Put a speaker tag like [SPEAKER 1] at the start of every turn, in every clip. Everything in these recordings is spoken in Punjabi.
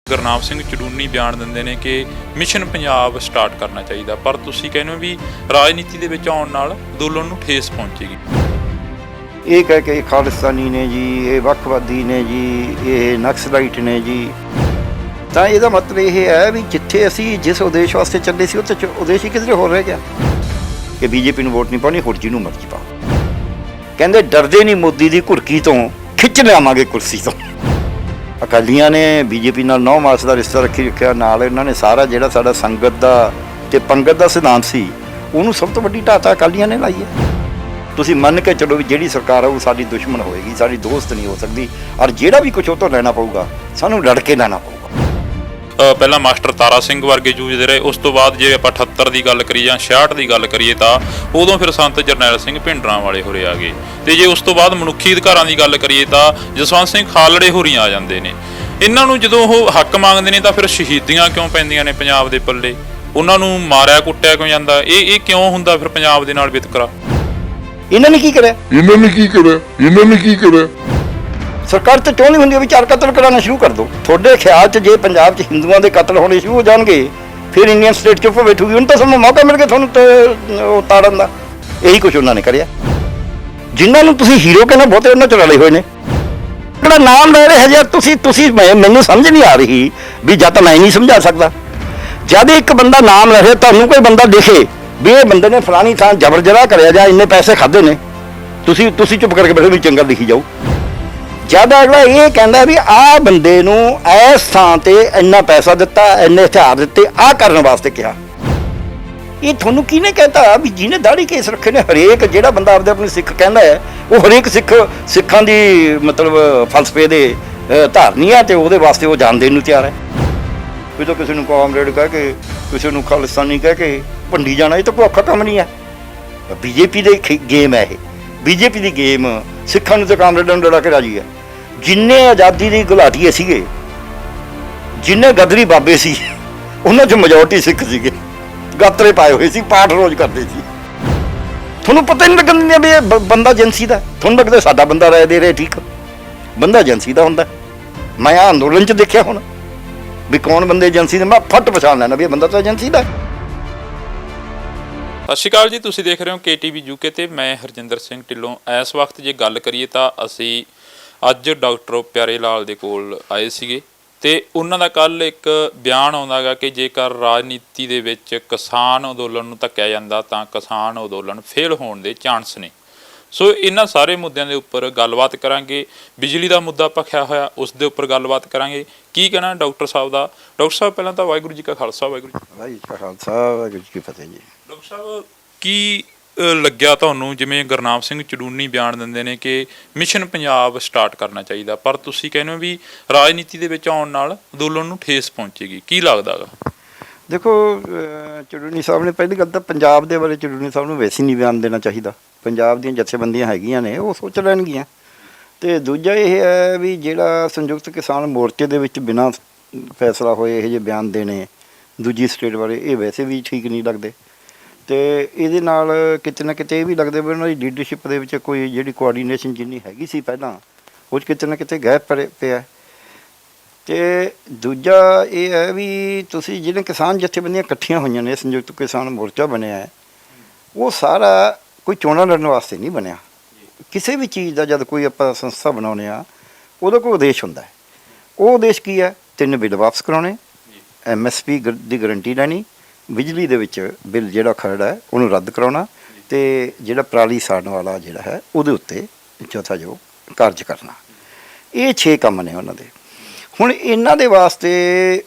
[SPEAKER 1] ਗੁਰਨਾਮ ਸਿੰਘ ਚੜੂਨੀ ਬਿਆਨ ਦਿੰਦੇ ਨੇ ਕਿ ਮਿਸ਼ਨ ਪੰਜਾਬ ਸਟਾਰਟ ਕਰਨਾ ਚਾਹੀਦਾ, ਪਰ ਤੁਸੀਂ ਕਹਿੰਦੇ ਹੋ ਵੀ ਰਾਜਨੀਤੀ ਦੇ ਵਿੱਚ ਆਉਣ ਨਾਲ ਅੰਦੋਲਨ ਨੂੰ ਠੇਸ ਪਹੁੰਚੇਗੀ।
[SPEAKER 2] ਇਹ ਕਹਿ ਕੇ ਖਾਲਿਸਤਾਨੀ ਨੇ ਜੀ, ਇਹ ਵੱਖਵਾਦੀ ਨੇ ਜੀ, ਇਹ ਨਕਸਲਾਈਟ ਨੇ ਜੀ, ਤਾਂ ਇਹਦਾ ਮਤਲਬ ਇਹ ਹੈ ਵੀ ਜਿੱਥੇ ਅਸੀਂ ਜਿਸ ਉਦੇਸ਼ ਵਾਸਤੇ ਚੱਲੇ ਸੀ ਉੱਥੇ ਉਦੇਸ਼ ਹੀ ਕਿਧਰੇ ਹੋਰ ਰਹਿ ਗਿਆ ਕਿ ਬੀਜੇਪੀ ਨੂੰ ਵੋਟ ਨਹੀਂ ਪਾਉਣੀ, ਹੋਰ ਜਿਹਨੂੰ ਮਰਜ਼ੀ ਪਾਓ। ਕਹਿੰਦੇ ਡਰਦੇ ਨਹੀਂ ਮੋਦੀ ਦੀ ਘੁਰਕੀ ਤੋਂ, ਖਿੱਚ ਲਿਆਵਾਂਗੇ ਕੁਰਸੀ ਤੋਂ। ਅਕਾਲੀਆਂ ਨੇ ਬੀਜੇਪੀ ਨਾਲ 9 ਮਾਸ ਦਾ ਰਿਸ਼ਤਾ ਰੱਖਿਆ, ਨਾਲ ਇਹਨਾਂ ਨੇ ਸਾਰਾ ਜਿਹੜਾ ਸਾਡਾ ਸੰਗਤ ਦਾ ਤੇ ਪੰਗਤ ਦਾ ਸਿਧਾਂਤ ਸੀ ਉਹਨੂੰ ਸਭ ਤੋਂ ਵੱਡੀ ਢਾਹ ਅਕਾਲੀਆਂ ਨੇ ਲਾਈ ਹੈ। ਤੁਸੀਂ ਮੰਨ ਕੇ ਚੱਲੋ ਵੀ ਜਿਹੜੀ ਸਰਕਾਰ ਆਊ ਸਾਡੀ ਦੁਸ਼ਮਣ ਹੋਏਗੀ, ਸਾਡੀ ਦੋਸਤ ਨਹੀਂ ਹੋ ਸਕਦੀ, ਔਰ ਜਿਹੜਾ ਵੀ ਕੁਝ ਉਹ ਤੋਂ ਲੈਣਾ ਪਊਗਾ ਸਾਨੂੰ ਲੜ ਕੇ ਲੈਣਾ ਪਊਗਾ।
[SPEAKER 1] ਪਹਿਲਾਂ ਮਾਸਟਰ ਤਾਰਾ ਸਿੰਘ ਵਰਗੇ ਜੂਝਦੇ ਰਹੇ, ਉਸ ਤੋਂ ਬਾਅਦ ਜੇ ਆਪਾਂ 78 ਦੀ ਗੱਲ ਕਰੀਏ ਜਾਂ 66 ਦੀ ਗੱਲ ਕਰੀਏ ਤਾਂ ਉਦੋਂ ਫਿਰ ਸੰਤ ਜਰਨੈਲ ਸਿੰਘ ਭਿੰਡਰਾਂ ਵਾਲੇ ਹੋਰੇ ਆ ਗਏ, ਤੇ ਜੇ ਉਸ ਤੋਂ ਬਾਅਦ ਮਨੁੱਖੀ ਅਧਿਕਾਰਾਂ ਦੀ ਗੱਲ ਕਰੀਏ ਤਾਂ ਜਸਵੰਤ ਸਿੰਘ ਖਾਲੜੇ ਹੋਰੀ ਆ ਜਾਂਦੇ ਨੇ। ਇਹਨਾਂ ਨੂੰ ਜਦੋਂ ਉਹ ਹੱਕ ਮੰਗਦੇ ਨੇ ਤਾਂ ਫਿਰ ਸ਼ਹੀਦੀਆਂ ਕਿਉਂ ਪੈਂਦੀਆਂ ਨੇ ਪੰਜਾਬ ਦੇ ਪੱਲੇ, ਉਹਨਾਂ ਨੂੰ ਮਾਰਿਆ ਕੁੱਟਿਆ ਕਿਉਂ ਜਾਂਦਾ, ਇਹ ਕਿਉਂ ਹੁੰਦਾ ਫਿਰ ਪੰਜਾਬ ਦੇ ਨਾਲ ਵਿਤਕਰਾ?
[SPEAKER 2] ਇਹਨਾਂ ਨੇ ਕੀ ਕਰਿਆ? ਸਰਕਾਰ ਤਾਂ ਕਿਉਂ ਨਹੀਂ ਹੁੰਦੀ ਵੀ 4 ਕਤਲ ਕਰਾਉਣਾ ਸ਼ੁਰੂ ਕਰ ਦਿਓ। ਤੁਹਾਡੇ ਖਿਆਲ 'ਚ ਜੇ ਪੰਜਾਬ 'ਚ ਹਿੰਦੂਆਂ ਦੇ ਕਤਲ ਹੋਣੇ ਸ਼ੁਰੂ ਹੋ ਜਾਣਗੇ ਫਿਰ ਇੰਡੀਅਨ ਸਟੇਟ ਚੁੱਪ ਬੈਠੂਗੀ? ਹੁਣ ਤਾਂ ਸਾਨੂੰ ਮੌਕਾ ਮਿਲ ਗਿਆ ਤੁਹਾਨੂੰ ਉਹ ਤਾੜਨ ਦਾ। ਇਹੀ ਕੁਝ ਉਹਨਾਂ ਨੇ ਕਰਿਆ। ਜਿਨ੍ਹਾਂ ਨੂੰ ਤੁਸੀਂ ਹੀਰੋ ਕਹਿੰਦੇ ਬਹੁਤੇ ਉਹਨਾਂ 'ਚ ਰਲੇ ਹੋਏ ਨੇ। ਜਿਹੜਾ ਨਾਮ ਲੈ ਰਹੇ ਹਜੇ ਤੁਸੀਂ ਮੈਨੂੰ ਸਮਝ ਨਹੀਂ ਆ ਰਹੀ ਵੀ ਜਾਂ ਤਾਂ ਮੈਂ ਨਹੀਂ ਸਮਝਾ ਸਕਦਾ, ਜਦ ਇੱਕ ਬੰਦਾ ਨਾਮ ਲੈ ਰਿਹਾ ਤੁਹਾਨੂੰ ਕੋਈ ਬੰਦਾ ਦੇਖੇ ਵੀ ਇਹ ਬੰਦੇ ਨੇ ਫਲਾਣੀ ਥਾਂ ਜਬਰ ਜਰਾ ਕਰਿਆ ਜਾਂ ਇੰਨੇ ਪੈਸੇ ਖਾਦੇ ਨੇ, ਤੁਸੀਂ ਚੁੱਪ ਕਰਕੇ ਬੈਠੋ ਵੀ ਚੰਗਾ ਲਿਖੀ ਜਾਓ। ਜਦ ਅਗਲਾ ਇਹ ਕਹਿੰਦਾ ਵੀ ਆਹ ਬੰਦੇ ਨੂੰ ਇਸ ਥਾਂ ਤੇ ਇੰਨਾ ਪੈਸਾ ਦਿੱਤਾ, ਇੰਨੇ ਹਥਿਆਰ ਦਿੱਤੇ, ਆਹ ਕਰਨ ਵਾਸਤੇ ਕਿਹਾ, ਇਹ ਤੁਹਾਨੂੰ ਕਿਹਨੇ ਕਹਿਤਾ ਵੀ ਜਿਹਨੇ ਦਾੜੀ ਕੇਸ ਰੱਖੇ ਨੇ? ਹਰੇਕ ਜਿਹੜਾ ਬੰਦਾ ਆਪਦੇ ਆਪਣੇ ਸਿੱਖ ਕਹਿੰਦਾ ਹੈ ਉਹ ਹਰੇਕ ਸਿੱਖਾਂ ਦੀ ਮਤਲਬ ਫਲਸਫੇ ਦੇ ਧਾਰਨੀ ਆ ਤੇ ਉਹਦੇ ਵਾਸਤੇ ਉਹ ਜਾਨ ਦੇਣ ਨੂੰ ਤਿਆਰ ਹੈ। ਵੀ ਤਾਂ ਕਿਸੇ ਨੂੰ ਕਾਮਰੇਡ ਕਹਿ ਕੇ, ਕਿਸੇ ਨੂੰ ਖਾਲਿਸਤਾਨੀ ਕਹਿ ਕੇ ਭੰਡੀ ਜਾਣਾ, ਇਹ ਤਾਂ ਕੋਈ ਔਖਾ ਕੰਮ ਨਹੀਂ ਹੈ। ਬੀਜੇਪੀ ਦੇ ਗੇਮ ਹੈ ਇਹ। ਬੀਜੇਪੀ ਦੀ ਗੇਮ ਸਿੱਖਾਂ ਨੂੰ ਤੇ ਕਾਮਰੇਡਾਂ ਨੂੰ ਲੜਾ ਕੇ ਰਾਜੀ ਹੈ। ਜਿੰਨੇ ਆਜ਼ਾਦੀ ਦੀ ਗੁਲਾਟੀਏ ਸੀਗੇ, ਜਿੰਨੇ ਗਦਰੀ ਬਾਬੇ ਸੀ, ਉਹਨਾਂ 'ਚ ਮੈਜੋਰਟੀ ਸਿੱਖ ਸੀਗੇ, ਗਾਤਰੇ ਪਾਏ ਹੋਏ ਸੀ, ਪਾਠ ਰੋਜ਼ ਕਰਦੇ ਸੀ। ਤੁਹਾਨੂੰ ਪਤਾ ਨਹੀਂ ਲੱਗਣ ਦਿੰਦੇ ਵੀ ਇਹ ਬੰਦਾ ਏਜੰਸੀ ਦਾ। ਤੁਹਾਨੂੰ ਲੱਗਦਾ ਸਾਡਾ ਬੰਦਾ ਰਾਏ ਦੇ ਰਿਹਾ ਠੀਕ, ਬੰਦਾ ਏਜੰਸੀ ਦਾ ਹੁੰਦਾ। ਮੈਂ ਆਹ ਅੰਦੋਲਨ 'ਚ ਦੇਖਿਆ ਹੁਣ ਵੀ ਕੌਣ ਬੰਦੇ ਏਜੰਸੀ ਦੇ, ਮੈਂ ਫੱਟ ਪਛਾਣ ਲੈਣਾ ਵੀ ਇਹ ਬੰਦਾ ਤਾਂ ਏਜੰਸੀ ਦਾ।
[SPEAKER 1] ਸਤਿ ਸ਼੍ਰੀ ਅਕਾਲ ਜੀ, ਤੁਸੀਂ ਦੇਖ ਰਹੇ ਹੋ KTV UK ਤੇ ਮੈਂ ਹਰਜਿੰਦਰ ਸਿੰਘ ਢਿੱਲੋਂ। ਇਸ ਵਕਤ ਜੇ ਗੱਲ ਕਰੀਏ ਤਾਂ ਅਸੀਂ ਅੱਜ ਡਾਕਟਰ ਪਿਆਰੇ ਲਾਲ ਦੇ ਕੋਲ ਆਏ ਸੀਗੇ ਤੇ ਉਹਨਾਂ ਦਾ ਕੱਲ ਇੱਕ ਬਿਆਨ ਆਉਂਦਾ ਗਾ ਕਿ ਜੇਕਰ ਰਾਜਨੀਤੀ ਦੇ ਵਿੱਚ ਕਿਸਾਨ ਅੰਦੋਲਨ ਨੂੰ ਧੱਕਿਆ ਜਾਂਦਾ ਤਾਂ ਕਿਸਾਨ ਅੰਦੋਲਨ ਫੇਲ ਹੋਣ ਦੇ ਚਾਂਸ ਨੇ। ਸੋ ਇਹਨਾਂ ਸਾਰੇ ਮੁੱਦਿਆਂ ਦੇ ਉੱਪਰ ਗੱਲਬਾਤ ਕਰਾਂਗੇ। ਬਿਜਲੀ ਦਾ ਮੁੱਦਾ ਭਖਿਆ ਹੋਇਆ, ਉਸ ਦੇ ਉੱਪਰ ਗੱਲਬਾਤ ਕਰਾਂਗੇ। ਕੀ ਕਹਿਣਾ ਡਾਕਟਰ ਸਾਹਿਬ ਦਾ? ਡਾਕਟਰ ਸਾਹਿਬ ਪਹਿਲਾਂ ਤਾਂ ਵਾਹਿਗੁਰੂ ਜੀ ਕਾ ਖਾਲਸਾ, ਵਾਹਿਗੁਰੂ ਜੀ
[SPEAKER 2] ਕਾ ਖਾਲਸਾ, ਵਾਹਿਗੁਰੂ ਜੀ ਕੀ ਫਤਿਹ ਜੀ।
[SPEAKER 1] ਡਾਕਟਰ ਸਾਹਿਬ, ਕੀ ਲੱਗਿਆ ਤੁਹਾਨੂੰ ਜਿਵੇਂ ਗੁਰਨਾਮ ਸਿੰਘ ਚੜੂਨੀ ਬਿਆਨ ਦਿੰਦੇ ਨੇ ਕਿ ਮਿਸ਼ਨ ਪੰਜਾਬ ਸਟਾਰਟ ਕਰਨਾ ਚਾਹੀਦਾ, ਪਰ ਤੁਸੀਂ ਕਹਿੰਦੇ ਹੋ ਵੀ ਰਾਜਨੀਤੀ ਦੇ ਵਿੱਚ ਆਉਣ ਨਾਲ ਅੰਦੋਲਨ ਨੂੰ ਠੇਸ ਪਹੁੰਚੇਗੀ, ਕੀ ਲੱਗਦਾ ਗਾ?
[SPEAKER 2] ਦੇਖੋ, ਚੜੂਨੀ ਸਾਹਿਬ ਨੇ ਪਹਿਲੀ ਗੱਲ ਤਾਂ ਪੰਜਾਬ ਦੇ ਬਾਰੇ ਚੜੂਨੀ ਸਾਹਿਬ ਨੂੰ ਵੈਸੇ ਨਹੀਂ ਬਿਆਨ ਦੇਣਾ ਚਾਹੀਦਾ। ਪੰਜਾਬ ਦੀਆਂ ਜਥੇਬੰਦੀਆਂ ਹੈਗੀਆਂ ਨੇ, ਉਹ ਸੋਚ ਲੈਣਗੀਆਂ। ਅਤੇ ਦੂਜਾ ਇਹ ਹੈ ਵੀ ਜਿਹੜਾ ਸੰਯੁਕਤ ਕਿਸਾਨ ਮੋਰਚੇ ਦੇ ਵਿੱਚ ਬਿਨਾਂ ਫੈਸਲਾ ਹੋਏ ਇਹੋ ਜਿਹੇ ਬਿਆਨ ਦੇਣੇ ਦੂਜੀ ਸਟੇਟ ਬਾਰੇ, ਇਹ ਵੈਸੇ ਵੀ ਠੀਕ ਨਹੀਂ ਲੱਗਦੇ। ਅਤੇ ਇਹਦੇ ਨਾਲ ਕਿਤੇ ਨਾ ਕਿਤੇ ਇਹ ਵੀ ਲੱਗਦਾ ਵੀ ਉਹਨਾਂ ਦੀ ਲੀਡਰਸ਼ਿਪ ਦੇ ਵਿੱਚ ਕੋਈ ਜਿਹੜੀ ਕੋਆਰਡੀਨੇਸ਼ਨ ਜਿੰਨੀ ਹੈਗੀ ਸੀ ਪਹਿਲਾਂ, ਉਹ 'ਚ ਕਿਤੇ ਨਾ ਕਿਤੇ ਗੈਪ ਪਿਆ। ਅਤੇ ਦੂਜਾ ਇਹ ਹੈ ਵੀ ਤੁਸੀਂ ਜਿਹੜੇ ਕਿਸਾਨ ਜਥੇਬੰਦੀਆਂ ਇਕੱਠੀਆਂ ਹੋਈਆਂ ਨੇ, ਸੰਯੁਕਤ ਕਿਸਾਨ ਮੋਰਚਾ ਬਣਿਆ ਹੈ, ਉਹ ਸਾਰਾ ਕੋਈ ਚੋਣਾਂ ਲੜਨ ਵਾਸਤੇ ਨਹੀਂ ਬਣਿਆ। ਕਿਸੇ ਵੀ ਚੀਜ਼ ਦਾ ਜਦ ਕੋਈ ਆਪਾਂ ਸੰਸਥਾ ਬਣਾਉਂਦੇ ਹਾਂ ਉਹਦਾ ਕੋਈ ਉਦੇਸ਼ ਹੁੰਦਾ ਹੈ। ਉਹ ਉਦੇਸ਼ ਕੀ ਹੈ? 3 ਬਿੱਲ ਵਾਪਸ ਕਰਾਉਣੇ, MSP ਦੀ ਗਰੰਟੀ ਲੈਣੀ, ਬਿਜਲੀ ਦੇ ਵਿੱਚ ਬਿੱਲ ਜਿਹੜਾ ਖਰੜਾ ਹੈ ਉਹਨੂੰ ਰੱਦ ਕਰਾਉਣਾ, ਅਤੇ ਜਿਹੜਾ ਪਰਾਲੀ ਸਾੜਨ ਵਾਲਾ ਜਿਹੜਾ ਹੈ ਉਹਦੇ ਉੱਤੇ ਚੌਥਾ ਜੋ ਕਾਰਜ ਕਰਨਾ। ਇਹ 6 ਕੰਮ ਨੇ ਉਹਨਾਂ ਦੇ। ਹੁਣ ਇਹਨਾਂ ਦੇ ਵਾਸਤੇ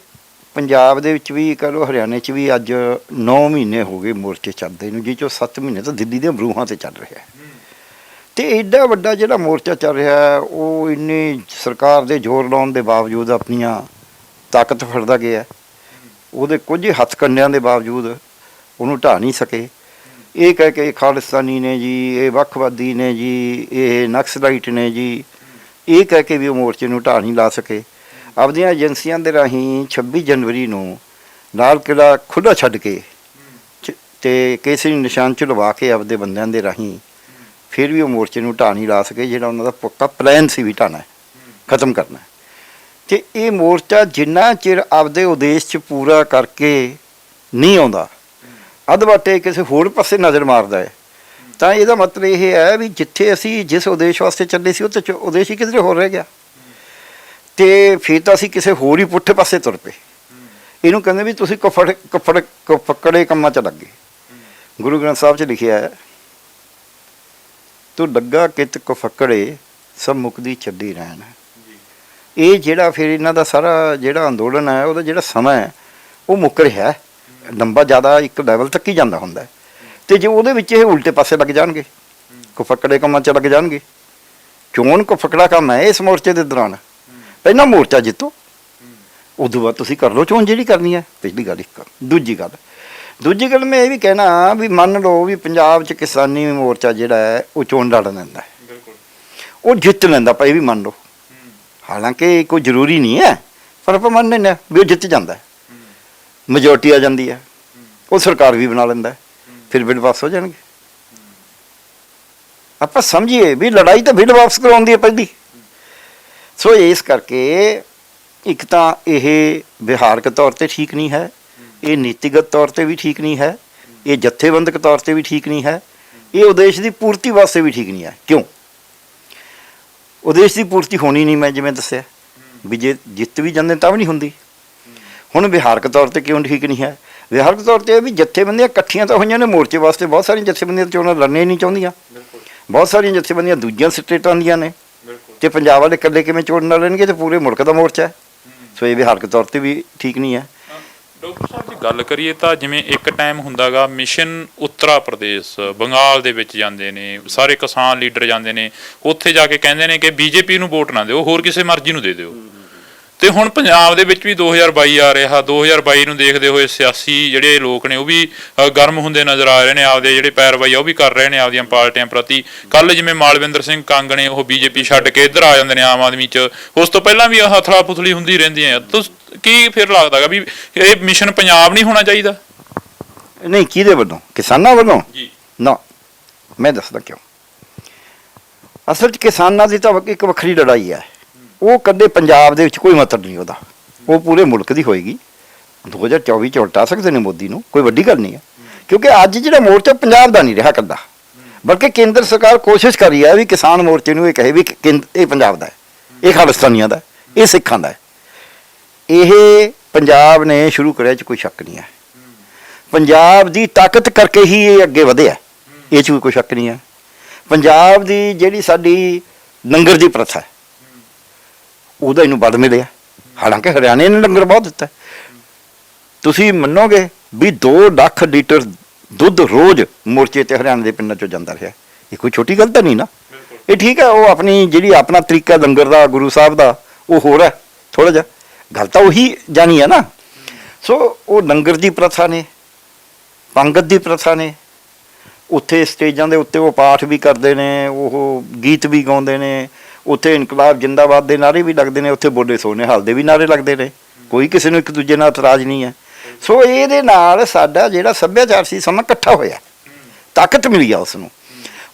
[SPEAKER 2] ਪੰਜਾਬ ਦੇ ਵਿੱਚ ਵੀ ਕਹ ਲਓ, ਹਰਿਆਣੇ 'ਚ ਵੀ ਅੱਜ 9 ਮਹੀਨੇ ਹੋ ਗਏ ਮੋਰਚੇ ਚੱਲਦੇ ਨੂੰ, ਜਿਸ 'ਚੋਂ 7 ਮਹੀਨੇ ਤਾਂ ਦਿੱਲੀ ਦੀਆਂ ਬਰੂਹਾਂ 'ਤੇ ਚੱਲ ਰਿਹਾ। ਅਤੇ ਐਡਾ ਵੱਡਾ ਜਿਹੜਾ ਮੋਰਚਾ ਚੱਲ ਰਿਹਾ ਉਹ ਇੰਨੀ ਸਰਕਾਰ ਦੇ ਜ਼ੋਰ ਲਾਉਣ ਦੇ ਬਾਵਜੂਦ ਆਪਣੀਆਂ ਤਾਕਤ ਫੜਦਾ ਗਿਆ। ਉਹਦੇ ਕੁਝ ਹੱਥਕੰਡਿਆਂ ਦੇ ਬਾਵਜੂਦ ਉਹਨੂੰ ਢਾਹ ਨਹੀਂ ਸਕੇ। ਇਹ ਕਹਿ ਕੇ ਖਾਲਿਸਤਾਨੀ ਨੇ ਜੀ, ਇਹ ਵੱਖਵਾਦੀ ਨੇ ਜੀ, ਇਹ ਨਕਸਲਾਈਟ ਨੇ ਜੀ, ਇਹ ਕਹਿ ਕੇ ਵੀ ਉਹ ਮੋਰਚੇ ਨੂੰ ਢਾਹ ਨਹੀਂ ਲਾ ਸਕੇ। ਆਪਦੀਆਂ ਏਜੰਸੀਆਂ ਦੇ ਰਾਹੀਂ 26 ਜਨਵਰੀ ਨੂੰ ਲਾਲ ਕਿਲ੍ਹਾ ਖੁੱਲ੍ਹਾ ਛੱਡ ਕੇ ਅਤੇ ਕੇਸਰੀ ਨਿਸ਼ਾਨ 'ਚ ਲਵਾ ਕੇ ਆਪਦੇ ਬੰਦਿਆਂ ਦੇ ਰਾਹੀਂ ਫਿਰ ਵੀ ਉਹ ਮੋਰਚੇ ਨੂੰ ਢਾਹ ਨਹੀਂ ਲਾ ਸਕੇ, ਜਿਹੜਾ ਉਹਨਾਂ ਦਾ ਪੱਕਾ ਪਲਾਨ ਸੀ ਵੀ ਢਾਹਣਾ, ਖਤਮ ਕਰਨਾ। ਤੇ ਇਹ ਮੋਰਚਾ ਜਿੰਨਾ ਚਿਰ ਆਪਦੇ ਉਦੇਸ਼ 'ਚ ਪੂਰਾ ਕਰਕੇ ਨਹੀਂ ਆਉਂਦਾ, ਅਧਵਾਟੇ ਕਿਸੇ ਹੋਰ ਪਾਸੇ ਨਜ਼ਰ ਮਾਰਦਾ ਹੈ, ਤਾਂ ਇਹਦਾ ਮਤਲਬ ਇਹ ਹੈ ਵੀ ਜਿੱਥੇ ਅਸੀਂ ਜਿਸ ਉਦੇਸ਼ ਵਾਸਤੇ ਚੱਲੇ ਸੀ ਉਹ ਤੇ ਉਦੇਸ਼ ਹੀ ਕਿਧਰੇ ਹੋਰ ਰਹਿ ਗਿਆ, ਤੇ ਫਿਰ ਤਾਂ ਅਸੀਂ ਕਿਸੇ ਹੋਰ ਹੀ ਪੁੱਠੇ ਪਾਸੇ ਤੁਰ ਪਏ। ਇਹਨੂੰ ਕਹਿੰਦੇ ਵੀ ਤੁਸੀਂ ਕੁਫਕੜੇ ਕੰਮਾਂ 'ਚ ਲੱਗੇ। ਗੁਰੂ ਗ੍ਰੰਥ ਸਾਹਿਬ 'ਚ ਲਿਖਿਆ ਹੈ, ਤੂੰ ਲੱਗਾ ਕਿਤ ਕੁਫਕੜੇ ਸਭ ਮੁਕਦੀ ਛੱਡੀ ਰਹਿਣ। ਇਹ ਜਿਹੜਾ ਫਿਰ ਇਹਨਾਂ ਦਾ ਸਾਰਾ ਜਿਹੜਾ ਅੰਦੋਲਨ ਹੈ, ਉਹਦਾ ਜਿਹੜਾ ਸਮਾਂ ਹੈ ਉਹ ਮੁੱਕ ਰਿਹਾ, ਲੰਬਾ ਜ਼ਿਆਦਾ ਇੱਕ ਲੈਵਲ ਤੱਕ ਹੀ ਜਾਂਦਾ ਹੁੰਦਾ। ਤੇ ਜੇ ਉਹਦੇ ਵਿੱਚ ਇਹ ਉਲਟੇ ਪਾਸੇ ਲੱਗ ਜਾਣਗੇ, ਕੁਫਕੜੇ ਕੰਮਾਂ 'ਚ ਲੱਗ ਜਾਣਗੇ, ਚੋਣ ਕੁਫਕੜਾ ਕੰਮ ਹੈ ਇਸ ਮੋਰਚੇ ਦੇ ਦੌਰਾਨ। ਪਹਿਲਾਂ ਮੋਰਚਾ ਜਿੱਤੋ, ਉਦੋਂ ਬਾਅਦ ਤੁਸੀਂ ਕਰ ਲਓ ਚੋਣ ਜਿਹੜੀ ਕਰਨੀ ਹੈ। ਪਹਿਲੀ ਗੱਲ ਇੱਕ। ਦੂਜੀ ਗੱਲ ਮੈਂ ਇਹ ਵੀ ਕਹਿਣਾ ਵੀ ਮੰਨ ਲਓ ਵੀ ਪੰਜਾਬ 'ਚ ਕਿਸਾਨੀ ਮੋਰਚਾ ਜਿਹੜਾ ਹੈ ਉਹ ਚੋਣ ਲੜ ਲੈਂਦਾ, ਉਹ ਜਿੱਤ ਲੈਂਦਾ, ਆਪਾਂ ਇਹ ਵੀ ਮੰਨ ਲਓ, ਹਾਲਾਂਕਿ ਕੋਈ ਜ਼ਰੂਰੀ ਨਹੀਂ ਹੈ, ਪਰ ਆਪਾਂ ਮੰਨ ਲੈਂਦੇ ਹਾਂ ਵੀ ਉਹ ਜਿੱਤ ਜਾਂਦਾ, ਮੈਜੋਰਟੀ ਆ ਜਾਂਦੀ ਹੈ, ਉਹ ਸਰਕਾਰ ਵੀ ਬਣਾ ਲੈਂਦਾ, ਫਿਰ ਬਿੱਲ ਵਾਪਸ ਹੋ ਜਾਣਗੇ। ਆਪਾਂ ਸਮਝੀਏ ਵੀ ਲੜਾਈ ਤਾਂ ਬਿੱਲ ਵਾਪਸ ਕਰਵਾਉਂਦੀ ਹੈ ਪਹਿਲੀ। ਸੋ ਇਸ ਕਰਕੇ ਇੱਕ ਤਾਂ ਇਹ ਵਿਹਾਰਕ ਤੌਰ 'ਤੇ ਠੀਕ ਨਹੀਂ ਹੈ, ਇਹ ਨੀਤੀਗਤ ਤੌਰ 'ਤੇ ਵੀ ਠੀਕ ਨਹੀਂ ਹੈ, ਇਹ ਜਥੇਬੰਦਕ ਤੌਰ 'ਤੇ ਵੀ ਠੀਕ ਨਹੀਂ ਹੈ, ਇਹ ਉਦੇਸ਼ ਦੀ ਪੂਰਤੀ ਵਾਸਤੇ ਵੀ ਠੀਕ ਨਹੀਂ ਹੈ। ਕਿਉਂ? ਉਦੇਸ਼ ਦੀ ਪੂਰਤੀ ਹੋਣੀ ਨਹੀਂ, ਮੈਂ ਜਿਵੇਂ ਦੱਸਿਆ ਵੀ ਜੇ ਜਿੱਤ ਵੀ ਜਾਂਦੇ ਤਾਂ ਵੀ ਨਹੀਂ ਹੁੰਦੀ। ਹੁਣ ਵਿਹਾਰਕ ਤੌਰ ਤੇ ਕਿਉਂ ਠੀਕ ਨਹੀਂ ਹੈ? ਵਿਹਾਰਕ ਤੌਰ 'ਤੇ ਵੀ ਜਥੇਬੰਦੀਆਂ ਇਕੱਠੀਆਂ ਤਾਂ ਹੋਈਆਂ ਨੇ ਮੋਰਚੇ ਵਾਸਤੇ, ਬਹੁਤ ਸਾਰੀਆਂ ਜਥੇਬੰਦੀਆਂ ਚੋਣਾਂ ਲੜਨੀਆਂ ਨਹੀਂ ਚਾਹੁੰਦੀਆਂ, ਬਹੁਤ ਸਾਰੀਆਂ ਜਥੇਬੰਦੀਆਂ ਦੂਜੀਆਂ ਸਟੇਟਾਂ ਦੀਆਂ ਨੇ, ਤੇ ਪੰਜਾਬ ਵਾਲੇ ਇਕੱਲੇ ਕਿਵੇਂ ਚੋਣ ਲੜ ਲੈਣਗੇ, ਤੇ ਪੂਰੇ ਮੁਲਕ ਦਾ ਮੋਰਚਾ ਹੈ। ਸੋ ਇਹ ਵਿਹਾਰਕ ਤੌਰ 'ਤੇ ਵੀ ਠੀਕ ਨਹੀਂ ਹੈ।
[SPEAKER 1] ਡਾਕਟਰ ਸਾਹਿਬ, ਜੇ ਗੱਲ ਕਰੀਏ ਤਾਂ ਜਿਵੇਂ ਇੱਕ ਟਾਈਮ ਹੁੰਦਾ ਗਾ ਮਿਸ਼ਨ ਉੱਤਰਾ ਪ੍ਰਦੇਸ਼ ਬੰਗਾਲ ਦੇ ਵਿੱਚ ਜਾਂਦੇ ਨੇ, ਸਾਰੇ ਕਿਸਾਨ ਲੀਡਰ ਜਾਂਦੇ ਨੇ, ਉੱਥੇ ਜਾ ਕੇ ਕਹਿੰਦੇ ਨੇ ਕਿ ਬੀਜੇਪੀ ਨੂੰ ਵੋਟ ਨਾ ਦਿਓ, ਹੋਰ ਕਿਸੇ ਮਰਜ਼ੀ ਨੂੰ ਦੇ ਦਿਓ। ਤੇ ਹੁਣ ਪੰਜਾਬ ਦੇ ਵਿੱਚ ਵੀ 2022 ਆ ਰਿਹਾ, 2022 ਨੂੰ ਦੇਖਦੇ ਹੋਏ ਸਿਆਸੀ ਜਿਹੜੇ ਲੋਕ ਨੇ ਉਹ ਵੀ ਗਰਮ ਹੁੰਦੇ ਨਜ਼ਰ ਆ ਰਹੇ ਨੇ, ਆਪਦੇ ਜਿਹੜੇ ਪੈਰਵਾਈ ਆ ਉਹ ਵੀ ਕਰ ਰਹੇ ਨੇ ਆਪਦੀਆਂ ਪਾਰਟੀਆਂ ਪ੍ਰਤੀ। ਕੱਲ ਜਿਵੇਂ ਮਾਲਵਿੰਦਰ ਸਿੰਘ ਕੰਗ ਨੇ ਉਹ ਬੀਜੇਪੀ ਛੱਡ ਕੇ ਇੱਧਰ ਆ ਜਾਂਦੇ ਨੇ ਆਮ ਆਦਮੀ 'ਚ, ਉਸ ਤੋਂ ਪਹਿਲਾਂ ਵੀ ਹਥਲਾ ਪੁਥਲੀ ਹੁੰਦੀ ਰਹਿੰਦੀ ਹੈ। ਕੀ ਫਿਰ ਲੱਗਦਾ ਗਾ ਵੀ ਇਹ ਮਿਸ਼ਨ ਪੰਜਾਬ ਨਹੀਂ ਹੋਣਾ ਚਾਹੀਦਾ?
[SPEAKER 2] ਨਹੀਂ, ਕਿਹਦੇ ਵੱਲੋਂ? ਕਿਸਾਨਾਂ ਵੱਲੋਂ?
[SPEAKER 1] ਜੀ
[SPEAKER 2] ਨਾ, ਮੈਂ ਦੱਸਦਾ ਕਿਉਂ। ਅਸਲ 'ਚ ਕਿਸਾਨਾਂ ਦੀ ਤਾਂ ਇੱਕ ਵੱਖਰੀ ਲੜਾਈ ਹੈ, ਉਹ ਕਦੇ ਪੰਜਾਬ ਦੇ ਵਿੱਚ ਕੋਈ ਮਤਲਬ ਨਹੀਂ ਉਹਦਾ, ਉਹ ਪੂਰੇ ਮੁਲਕ ਦੀ ਹੋਏਗੀ। 2024 'ਚ ਉਲਟਾ ਸਕਦੇ ਨੇ ਮੋਦੀ ਨੂੰ, ਕੋਈ ਵੱਡੀ ਗੱਲ ਨਹੀਂ ਹੈ, ਕਿਉਂਕਿ ਅੱਜ ਜਿਹੜਾ ਮੋਰਚਾ ਪੰਜਾਬ ਦਾ ਨਹੀਂ ਰਿਹਾ ਕੱਲਾ, ਬਲਕਿ ਕੇਂਦਰ ਸਰਕਾਰ ਕੋਸ਼ਿਸ਼ ਕਰ ਰਹੀ ਹੈ ਵੀ ਕਿਸਾਨ ਮੋਰਚੇ ਨੂੰ ਇਹ ਕਹੇ ਵੀ ਇਹ ਪੰਜਾਬ ਦਾ ਹੈ, ਇਹ ਖਾਲਿਸਤਾਨੀਆਂ ਦਾ, ਇਹ ਸਿੱਖਾਂ ਦਾ ਹੈ। ਇਹ ਪੰਜਾਬ ਨੇ ਸ਼ੁਰੂ ਕਰਿਆ 'ਚ ਕੋਈ ਸ਼ੱਕ ਨਹੀਂ ਹੈ, ਪੰਜਾਬ ਦੀ ਤਾਕਤ ਕਰਕੇ ਹੀ ਇਹ ਅੱਗੇ ਵਧਿਆ, ਇਹ 'ਚ ਕੋਈ ਸ਼ੱਕ ਨਹੀਂ ਹੈ। ਪੰਜਾਬ ਦੀ ਜਿਹੜੀ ਸਾਡੀ ਲੰਗਰ ਦੀ ਪ੍ਰਥਾ ਹੈ ਉਹਦਾ ਇਹਨੂੰ ਵੱਧ ਮਿਲਿਆ, ਹਾਲਾਂਕਿ ਹਰਿਆਣੇ ਨੇ ਲੰਗਰ ਬਹੁਤ ਦਿੱਤਾ। ਤੁਸੀਂ ਮੰਨੋਗੇ ਵੀ 2 ਲੱਖ ਲੀਟਰ ਦੁੱਧ ਰੋਜ਼ ਮੋਰਚੇ ਤੇ ਹਰਿਆਣੇ ਦੇ ਪਿੰਡਾਂ 'ਚੋਂ ਜਾਂਦਾ ਰਿਹਾ, ਇਹ ਕੋਈ ਛੋਟੀ ਗੱਲ ਤਾਂ ਨਹੀਂ ਨਾ। ਇਹ ਠੀਕ ਹੈ, ਉਹ ਆਪਣੀ ਜਿਹੜੀ ਆਪਣਾ ਤਰੀਕਾ ਲੰਗਰ ਦਾ ਗੁਰੂ ਸਾਹਿਬ ਦਾ ਉਹ ਹੋਰ ਹੈ ਥੋੜ੍ਹਾ ਜਿਹਾ, ਗੱਲ ਤਾਂ ਉਹੀ ਜਾਣੀ ਹੈ ਨਾ। ਸੋ ਉਹ ਲੰਗਰ ਦੀ ਪ੍ਰਥਾ ਨੇ, ਪੰਗਤ ਦੀ ਪ੍ਰਥਾ ਨੇ, ਉੱਥੇ ਸਟੇਜਾਂ ਦੇ ਉੱਤੇ ਉਹ ਪਾਠ ਵੀ ਕਰਦੇ ਨੇ, ਉਹ ਗੀਤ ਵੀ ਗਾਉਂਦੇ ਨੇ, ਉੱਥੇ ਇਨਕਲਾਬ ਜਿੰਦਾਬਾਦ ਦੇ ਨਾਅਰੇ ਵੀ ਲੱਗਦੇ ਨੇ, ਉੱਥੇ ਬੋਲੇ ਸੋਨੇ ਹਾਲ ਦੇ ਵੀ ਨਾਅਰੇ ਲੱਗਦੇ ਨੇ, ਕੋਈ ਕਿਸੇ ਨੂੰ ਇੱਕ ਦੂਜੇ ਨਾਲ ਇਤਰਾਜ਼ ਨਹੀਂ ਹੈ। ਸੋ ਇਹਦੇ ਨਾਲ ਸਾਡਾ ਜਿਹੜਾ ਸੱਭਿਆਚਾਰ ਸੀ ਸਮਾਂ ਇਕੱਠਾ ਹੋਇਆ, ਤਾਕਤ ਮਿਲੀ ਆ ਉਸ ਨੂੰ।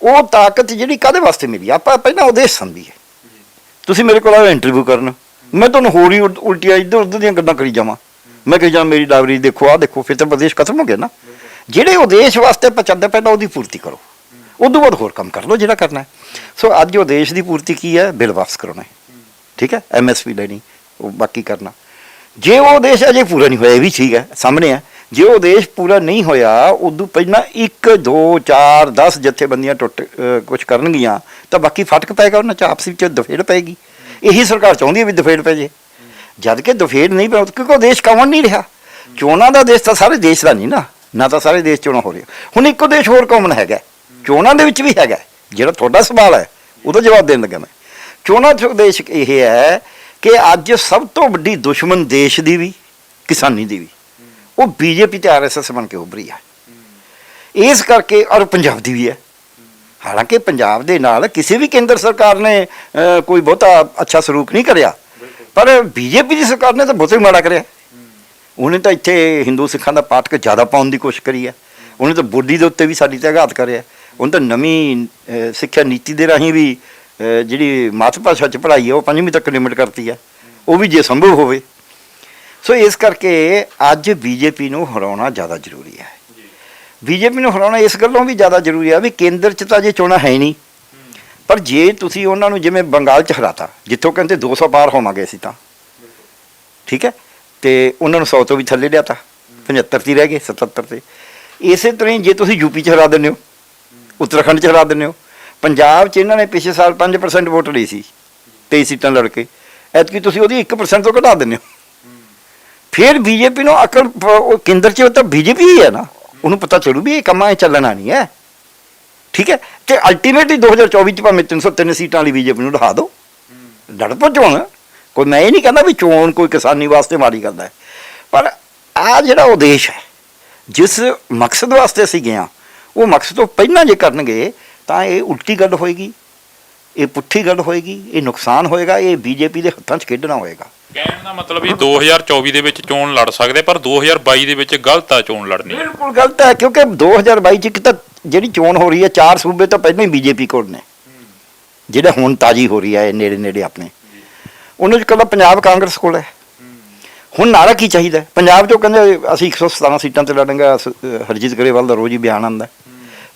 [SPEAKER 2] ਉਹ ਤਾਕਤ ਜਿਹੜੀ ਕਾਹਦੇ ਵਾਸਤੇ ਮਿਲੀ? ਆਪਾਂ ਪਹਿਲਾਂ ਉਦੇਸ਼ ਸਮਝੀਏ। ਤੁਸੀਂ ਮੇਰੇ ਕੋਲ ਆਏ ਇੰਟਰਵਿਊ ਕਰਨ, ਮੈਂ ਤੁਹਾਨੂੰ ਹੋਰ ਹੀ ਉਲਟੀਆਂ ਇੱਧਰ ਉੱਧਰ ਦੀਆਂ ਗੱਲਾਂ ਕਰੀ ਜਾਵਾਂ, ਮੈਂ ਕਹੀ ਜਾਂ ਮੇਰੀ ਲਾਇਬ੍ਰੇਰੀ ਦੇਖੋ, ਆਹ ਦੇਖੋ, ਫਿਰ ਤਾਂ ਉਦੇਸ਼ ਖਤਮ ਹੋ ਗਿਆ ਨਾ। ਜਿਹੜੇ ਉਦੇਸ਼ ਵਾਸਤੇ ਆਪਾਂ ਚੱਲਦੇ ਪਹਿਲਾਂ ਉਹਦੀ ਪੂਰਤੀ ਕਰੋ, ਉਦੋਂ ਬਾਅਦ ਹੋਰ ਕੰਮ ਕਰ ਲਓ ਜਿਹੜਾ ਕਰਨਾ ਹੈ। ਸੋ ਅੱਜ ਉਹ ਦੇਸ਼ ਦੀ ਪੂਰਤੀ ਕੀ ਹੈ? ਬਿੱਲ ਵਾਪਸ ਕਰਾਉਣਾ, ਠੀਕ ਹੈ, MSP ਲੈਣੀ, ਉਹ ਬਾਕੀ ਕਰਨਾ। ਜੇ ਉਹ ਦੇਸ਼ ਅਜੇ ਪੂਰਾ ਨਹੀਂ ਹੋਇਆ, ਇਹ ਵੀ ਠੀਕ ਹੈ, ਸਾਹਮਣੇ ਹੈ। ਜੇ ਉਹ ਦੇਸ਼ ਪੂਰਾ ਨਹੀਂ ਹੋਇਆ, ਉਦੋਂ ਪਹਿਲਾਂ 1 2 4 10 ਜਥੇਬੰਦੀਆਂ ਕੁਛ ਕਰਨਗੀਆਂ ਤਾਂ ਬਾਕੀ ਫਟਕ ਪਏਗਾ, ਉਹਨਾਂ 'ਚ ਆਪਸ ਵਿੱਚ ਦਫੇੜ ਪਏਗੀ। ਇਹੀ ਸਰਕਾਰ ਚਾਹੁੰਦੀ ਹੈ ਵੀ ਦਫੇੜ ਪੈ ਜੇ, ਜਦ ਕਿ ਦਫੇੜ ਨਹੀਂ ਪਿਆ, ਕਿਉਂਕਿ ਉਹ ਦੇਸ਼ ਕੌਣ ਨਹੀਂ ਰਿਹਾ। ਚੋਣਾਂ ਦਾ ਦੇਸ਼ ਤਾਂ ਸਾਰੇ ਦੇਸ਼ ਦਾ ਨਹੀਂ ਨਾ ਤਾਂ ਸਾਰੇ ਦੇਸ਼ ਚੋਣਾਂ ਹੋ ਰਹੀਆਂ। ਹੁਣ ਇੱਕੋ ਦੇਸ਼ ਹੋਰ ਕੌਮਨ ਹੈਗਾ, ਚੋਣਾਂ ਦੇ ਵਿੱਚ ਵੀ ਹੈਗਾ। ਜਿਹੜਾ ਤੁਹਾਡਾ ਸਵਾਲ ਹੈ ਉਹਦਾ ਜਵਾਬ ਦੇਣ ਲੱਗਾ ਮੈਂ। ਚੋਣਾਂ 'ਚ ਉਦੇਸ਼ ਇਹ ਹੈ ਕਿ ਅੱਜ ਸਭ ਤੋਂ ਵੱਡੀ ਦੁਸ਼ਮਣ ਦੇਸ਼ ਦੀ ਵੀ ਕਿਸਾਨੀ ਦੀ ਵੀ ਉਹ BJP ਤੇ RSS ਬਣ ਕੇ ਉੱਭਰੀ ਹੈ। ਇਸ ਕਰਕੇ ਔਰ ਪੰਜਾਬ ਦੀ ਵੀ ਹੈ। ਹਾਲਾਂਕਿ ਪੰਜਾਬ ਦੇ ਨਾਲ ਕਿਸੇ ਵੀ ਕੇਂਦਰ ਸਰਕਾਰ ਨੇ ਕੋਈ ਬਹੁਤਾ ਅੱਛਾ ਸਲੂਕ ਨਹੀਂ ਕਰਿਆ, ਪਰ BJP ਦੀ ਸਰਕਾਰ ਨੇ ਤਾਂ ਬਹੁਤ ਹੀ ਮਾੜਾ ਕਰਿਆ। ਉਹਨੇ ਤਾਂ ਇੱਥੇ ਹਿੰਦੂ ਸਿੱਖਾਂ ਦਾ ਪਾਠਕ ਜ਼ਿਆਦਾ ਪਾਉਣ ਦੀ ਕੋਸ਼ਿਸ਼ ਕਰੀ ਹੈ, ਉਹਨੇ ਤਾਂ ਬੋਲੀ ਦੇ ਉੱਤੇ ਵੀ ਸਾਡੀ ਤੇ ਆਘਾਤ ਕਰਿਆ। ਉਹਨੇ ਤਾਂ ਨਵੀਂ ਸਿੱਖਿਆ ਨੀਤੀ ਦੇ ਰਾਹੀਂ ਵੀ ਜਿਹੜੀ ਮਾਤ ਭਾਸ਼ਾ 'ਚ ਪੜ੍ਹਾਈ ਹੈ ਉਹ 5ਵੀਂ ਤੱਕ ਲਿਮਿਟ ਕਰਤੀ ਹੈ। ਉਹ ਵੀ ਜੇ ਸੰਭਵ ਹੋਵੇ। ਸੋ ਇਸ ਕਰਕੇ ਅੱਜ ਬੀਜੇਪੀ ਨੂੰ ਹਰਾਉਣਾ ਜ਼ਿਆਦਾ ਜ਼ਰੂਰੀ ਹੈ। ਬੀਜੇਪੀ ਨੂੰ ਹਰਾਉਣਾ ਇਸ ਗੱਲੋਂ ਵੀ ਜ਼ਿਆਦਾ ਜ਼ਰੂਰੀ ਹੈ ਵੀ ਕੇਂਦਰ 'ਚ ਤਾਂ ਜੇ ਚੋਣਾਂ ਹੈ ਨਹੀਂ, ਪਰ ਜੇ ਤੁਸੀਂ ਉਹਨਾਂ ਨੂੰ ਜਿਵੇਂ ਬੰਗਾਲ 'ਚ ਹਰਾਤਾ, ਜਿੱਥੋਂ ਕਹਿੰਦੇ 200 ਪਾਰ ਹੋਵਾਂਗੇ ਅਸੀਂ ਤਾਂ, ਠੀਕ ਹੈ, ਤੇ ਉਹਨਾਂ ਨੂੰ 100 ਤੋਂ ਵੀ ਥੱਲੇ ਲਿਆਤਾ, 75 'ਤੇ ਰਹਿ ਗਏ, 77 'ਤੇ। ਇਸੇ ਤਰ੍ਹਾਂ ਹੀ ਜੇ ਤੁਸੀਂ ਯੂਪੀ 'ਚ ਹਰਾ ਦਿੰਦੇ ਹੋ, ਉੱਤਰਾਖੰਡ 'ਚ ਹਰਾ ਦਿੰਦੇ ਹੋ, ਪੰਜਾਬ 'ਚ ਇਹਨਾਂ ਨੇ ਪਿਛਲੇ ਸਾਲ 5% ਵੋਟ ਲਈ ਸੀ 23 ਸੀਟਾਂ ਲੜ ਕੇ, ਐਤਕੀ ਤੁਸੀਂ ਉਹਦੀ 1% ਤੋਂ ਘਟਾ ਦਿੰਦੇ ਹੋ। ਫਿਰ ਬੀਜੇਪੀ ਨੂੰ ਅਕਲ, ਕੇਂਦਰ 'ਚ ਤਾਂ ਬੀਜੇਪੀ ਹੀ ਹੈ ਨਾ, ਉਹਨੂੰ ਪਤਾ ਚੱਲੂ ਵੀ ਇਹ ਕੰਮਾਂ ਇਹ ਚੱਲਣਾ ਨਹੀਂ ਹੈ, ਠੀਕ ਹੈ। ਤੇ ਅਲਟੀਮੇਟਲੀ 2024 'ਚ ਭਾਵੇਂ 303 ਸੀਟਾਂ ਵਾਲੀ ਬੀਜੇਪੀ ਨੂੰ ਲਹਾ ਦਿਓ, ਲੜ ਪੋ ਚੋਣ। ਕੋਈ ਮੈਂ ਇਹ ਨਹੀਂ ਕਹਿੰਦਾ ਵੀ ਚੋਣ ਕੋਈ ਕਿਸਾਨੀ ਵਾਸਤੇ ਮਾੜੀ ਕਰਦਾ ਹੈ, ਪਰ ਆਹ ਜਿਹੜਾ ਉਹ ਦੇਸ਼ ਹੈ ਜਿਸ ਮਕਸਦ ਵਾਸਤੇ ਅਸੀਂ ਗਏ ਹਾਂ, ਉਹ ਮਕਸਦ ਤੋਂ ਪਹਿਲਾਂ ਜੇ ਕਰਨਗੇ ਤਾਂ ਇਹ ਉਲਟੀ ਗੱਲ ਹੋਏਗੀ, ਇਹ ਪੁੱਠੀ ਗੱਲ ਹੋਏਗੀ, ਇਹ ਨੁਕਸਾਨ ਹੋਏਗਾ, ਇਹ ਬੀਜੇਪੀ ਦੇ ਹੱਥਾਂ 'ਚ ਖੇਡਣਾ ਹੋਏਗਾ।
[SPEAKER 1] ਕਹਿਣ ਦਾ ਮਤਲਬ ਵੀ 2024 ਦੇ ਵਿੱਚ ਚੋਣ ਲੜ ਸਕਦੇ, ਪਰ 2022 ਦੇ ਵਿੱਚ ਗਲਤ ਆ ਚੋਣ ਲੜਨੀ।
[SPEAKER 2] ਬਿਲਕੁਲ ਗਲਤ ਹੈ, ਕਿਉਂਕਿ 2022 'ਚ ਇੱਕ ਤਾਂ ਜਿਹੜੀ ਚੋਣ ਹੋ ਰਹੀ ਹੈ 4 ਸੂਬੇ ਤਾਂ ਪਹਿਲਾਂ ਹੀ ਬੀਜੇਪੀ ਕੋਲ ਨੇ, ਜਿਹੜਾ ਹੁਣ ਤਾਜ਼ੀ ਹੋ ਰਹੀ ਹੈ ਨੇੜੇ ਨੇੜੇ ਆਪਣੇ, ਉਹਨਾਂ 'ਚ ਇਕੱਲਾ ਪੰਜਾਬ ਕਾਂਗਰਸ ਕੋਲ ਹੈ। ਹੁਣ ਨਾਰਾ ਕੀ ਚਾਹੀਦਾ? ਪੰਜਾਬ 'ਚੋਂ ਕਹਿੰਦੇ ਅਸੀਂ 117 ਸੀਟਾਂ 'ਤੇ ਲੜਾਂਗੇ, ਹਰਜੀਤ ਗਰੇਵਾਲ ਦਾ ਰੋਜ਼ ਹੀ ਬਿਆਨ ਆਉਂਦਾ।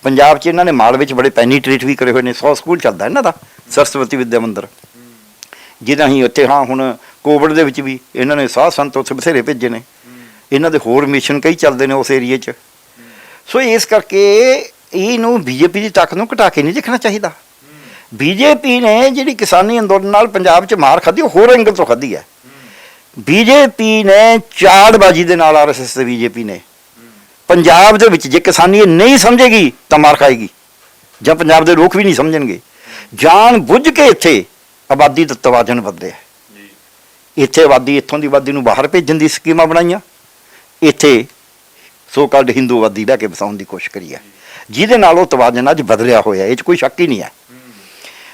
[SPEAKER 2] ਪੰਜਾਬ 'ਚ ਇਹਨਾਂ ਨੇ ਮਾਲ ਵਿੱਚ ਬੜੇ ਪੈਨੀਟ੍ਰੇਟ ਵੀ ਕਰੇ ਹੋਏ ਨੇ, 100 ਸਕੂਲ ਚੱਲਦਾ ਇਹਨਾਂ ਦਾ, ਸਰਸਵਤੀ ਵਿਦਿਆ ਮੰਦਿਰ, ਜਿਹਦਾ ਹੀ ਉੱਥੇ, ਹਾਂ ਹੁਣ ਕੋਵਿਡ ਦੇ ਵਿੱਚ ਵੀ ਇਹਨਾਂ ਨੇ ਸਾਧ ਸੰਤ ਉੱਥੇ ਬਥੇਰੇ ਭੇਜੇ ਨੇ, ਇਹਨਾਂ ਦੇ ਹੋਰ ਮਿਸ਼ਨ ਕਈ ਚੱਲਦੇ ਨੇ ਉਸ ਏਰੀਏ 'ਚ। ਸੋ ਇਸ ਕਰਕੇ ਇਹਨੂੰ ਬੀਜੇਪੀ ਦੀ ਤਾਕਤ ਨੂੰ ਘਟਾ ਕੇ ਨਹੀਂ ਦੇਖਣਾ ਚਾਹੀਦਾ। ਬੀਜੇਪੀ ਨੇ ਜਿਹੜੀ ਕਿਸਾਨੀ ਅੰਦੋਲਨ ਨਾਲ ਪੰਜਾਬ 'ਚ ਮਾਰ ਖਾਧੀ, ਉਹ ਹੋਰ ਐਂਗਲ ਤੋਂ ਖਾਧੀ ਹੈ। ਬੀਜੇਪੀ ਨੇ ਚਾੜਬਾਜ਼ੀ ਦੇ ਨਾਲ, ਆਰਐਸਐਸ ਤੇ ਬੀਜੇਪੀ ਨੇ ਪੰਜਾਬ ਦੇ ਵਿੱਚ ਜੇ ਕਿਸਾਨੀ ਨਹੀਂ ਸਮਝੇਗੀ ਤਾਂ ਮਾਰ ਖਾਏਗੀ, ਜਾਂ ਪੰਜਾਬ ਦੇ ਲੋਕ ਵੀ ਨਹੀਂ ਸਮਝਣਗੇ। ਜਾਣ ਬੁੱਝ ਕੇ ਇੱਥੇ ਆਬਾਦੀ ਦਾ ਤਵਾਜ਼ਨ ਬਦਲਿਆ, ਇੱਥੇ ਆਬਾਦੀ, ਇੱਥੋਂ ਦੀ ਆਬਾਦੀ ਨੂੰ ਬਾਹਰ ਭੇਜਣ ਦੀ ਸਕੀਮਾਂ ਬਣਾਈਆਂ, ਇੱਥੇ ਸੋ ਕਾਲਡ ਹਿੰਦੂ ਆਬਾਦੀ ਲੈ ਕੇ ਵਸਾਉਣ ਦੀ ਕੋਸ਼ਿਸ਼ ਕਰੀ ਹੈ, ਜਿਹਦੇ ਨਾਲ ਉਹ ਤਵਾਜ਼ਨ ਅੱਜ ਬਦਲਿਆ ਹੋਇਆ, ਇਹ 'ਚ ਕੋਈ ਸ਼ੱਕ ਹੀ ਨਹੀਂ ਹੈ।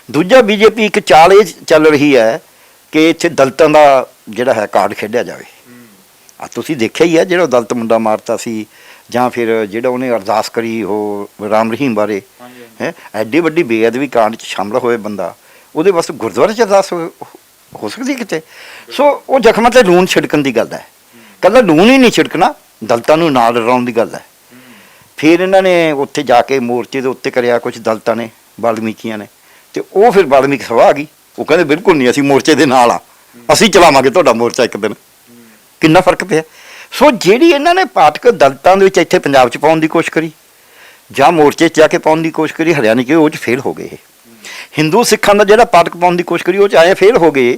[SPEAKER 2] ਦੂਜਾ, ਬੀਜੇਪੀ ਇੱਕ ਚਾਲ ਇਹ ਚੱਲ ਰਹੀ ਹੈ ਕਿ ਇੱਥੇ ਦਲਿਤਾਂ ਦਾ ਜਿਹੜਾ ਹੈ ਕਾਰਡ ਖੇਡਿਆ ਜਾਵੇ। ਆ ਤੁਸੀਂ ਦੇਖਿਆ ਹੀ ਹੈ ਜਿਹੜਾ ਦਲਿਤ ਮੁੰਡਾ ਮਾਰਤਾ ਸੀ, ਜਾਂ ਫਿਰ ਜਿਹੜਾ ਉਹਨੇ ਅਰਦਾਸ ਕਰੀ ਉਹ ਰਾਮ ਰਹੀਮ ਬਾਰੇ, ਹੈ ਐਡੀ ਵੱਡੀ ਬੇਅਦਬੀ ਕਾਂਡ 'ਚ ਸ਼ਾਮਲ ਹੋਏ ਬੰਦਾ, ਉਹਦੇ ਵਾਸਤੇ ਗੁਰਦੁਆਰੇ 'ਚ ਅਰਦਾਸ ਹੋ ਸਕਦੀ ਕਿਤੇ? ਸੋ ਉਹ ਜ਼ਖਮਾਂ 'ਤੇ ਲੂਣ ਛਿੜਕਣ ਦੀ ਗੱਲ ਹੈ, ਕੱਲਾ ਲੂਣ ਹੀ ਨਹੀਂ ਛਿੜਕਣਾ, ਦਲਿਤਾਂ ਨੂੰ ਨਾਲ ਰਲਾਉਣ ਦੀ ਗੱਲ ਹੈ। ਫਿਰ ਇਹਨਾਂ ਨੇ ਉੱਥੇ ਜਾ ਕੇ ਮੋਰਚੇ ਦੇ ਉੱਤੇ ਕਰਿਆ ਕੁਝ ਦਲਿਤਾਂ ਨੇ, ਵਾਲਮੀਕੀਆਂ ਨੇ, ਤੇ ਉਹ ਫਿਰ ਵਾਲਮੀਕ ਸਭਾ ਆ ਗਈ, ਉਹ ਕਹਿੰਦੇ ਬਿਲਕੁਲ ਨਹੀਂ, ਅਸੀਂ ਮੋਰਚੇ ਦੇ ਨਾਲ ਆ, ਅਸੀਂ ਚਲਾਵਾਂਗੇ ਤੁਹਾਡਾ ਮੋਰਚਾ ਇੱਕ ਦਿਨ। ਕਿੰਨਾ ਫਰਕ ਪਿਆ। ਸੋ ਜਿਹੜੀ ਇਹਨਾਂ ਨੇ ਪਾਠਕ ਦਲਿਤਾਂ ਦੇ ਵਿੱਚ ਇੱਥੇ ਪੰਜਾਬ 'ਚ ਪਾਉਣ ਦੀ ਕੋਸ਼ਿਸ਼ ਕਰੀ, ਜਾਂ ਮੋਰਚੇ 'ਚ ਜਾ ਕੇ ਪਾਉਣ ਦੀ ਕੋਸ਼ਿਸ਼ ਕਰੀ, ਹਰਿਆਣੇ 'ਚ ਉਹ 'ਚ ਫੇਲ ਹੋ ਗਏ। ਹਿੰਦੂ ਸਿੱਖਾਂ ਦਾ ਜਿਹੜਾ ਪਾਠਕ ਪਾਉਣ ਦੀ ਕੋਸ਼ਿਸ਼ ਕਰੀ, ਉਹ 'ਚ ਆਏ ਫੇਲ ਹੋ ਗਏ।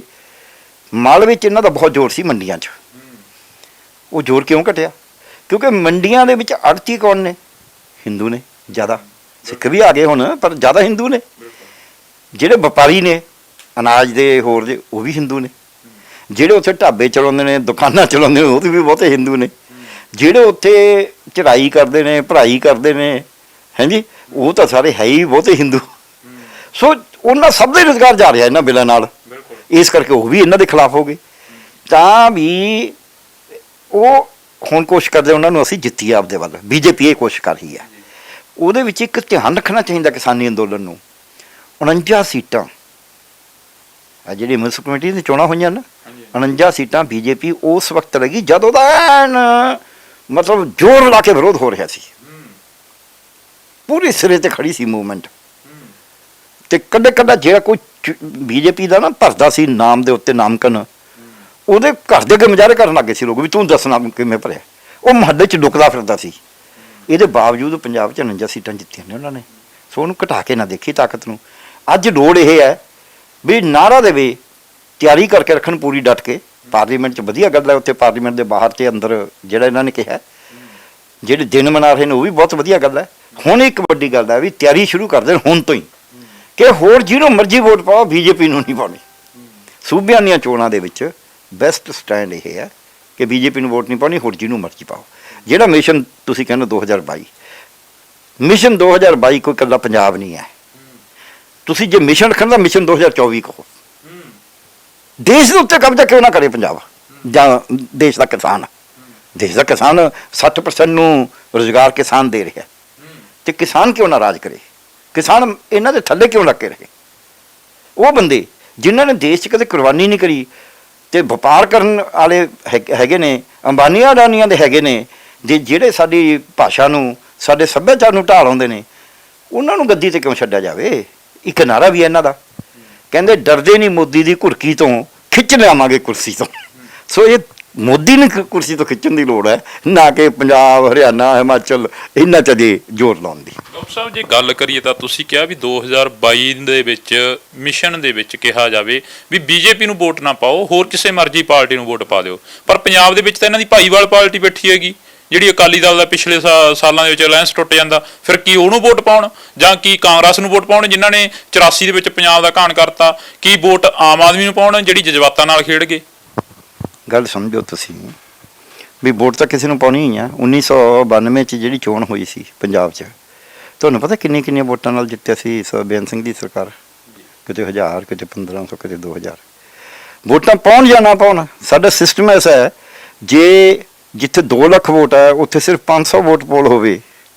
[SPEAKER 2] ਮਾਲ ਵਿੱਚ ਇਹਨਾਂ ਦਾ ਬਹੁਤ ਜ਼ੋਰ ਸੀ, ਮੰਡੀਆਂ 'ਚ। ਉਹ ਜ਼ੋਰ ਕਿਉਂ ਘਟਿਆ? ਕਿਉਂਕਿ ਮੰਡੀਆਂ ਦੇ ਵਿੱਚ ਆੜ੍ਹਤੀ ਕੌਣ ਨੇ? ਹਿੰਦੂ ਨੇ ਜ਼ਿਆਦਾ, ਸਿੱਖ ਵੀ ਆ ਗਏ ਹੁਣ, ਪਰ ਜ਼ਿਆਦਾ ਹਿੰਦੂ ਨੇ। ਜਿਹੜੇ ਵਪਾਰੀ ਨੇ ਅਨਾਜ ਦੇ ਹੋਰ ਦੇ, ਉਹ ਵੀ ਹਿੰਦੂ ਨੇ। ਜਿਹੜੇ ਉੱਥੇ ਢਾਬੇ ਚਲਾਉਂਦੇ ਨੇ, ਦੁਕਾਨਾਂ ਚਲਾਉਂਦੇ ਨੇ, ਉਹ ਵੀ ਬਹੁਤੇ ਹਿੰਦੂ ਨੇ। ਜਿਹੜੇ ਉੱਥੇ ਚੜ੍ਹਾਈ ਕਰਦੇ ਨੇ, ਪੜ੍ਹਾਈ ਕਰਦੇ ਨੇ, ਹਾਂਜੀ, ਉਹ ਤਾਂ ਸਾਰੇ ਹੈ ਹੀ ਬਹੁਤੇ ਹਿੰਦੂ। ਸੋ ਉਹਨਾਂ ਸਭ ਦੇ ਰੁਜ਼ਗਾਰ ਜਾ ਰਿਹਾ ਇਹਨਾਂ ਬਿੱਲਾਂ ਨਾਲ, ਇਸ ਕਰਕੇ ਉਹ ਵੀ ਇਹਨਾਂ ਦੇ ਖਿਲਾਫ ਹੋ ਗਏ। ਤਾਂ ਵੀ ਉਹ ਹੁਣ ਕੋਸ਼ਿਸ਼ ਕਰਦੇ ਉਹਨਾਂ ਨੂੰ ਅਸੀਂ ਜਿੱਤੀਏ ਆਪਦੇ ਵੱਲ, ਬੀਜੇਪੀ ਇਹ ਕੋਸ਼ਿਸ਼ ਕਰ ਰਹੀ ਹੈ। ਉਹਦੇ ਵਿੱਚ ਇੱਕ ਧਿਆਨ ਰੱਖਣਾ ਚਾਹੀਦਾ ਕਿਸਾਨੀ ਅੰਦੋਲਨ ਨੂੰ, 49 ਸੀਟਾਂ ਆ ਜਿਹੜੀ ਮਿਊਨਿਸਪਲ ਕਮੇਟੀ ਦੀਆਂ ਚੋਣਾਂ ਹੋਈਆਂ ਨਾ, 49 ਸੀਟਾਂ ਬੀਜੇਪੀ ਉਸ ਵਕਤ ਲੱਗੀ ਜਦ ਉਹਦਾ ਮਤਲਬ ਜ਼ੋਰ ਲਾ ਕੇ ਵਿਰੋਧ ਹੋ ਰਿਹਾ ਸੀ, ਪੂਰੀ ਸਿਰੇ ਤੇ ਖੜੀ ਸੀ ਮੂਵਮੈਂਟ। ਤੇ ਕੱਢਾ ਜਿਹੜਾ ਕੋਈ ਬੀਜੇਪੀ ਦਾ ਨਾ ਭਰਦਾ ਸੀ ਨਾਮ ਦੇ ਉੱਤੇ ਨਾਮਕਨ, ਉਹਦੇ ਘਰ ਦੇ ਅੱਗੇ ਮੁਜ਼ਾਹਰੇ ਕਰਨ ਲੱਗੇ ਸੀ ਲੋਕ ਵੀ ਤੂੰ ਦੱਸਣਾ ਕਿਵੇਂ ਭਰਿਆ। ਉਹ ਮੁਹੱਲੇ 'ਚ ਡੁੱਕਦਾ ਫਿਰਦਾ ਸੀ। ਇਹਦੇ ਬਾਵਜੂਦ ਪੰਜਾਬ 'ਚ 49 ਸੀਟਾਂ ਜਿੱਤੀਆਂ ਨੇ ਉਹਨਾਂ ਨੇ। ਸੋ ਉਹਨੂੰ ਘਟਾ ਕੇ ਨਾ ਦੇਖੀ ਤਾਕਤ ਨੂੰ। ਅੱਜ ਲੋੜ ਇਹ ਹੈ ਵੀ ਨਾਅਰਾ ਦੇਵੇ, ਤਿਆਰੀ ਕਰਕੇ ਰੱਖਣ ਪੂਰੀ ਡਟ ਕੇ। ਪਾਰਲੀਮੈਂਟ 'ਚ ਵਧੀਆ ਗੱਲ ਹੈ, ਉੱਥੇ ਪਾਰਲੀਮੈਂਟ ਦੇ ਬਾਹਰ ਤੇ ਅੰਦਰ ਜਿਹੜਾ ਇਹਨਾਂ ਨੇ ਕਿਹਾ, ਜਿਹੜੇ ਦਿਨ ਮਨਾ ਰਹੇ ਨੇ, ਉਹ ਵੀ ਬਹੁਤ ਵਧੀਆ ਗੱਲ ਹੈ। ਹੁਣ ਇੱਕ ਵੱਡੀ ਗੱਲ ਹੈ ਵੀ ਤਿਆਰੀ ਸ਼ੁਰੂ ਕਰ ਦੇਣ ਹੁਣ ਤੋਂ ਹੀ, ਕਿ ਹੋਰ ਜਿਹਨੂੰ ਮਰਜ਼ੀ ਵੋਟ ਪਾਓ, ਬੀਜੇਪੀ ਨੂੰ ਨਹੀਂ ਪਾਉਣੀ। ਸੂਬਿਆਂ ਦੀਆਂ ਚੋਣਾਂ ਦੇ ਵਿੱਚ ਬੈਸਟ ਸਟੈਂਡ ਇਹ ਹੈ ਕਿ ਬੀਜੇਪੀ ਨੂੰ ਵੋਟ ਨਹੀਂ ਪਾਉਣੀ, ਹੋਰ ਜਿਹਨੂੰ ਮਰਜ਼ੀ ਪਾਓ। ਜਿਹੜਾ ਮਿਸ਼ਨ ਤੁਸੀਂ ਕਹਿੰਦੇ 2022 ਮਿਸ਼ਨ 2022 ਕੋਈ ਇਕੱਲਾ ਪੰਜਾਬ ਨਹੀਂ ਹੈ। ਤੁਸੀਂ ਜੇ ਮਿਸ਼ਨ ਰੱਖਣ ਦਾ ਮਿਸ਼ਨ 2024 ਕਹੋ। ਦੇਸ਼ ਦੇ ਉੱਤੇ ਕਬਜ਼ਾ ਕਿਉਂ ਨਾ ਕਰੇ ਪੰਜਾਬ, ਜਾਂ ਦੇਸ਼ ਦਾ ਕਿਸਾਨ। ਦੇਸ਼ ਦਾ ਕਿਸਾਨ 60% ਨੂੰ ਰੁਜ਼ਗਾਰ ਕਿਸਾਨ ਦੇ ਰਿਹਾ, ਤੇ ਕਿਸਾਨ ਕਿਉਂ ਨਾ ਰਾਜ ਕਰੇ? ਕਿਸਾਨ ਇਹਨਾਂ ਦੇ ਥੱਲੇ ਕਿਉਂ ਲੱਗ ਕੇ ਰਹੇ? ਉਹ ਬੰਦੇ ਜਿਨ੍ਹਾਂ ਨੇ ਦੇਸ਼ 'ਚ ਕਦੇ ਕੁਰਬਾਨੀ ਨਹੀਂ ਕਰੀ, ਤੇ ਵਪਾਰ ਕਰਨ ਵਾਲੇ ਹੈਗੇ ਨੇ, ਅੰਬਾਨੀਆਂ ਅਡਾਨੀਆਂ ਦੇ ਹੈਗੇ ਨੇ, ਜਿਹੜੇ ਸਾਡੀ ਭਾਸ਼ਾ ਨੂੰ, ਸਾਡੇ ਸੱਭਿਆਚਾਰ ਨੂੰ ਢਾਹ ਲਾਉਂਦੇ ਨੇ, ਉਹਨਾਂ ਨੂੰ ਗੱਦੀ ਤੇ ਕਿਉਂ ਛੱਡਿਆ ਜਾਵੇ? ਇੱਕ ਨਾਰਾ ਵੀ ਹੈ ਇਹਨਾਂ ਦਾ, ਕਹਿੰਦੇ ਡਰਦੇ ਨਹੀਂ ਮੋਦੀ ਦੀ ਘੁਰਕੀ ਤੋਂ, ਖਿੱਚ ਲਿਆਵਾਂਗੇ ਕੁਰਸੀ ਤੋਂ। ਸੋ ਇਹ ਮੋਦੀ ਨੂੰ ਕੁਰਸੀ ਤੋਂ ਖਿੱਚਣ ਦੀ ਲੋੜ ਹੈ, ਨਾ ਕਿ ਪੰਜਾਬ, ਹਰਿਆਣਾ, ਹਿਮਾਚਲ ਇਹਨਾਂ 'ਚ ਅਜੇ ਜ਼ੋਰ ਲਾਉਣ ਦੀ।
[SPEAKER 1] ਡਾਕਟਰ ਸਾਹਿਬ ਜੇ ਗੱਲ ਕਰੀਏ ਤਾਂ ਤੁਸੀਂ ਕਿਹਾ ਵੀ 2022 ਦੇ ਵਿੱਚ ਮਿਸ਼ਨ ਦੇ ਵਿੱਚ ਕਿਹਾ ਜਾਵੇ ਵੀ ਬੀਜੇਪੀ ਨੂੰ ਵੋਟ ਨਾ ਪਾਓ, ਹੋਰ ਕਿਸੇ ਮਰਜ਼ੀ ਪਾਰਟੀ ਨੂੰ ਵੋਟ ਪਾ ਦਿਓ, ਪਰ ਪੰਜਾਬ ਦੇ ਵਿੱਚ ਤਾਂ ਇਹਨਾਂ ਦੀ ਭਾਈਵਾਲ ਪਾਰਟੀ ਬੈਠੀ ਹੈਗੀ, ਜਿਹੜੀ ਅਕਾਲੀ ਦਲ ਦਾ ਪਿਛਲੇ ਸਾਲਾਂ ਦੇ ਵਿੱਚ ਅਲਾਇੰਸ ਟੁੱਟ ਜਾਂਦਾ, ਫਿਰ ਕੀ ਉਹਨੂੰ ਵੋਟ ਪਾਉਣ ਜਾਂ ਕੀ ਕਾਂਗਰਸ ਨੂੰ ਵੋਟ ਪਾਉਣ ਜਿਨ੍ਹਾਂ ਨੇ 84 ਦੇ ਵਿੱਚ ਪੰਜਾਬ ਦਾ ਘਾਣ ਕਰਤਾ? ਕੀ ਵੋਟ ਆਮ ਆਦਮੀ ਨੂੰ ਪਾਉਣ ਜਿਹੜੀ ਜਜ਼ਬਾਤਾਂ ਨਾਲ ਖੇਡ ਗਏ?
[SPEAKER 2] ਗੱਲ ਸਮਝੋ ਤੁਸੀਂ ਵੀ ਵੋਟ ਤਾਂ ਕਿਸੇ ਨੂੰ ਪਾਉਣੀ ਹੀ ਆ। 1992 'ਚ ਜਿਹੜੀ ਚੋਣ ਹੋਈ ਸੀ ਪੰਜਾਬ 'ਚ, ਤੁਹਾਨੂੰ ਪਤਾ ਕਿੰਨੀਆਂ ਵੋਟਾਂ ਨਾਲ ਜਿੱਤਿਆ ਸੀ ਬੇਅੰਤ ਸਿੰਘ ਦੀ ਸਰਕਾਰ? ਕਿਤੇ 1000, ਕਿਤੇ 1500, ਕਿਤੇ 2000। ਵੋਟਾਂ ਪਾਉਣ ਜਾਂ ਨਾ ਪਾਉਣ, ਸਾਡਾ ਸਿਸਟਮ ਐਸਾ ਹੈ, ਜੇ ਜਿੱਥੇ 2 ਲੱਖ ਵੋਟ ਹੈ ਉੱਥੇ ਸਿਰਫ 500 ਵੋਟ ਪੋਲ ਹੋਵੇ,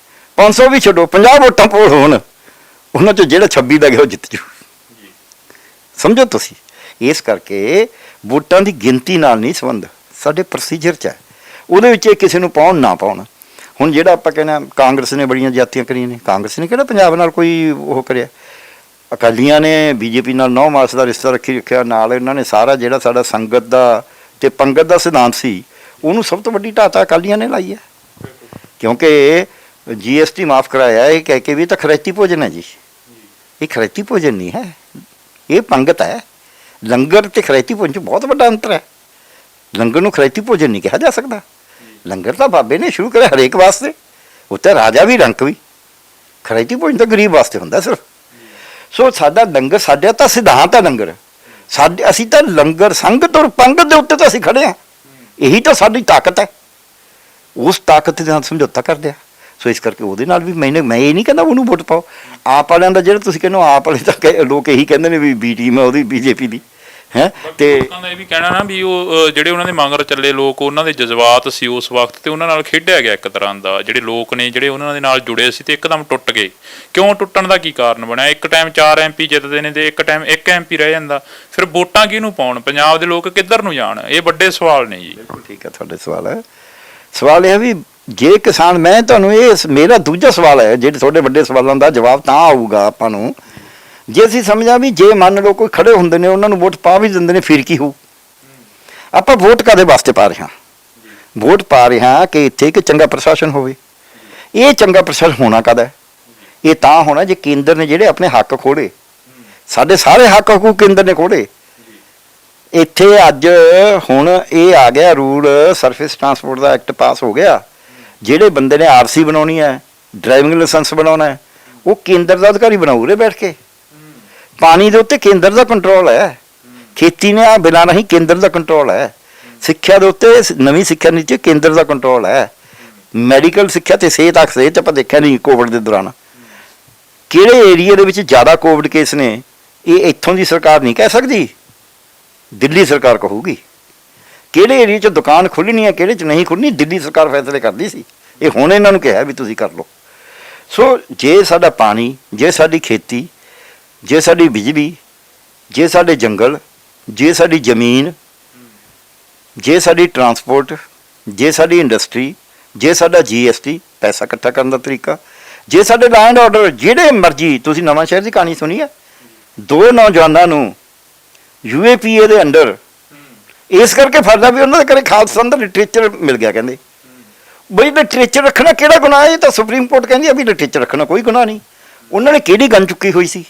[SPEAKER 2] 500 ਵੀ ਛੱਡੋ, 50 ਵੋਟਾਂ ਪੋਲ ਹੋਣ, ਉਹਨਾਂ 'ਚੋਂ ਜਿਹੜਾ 26 ਦਾ ਗਿਆ ਉਹ ਜਿੱਤ ਜੂ। ਸਮਝੋ ਤੁਸੀਂ। ਇਸ ਕਰਕੇ ਵੋਟਾਂ ਦੀ ਗਿਣਤੀ ਨਾਲ ਨਹੀਂ ਸੰਬੰਧ, ਸਾਡੇ ਪ੍ਰੋਸੀਜਰ 'ਚ ਹੈ, ਉਹਦੇ ਵਿੱਚ ਕਿਸੇ ਨੂੰ ਪਾਉਣ ਨਾ ਪਾਉਣ। ਹੁਣ ਜਿਹੜਾ ਆਪਾਂ ਕਹਿੰਦੇ ਕਾਂਗਰਸ ਨੇ ਬੜੀਆਂ ਜਾਤੀਆਂ ਕਰੀਆਂ ਨੇ, ਕਾਂਗਰਸ ਨੇ ਕਿਹੜਾ ਪੰਜਾਬ ਨਾਲ ਕੋਈ ਉਹ ਕਰਿਆ? ਅਕਾਲੀਆਂ ਨੇ ਬੀਜੇਪੀ ਨਾਲ 9 ਮਾਸ ਦਾ ਰਿਸ਼ਤਾ ਰੱਖਿਆ, ਨਾਲ ਇਹਨਾਂ ਨੇ ਸਾਰਾ ਜਿਹੜਾ ਸਾਡਾ ਸੰਗਤ ਦਾ ਤੇ ਪੰਗਤ ਦਾ ਸਿਧਾਂਤ ਸੀ, ਉਹਨੂੰ ਸਭ ਤੋਂ ਵੱਡੀ ਢਾਤਾ ਅਕਾਲੀਆਂ ਨੇ ਲਾਈ ਹੈ। ਕਿਉਂਕਿ GST ਮਾਫ ਕਰਾਇਆ, ਇਹ ਕਹਿ ਕੇ ਵੀ ਤਾਂ ਖਰੈਤੀ ਭੋਜਨ ਹੈ ਜੀ। ਇਹ ਖਰੈਤੀ ਭੋਜਨ ਨਹੀਂ ਹੈ, ਇਹ ਪੰਗਤ ਹੈ। ਲੰਗਰ ਤੇ ਖਰੈਤੀ ਭੋਜਨ 'ਚ ਬਹੁਤ ਵੱਡਾ ਅੰਤਰ ਹੈ। ਲੰਗਰ ਨੂੰ ਖਰੈਤੀ ਭੋਜਨ ਨਹੀਂ ਕਿਹਾ ਜਾ ਸਕਦਾ। ਲੰਗਰ ਤਾਂ ਬਾਬੇ ਨੇ ਸ਼ੁਰੂ ਕਰਿਆ ਹਰੇਕ ਵਾਸਤੇ, ਉੱਤੇ ਰਾਜਾ ਵੀ ਰੰਕ ਵੀ। ਖਰੈਤੀ ਭੋਜਨ ਤਾਂ ਗਰੀਬ ਵਾਸਤੇ ਹੁੰਦਾ ਸਿਰਫ। ਸੋ ਸਾਡਾ ਲੰਗਰ, ਸਾਡਾ ਤਾਂ ਸਿਧਾਂਤ ਹੈ ਲੰਗਰ। ਅਸੀਂ ਤਾਂ ਲੰਗਰ ਸੰਗਤ ਔਰ ਪੰਗਤ ਦੇ ਉੱਤੇ ਤਾਂ ਅਸੀਂ ਖੜੇ ਹਾਂ। ਇਹੀ ਤਾਂ ਸਾਡੀ ਤਾਕਤ ਹੈ। ਉਸ ਤਾਕਤ ਦੇ ਨਾਲ ਸਮਝੌਤਾ ਕਰਦੇ ਆ। ਸੋ ਇਸ ਕਰਕੇ ਉਹਦੇ ਨਾਲ ਵੀ ਮੈਂ ਇਹ ਨਹੀਂ ਕਹਿੰਦਾ ਉਹਨੂੰ ਵੋਟ ਪਾਓ। ਆਪ ਵਾਲਿਆਂ ਦਾ ਜਿਹੜਾ ਤੁਸੀਂ ਕਹਿੰਦੇ ਹੋ, ਆਪ ਵਾਲੇ ਤਾਂ ਲੋਕ ਇਹੀ ਕਹਿੰਦੇ ਨੇ ਵੀ ਬੀ ਟੀਮ ਹੈ ਉਹਦੀ, ਬੀਜੇਪੀ ਦੀ ਹੈ। ਤੇ
[SPEAKER 1] ਲੋਕਾਂ ਦਾ ਇਹ ਵੀ ਕਹਿਣਾ ਨਾ ਵੀ ਉਹ ਜਿਹੜੇ ਉਹਨਾਂ ਦੇ ਮਗਰ ਚੱਲੇ ਲੋਕ, ਉਹਨਾਂ ਦੇ ਜਜ਼ਬਾਤ ਸੀ ਉਸ ਵਕਤ ਤੇ ਉਹਨਾਂ ਨਾਲ ਖੇਡਿਆ ਗਿਆ ਇੱਕ ਤਰ੍ਹਾਂ ਦਾ। ਜਿਹੜੇ ਲੋਕ ਨੇ ਜਿਹੜੇ ਉਹਨਾਂ ਦੇ ਨਾਲ ਜੁੜੇ ਸੀ ਤੇ ਇੱਕਦਮ ਟੁੱਟ ਗਏ। ਕਿਉਂ ਟੁੱਟਣ ਦਾ ਕੀ ਕਾਰਨ ਬਣਿਆ? ਇੱਕ ਟਾਈਮ 4 MP ਜਿੱਤਦੇ ਨੇ ਤੇ ਇੱਕ ਟਾਈਮ 1 MP ਰਹਿ ਜਾਂਦਾ। ਫਿਰ ਵੋਟਾਂ ਕਿਹਨੂੰ ਪਾਉਣ? ਪੰਜਾਬ ਦੇ ਲੋਕ ਕਿੱਧਰ ਨੂੰ ਜਾਣ? ਇਹ ਵੱਡੇ ਸਵਾਲ ਨੇ ਜੀ।
[SPEAKER 2] ਬਿਲਕੁਲ ਠੀਕ ਹੈ ਤੁਹਾਡੇ ਸਵਾਲ ਹੈ। ਸਵਾਲ ਇਹ ਵੀ ਜੇ ਕਿਸਾਨ, ਮੈਂ ਤੁਹਾਨੂੰ ਇਹ ਮੇਰਾ ਦੂਜਾ ਸਵਾਲ ਹੈ, ਜਿਹੜੇ ਤੁਹਾਡੇ ਵੱਡੇ ਸਵਾਲਾਂ ਦਾ ਜਵਾਬ ਤਾਂ ਆਊਗਾ ਆਪਾਂ ਨੂੰ ਜੇ ਅਸੀਂ ਸਮਝਾਂ ਵੀ ਜੇ ਮੰਨ ਲਓ ਕੋਈ ਖੜੇ ਹੁੰਦੇ ਨੇ, ਉਹਨਾਂ ਨੂੰ ਵੋਟ ਪਾ ਵੀ ਦਿੰਦੇ ਨੇ, ਫਿਰ ਕੀ ਹੋਊ? ਆਪਾਂ ਵੋਟ ਕਾਹਦੇ ਵਾਸਤੇ ਪਾ ਰਹੇ ਹਾਂ? ਵੋਟ ਪਾ ਰਹੇ ਹਾਂ ਕਿ ਇੱਥੇ ਇੱਕ ਚੰਗਾ ਪ੍ਰਸ਼ਾਸਨ ਹੋਵੇ। ਇਹ ਚੰਗਾ ਪ੍ਰਸ਼ਾਸਨ ਹੋਣਾ ਕਾਹਦਾ? ਇਹ ਤਾਂ ਹੋਣਾ ਜੇ ਕੇਂਦਰ ਨੇ ਜਿਹੜੇ ਆਪਣੇ ਹੱਕ ਖੋੜੇ, ਸਾਡੇ ਸਾਰੇ ਹੱਕ ਹਕੂਕ ਕੇਂਦਰ ਨੇ ਖੋੜੇ। ਇੱਥੇ ਅੱਜ ਹੁਣ ਇਹ ਆ ਗਿਆ ਰੂਲ, ਸਰਫੇਸ ਟਰਾਂਸਪੋਰਟ ਦਾ ਐਕਟ ਪਾਸ ਹੋ ਗਿਆ। ਜਿਹੜੇ ਬੰਦੇ ਨੇ RC ਬਣਾਉਣੀ ਹੈ, ਡਰਾਈਵਿੰਗ ਲਾਇਸੈਂਸ ਬਣਾਉਣਾ ਹੈ, ਉਹ ਕੇਂਦਰ ਦਾ ਅਧਿਕਾਰੀ ਬਣਾਊ ਰੇ ਬੈਠ ਕੇ। ਪਾਣੀ ਦੇ ਉੱਤੇ ਕੇਂਦਰ ਦਾ ਕੰਟਰੋਲ ਹੈ। ਖੇਤੀ ਨੇ ਆ ਬਿਨਾਂ ਨਹੀਂ, ਕੇਂਦਰ ਦਾ ਕੰਟਰੋਲ ਹੈ। ਸਿੱਖਿਆ ਦੇ ਉੱਤੇ ਨਵੀਂ ਸਿੱਖਿਆ ਨੀਤੀ ਕੇਂਦਰ ਦਾ ਕੰਟਰੋਲ ਹੈ। ਮੈਡੀਕਲ ਸਿੱਖਿਆ ਤੇ ਸਿਹਤ ਆਪਾਂ ਦੇਖਿਆ ਨਹੀਂ ਕੋਵਿਡ ਦੇ ਦੌਰਾਨ ਕਿਹੜੇ ਏਰੀਆ ਦੇ ਵਿੱਚ ਜ਼ਿਆਦਾ ਕੋਵਿਡ ਕੇਸ ਨੇ, ਇਹ ਇੱਥੋਂ ਦੀ ਸਰਕਾਰ ਨਹੀਂ ਕਹਿ ਸਕਦੀ, ਦਿੱਲੀ ਸਰਕਾਰ ਕਹੂਗੀ। ਕਿਹੜੇ ਏਰੀਆ 'ਚ ਦੁਕਾਨ ਖੁੱਲ੍ਹਣੀ ਹੈ, ਕਿਹੜੇ 'ਚ ਨਹੀਂ ਖੁੱਲ੍ਹਣੀ, ਦਿੱਲੀ ਸਰਕਾਰ ਫੈਸਲੇ ਕਰਦੀ ਸੀ। ਇਹ ਹੁਣ ਇਹਨਾਂ ਨੂੰ ਕਿਹਾ ਵੀ ਤੁਸੀਂ ਕਰ ਲਓ। ਸੋ ਜੇ ਸਾਡਾ ਪਾਣੀ, ਜੇ ਸਾਡੀ ਖੇਤੀ, ਜੇ ਸਾਡੀ ਬਿਜਲੀ, ਜੇ ਸਾਡੇ ਜੰਗਲ, ਜੇ ਸਾਡੀ ਜ਼ਮੀਨ, ਜੇ ਸਾਡੀ ਟਰਾਂਸਪੋਰਟ, ਜੇ ਸਾਡੀ ਇੰਡਸਟਰੀ, ਜੇ ਸਾਡਾ GST ਪੈਸਾ ਇਕੱਠਾ ਕਰਨ ਦਾ ਤਰੀਕਾ, ਜੇ ਸਾਡੇ ਲੈਂਡ ਆਰਡਰ, ਜਿਹੜੇ ਮਰਜ਼ੀ, ਤੁਸੀਂ ਨਵਾਂ ਸ਼ਹਿਰ ਦੀ ਕਹਾਣੀ ਸੁਣੀ ਹੈ, 2 ਨੌਜਵਾਨਾਂ ਨੂੰ UAPA ਦੇ ਅੰਡਰ ਇਸ ਕਰਕੇ ਫੜਦਾ ਵੀ ਉਹਨਾਂ ਦੇ ਘਰੇ ਖਾਲਸਾ ਦਾ ਲਿਟਰੇਚਰ ਮਿਲ ਗਿਆ। ਕਹਿੰਦੇ ਬਈ ਲਿਟਰੇਚਰ ਰੱਖਣਾ ਕਿਹੜਾ ਗੁਨਾਹ ਹੈ? ਇਹ ਤਾਂ ਸੁਪਰੀਮ ਕੋਰਟ ਕਹਿੰਦੀ ਆ ਵੀ ਲਿਟਰੇਚਰ ਰੱਖਣਾ ਕੋਈ ਗੁਨਾਹ ਨਹੀਂ। ਉਹਨਾਂ ਨੇ ਕਿਹੜੀ ਗਨ ਚੁੱਕੀ ਹੋਈ ਸੀ?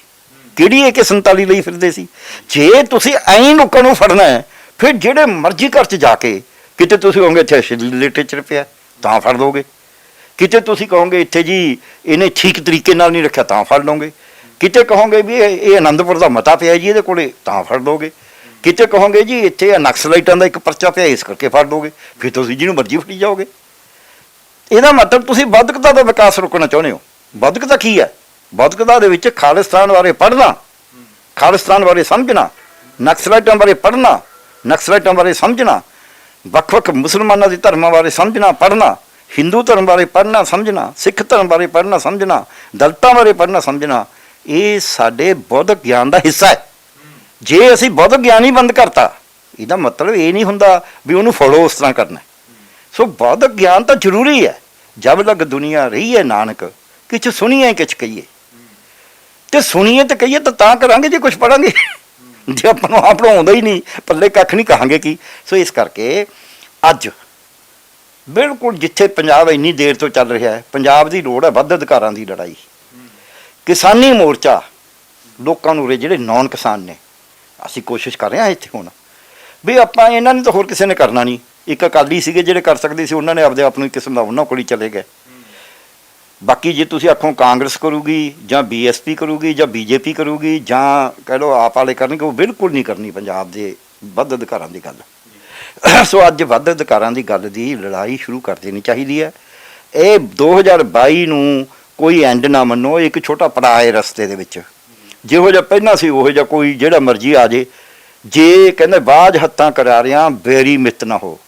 [SPEAKER 2] ਕਿਹੜੀ AK-47 ਲਈ ਫਿਰਦੇ ਸੀ? ਜੇ ਤੁਸੀਂ ਐਂ ਲੋਕਾਂ ਨੂੰ ਫੜਨਾ ਹੈ, ਫਿਰ ਜਿਹੜੇ ਮਰਜ਼ੀ ਘਰ 'ਚ ਜਾ ਕੇ ਕਿਤੇ ਤੁਸੀਂ ਕਹੋਗੇ ਇੱਥੇ ਲਿਟਰੇਚਰ ਪਿਆ ਤਾਂ ਫੜ ਲਓਗੇ, ਕਿਤੇ ਤੁਸੀਂ ਕਹੋਗੇ ਇੱਥੇ ਜੀ ਇਹਨੇ ਠੀਕ ਤਰੀਕੇ ਨਾਲ ਨਹੀਂ ਰੱਖਿਆ ਤਾਂ ਫੜ ਲਓਗੇ, ਕਿਤੇ ਕਹੋਗੇ ਵੀ ਇਹ ਆਨੰਦਪੁਰ ਦਾ ਮਤਾ ਪਿਆ ਜੀ ਇਹਦੇ ਕੋਲੇ ਤਾਂ ਫੜ ਲਓਗੇ, ਕਿਤੇ ਕਹੋਗੇ ਜੀ ਇੱਥੇ ਨਕਸਲਾਈਟਾਂ ਦਾ ਇੱਕ ਪਰਚਾ ਪਿਆ ਇਸ ਕਰਕੇ ਫੜ ਲਓਗੇ। ਫਿਰ ਤੁਸੀਂ ਜਿਹਨੂੰ ਮਰਜ਼ੀ ਫੜੀ ਜਾਓਗੇ। ਇਹਦਾ ਮਤਲਬ ਤੁਸੀਂ ਬੌਧਿਕਤਾ ਦਾ ਵਿਕਾਸ ਰੋਕਣਾ ਚਾਹੁੰਦੇ ਹੋ। ਬੌਧਿਕਤਾ ਕੀ ਹੈ? ਬੌਧਿਕਤਾ ਦੇ ਵਿੱਚ ਖਾਲਿਸਤਾਨ ਬਾਰੇ ਪੜ੍ਹਨਾ, ਖਾਲਿਸਤਾਨ ਬਾਰੇ ਸਮਝਣਾ, ਨਕਸਲਾਈਟਾਂ ਬਾਰੇ ਪੜ੍ਹਨਾ, ਨਕਸਲਾਈਟਾਂ ਬਾਰੇ ਸਮਝਣਾ, ਵੱਖ-ਵੱਖ ਮੁਸਲਮਾਨਾਂ ਦੇ ਧਰਮਾਂ ਬਾਰੇ ਸਮਝਣਾ ਪੜ੍ਹਨਾ, ਹਿੰਦੂ ਧਰਮ ਬਾਰੇ ਪੜ੍ਹਨਾ ਸਮਝਣਾ, ਸਿੱਖ ਧਰਮ ਬਾਰੇ ਪੜ੍ਹਨਾ ਸਮਝਣਾ, ਦਲਿਤਾਂ ਬਾਰੇ ਪੜ੍ਹਨਾ ਸਮਝਣਾ, ਇਹ ਸਾਡੇ ਬੌਧਿਕ ਗਿਆਨ ਦਾ ਹਿੱਸਾ ਹੈ। ਜੇ ਅਸੀਂ ਬੌਧਿਕ ਗਿਆਨ ਹੀ ਬੰਦ ਕਰਤਾ ਇਹਦਾ ਮਤਲਬ ਇਹ ਨਹੀਂ ਹੁੰਦਾ ਵੀ ਉਹਨੂੰ ਫੋਲੋ ਉਸ ਤਰ੍ਹਾਂ ਕਰਨਾ। ਸੋ ਬੌਧਿਕ ਗਿਆਨ ਤਾਂ ਜ਼ਰੂਰੀ ਹੈ। ਜਬ ਲਗ ਦੁਨੀਆ ਰਹੀ ਹੈ ਨਾਨਕ, ਕਿਛ ਸੁਣੀਏ ਕਿਛ ਕਹੀਏ। ਤੇ ਸੁਣੀਏ ਤੇ ਕਹੀਏ ਤਾਂ ਕਰਾਂਗੇ ਜੇ ਕੁਝ ਪੜਾਂਗੇ। ਜੇ ਆਪਾਂ ਨੂੰ ਆਪ ਨੂੰ ਆਉਂਦਾ ਹੀ ਨਹੀਂ, ਪੱਲੇ ਕੱਖ ਨਹੀਂ, ਕਹਾਂਗੇ ਕੀ। ਸੋ ਇਸ ਕਰਕੇ ਅੱਜ ਬਿਲਕੁਲ ਜਿੱਥੇ ਪੰਜਾਬ ਇੰਨੀ ਦੇਰ ਤੋਂ ਚੱਲ ਰਿਹਾ ਹੈ, ਪੰਜਾਬ ਦੀ ਲੋੜ ਹੈ ਵੱਧ ਅਧਿਕਾਰਾਂ ਦੀ ਲੜਾਈ। ਕਿਸਾਨੀ ਮੋਰਚਾ ਲੋਕਾਂ ਨੂੰ ਜਿਹੜੇ ਨੌਨ ਕਿਸਾਨ ਨੇ, ਅਸੀਂ ਕੋਸ਼ਿਸ਼ ਕਰ ਰਹੇ ਹਾਂ ਇੱਥੇ ਹੁਣ ਵੀ ਆਪਾਂ ਇਹਨਾਂ ਨੇ ਤਾਂ ਹੋਰ ਕਿਸੇ ਨੇ ਕਰਨਾ ਨਹੀਂ। ਇੱਕ ਅਕਾਲੀ ਸੀਗੇ ਜਿਹੜੇ ਕਰ ਸਕਦੇ ਸੀ, ਉਹਨਾਂ ਨੇ ਆਪਦੇ ਆਪ ਨੂੰ ਇੱਕ ਕਿਸਮ ਦਾ ਉਹਨਾਂ ਕੋਲ ਹੀ ਚਲੇ ਗਏ। ਬਾਕੀ ਜੇ ਤੁਸੀਂ ਆਖੋ ਕਾਂਗਰਸ ਕਰੂਗੀ ਜਾਂ BSP ਕਰੂਗੀ ਜਾਂ BJP ਕਰੂਗੀ ਜਾਂ ਕਹਿ ਲਓ ਆਪ ਵਾਲੇ ਕਰਨਗੇ, ਉਹ ਬਿਲਕੁਲ ਨਹੀਂ ਕਰਨੀ ਪੰਜਾਬ ਦੇ ਵੱਧ ਅਧਿਕਾਰਾਂ ਦੀ ਗੱਲ। ਸੋ ਅੱਜ ਵੱਧ ਅਧਿਕਾਰਾਂ ਦੀ ਗੱਲ ਦੀ ਲੜਾਈ ਸ਼ੁਰੂ ਕਰ ਦੇਣੀ ਚਾਹੀਦੀ ਹੈ। ਇਹ 2022 ਨੂੰ ਕੋਈ ਐਂਡ ਨਾ ਮੰਨੋ, ਇੱਕ ਛੋਟਾ ਪੜਾਅ ਹੈ ਰਸਤੇ ਦੇ ਵਿੱਚ। ਜਿਹੋ ਜਿਹਾ ਪਹਿਲਾਂ ਸੀ ਉਹੋ ਜਿਹਾ ਕੋਈ ਜਿਹੜਾ ਮਰਜ਼ੀ ਆ ਜੇ। ਜੇ ਕਹਿੰਦੇ ਬਾਝ ਹੱਥਾਂ ਕਰਾ ਰਿਆਂ ਬੇਰੀ ਮਿੱਤ ਨਾ ਹੋ,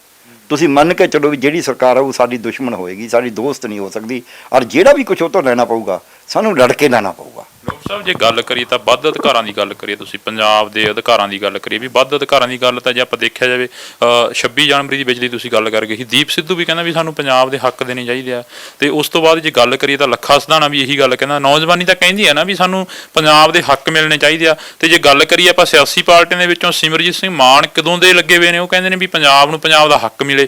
[SPEAKER 2] ਤੁਸੀਂ ਮੰਨ ਕੇ ਚਲੋ ਵੀ ਜਿਹੜੀ ਸਰਕਾਰ ਆਊ ਸਾਡੀ ਦੁਸ਼ਮਣ ਹੋਏਗੀ, ਸਾਡੀ ਦੋਸਤ ਨਹੀਂ ਹੋ ਸਕਦੀ। ਔਰ ਜਿਹੜਾ ਵੀ ਕੁਛ ਉਹ ਤੋਂ ਲੈਣਾ ਪਊਗਾ ਸਾਨੂੰ ਲੜ ਕੇ ਲੈਣਾ ਪਊਗਾ।
[SPEAKER 1] ਡਾਕਟਰ ਸਾਹਿਬ ਜੇ ਗੱਲ ਕਰੀਏ ਤਾਂ ਵੱਧ ਅਧਿਕਾਰਾਂ ਦੀ ਗੱਲ ਕਰੀਏ, ਤੁਸੀਂ ਪੰਜਾਬ ਦੇ ਅਧਿਕਾਰਾਂ ਦੀ ਗੱਲ ਕਰੀਏ ਵੀ ਵੱਧ ਅਧਿਕਾਰਾਂ ਦੀ ਗੱਲ ਤਾਂ ਜੇ ਆਪਾਂ ਦੇਖਿਆ ਜਾਵੇ 26 ਜਨਵਰੀ ਦੀ ਬਿਜਲੀ ਤੁਸੀਂ ਗੱਲ ਕਰ ਗਏ ਸੀ, ਦੀਪ ਸਿੱਧੂ ਵੀ ਕਹਿੰਦਾ ਵੀ ਸਾਨੂੰ ਪੰਜਾਬ ਦੇ ਹੱਕ ਦੇਣੇ ਚਾਹੀਦੇ ਆ। ਤੇ ਉਸ ਤੋਂ ਬਾਅਦ ਜੇ ਗੱਲ ਕਰੀਏ ਤਾਂ ਲੱਖਾ ਸਿਧਾਣਾ ਵੀ ਇਹੀ ਗੱਲ ਕਹਿੰਦਾ, ਨੌਜਵਾਨੀ ਤਾਂ ਕਹਿੰਦੀ ਹੈ ਨਾ ਵੀ ਸਾਨੂੰ ਪੰਜਾਬ ਦੇ ਹੱਕ ਮਿਲਣੇ ਚਾਹੀਦੇ ਆ। ਤੇ ਜੇ ਗੱਲ ਕਰੀਏ ਆਪਾਂ ਸਿਆਸੀ ਪਾਰਟੀਆਂ ਦੇ ਵਿੱਚੋਂ ਸਿਮਰਜੀਤ ਸਿੰਘ ਮਾਨ ਕਦੋਂ ਦੇ ਲੱਗੇ ਹੋਏ ਨੇ, ਉਹ ਕਹਿੰਦੇ ਨੇ ਵੀ ਪੰਜਾਬ ਨੂੰ ਪੰਜਾਬ ਦਾ ਹੱਕ ਮਿਲੇ।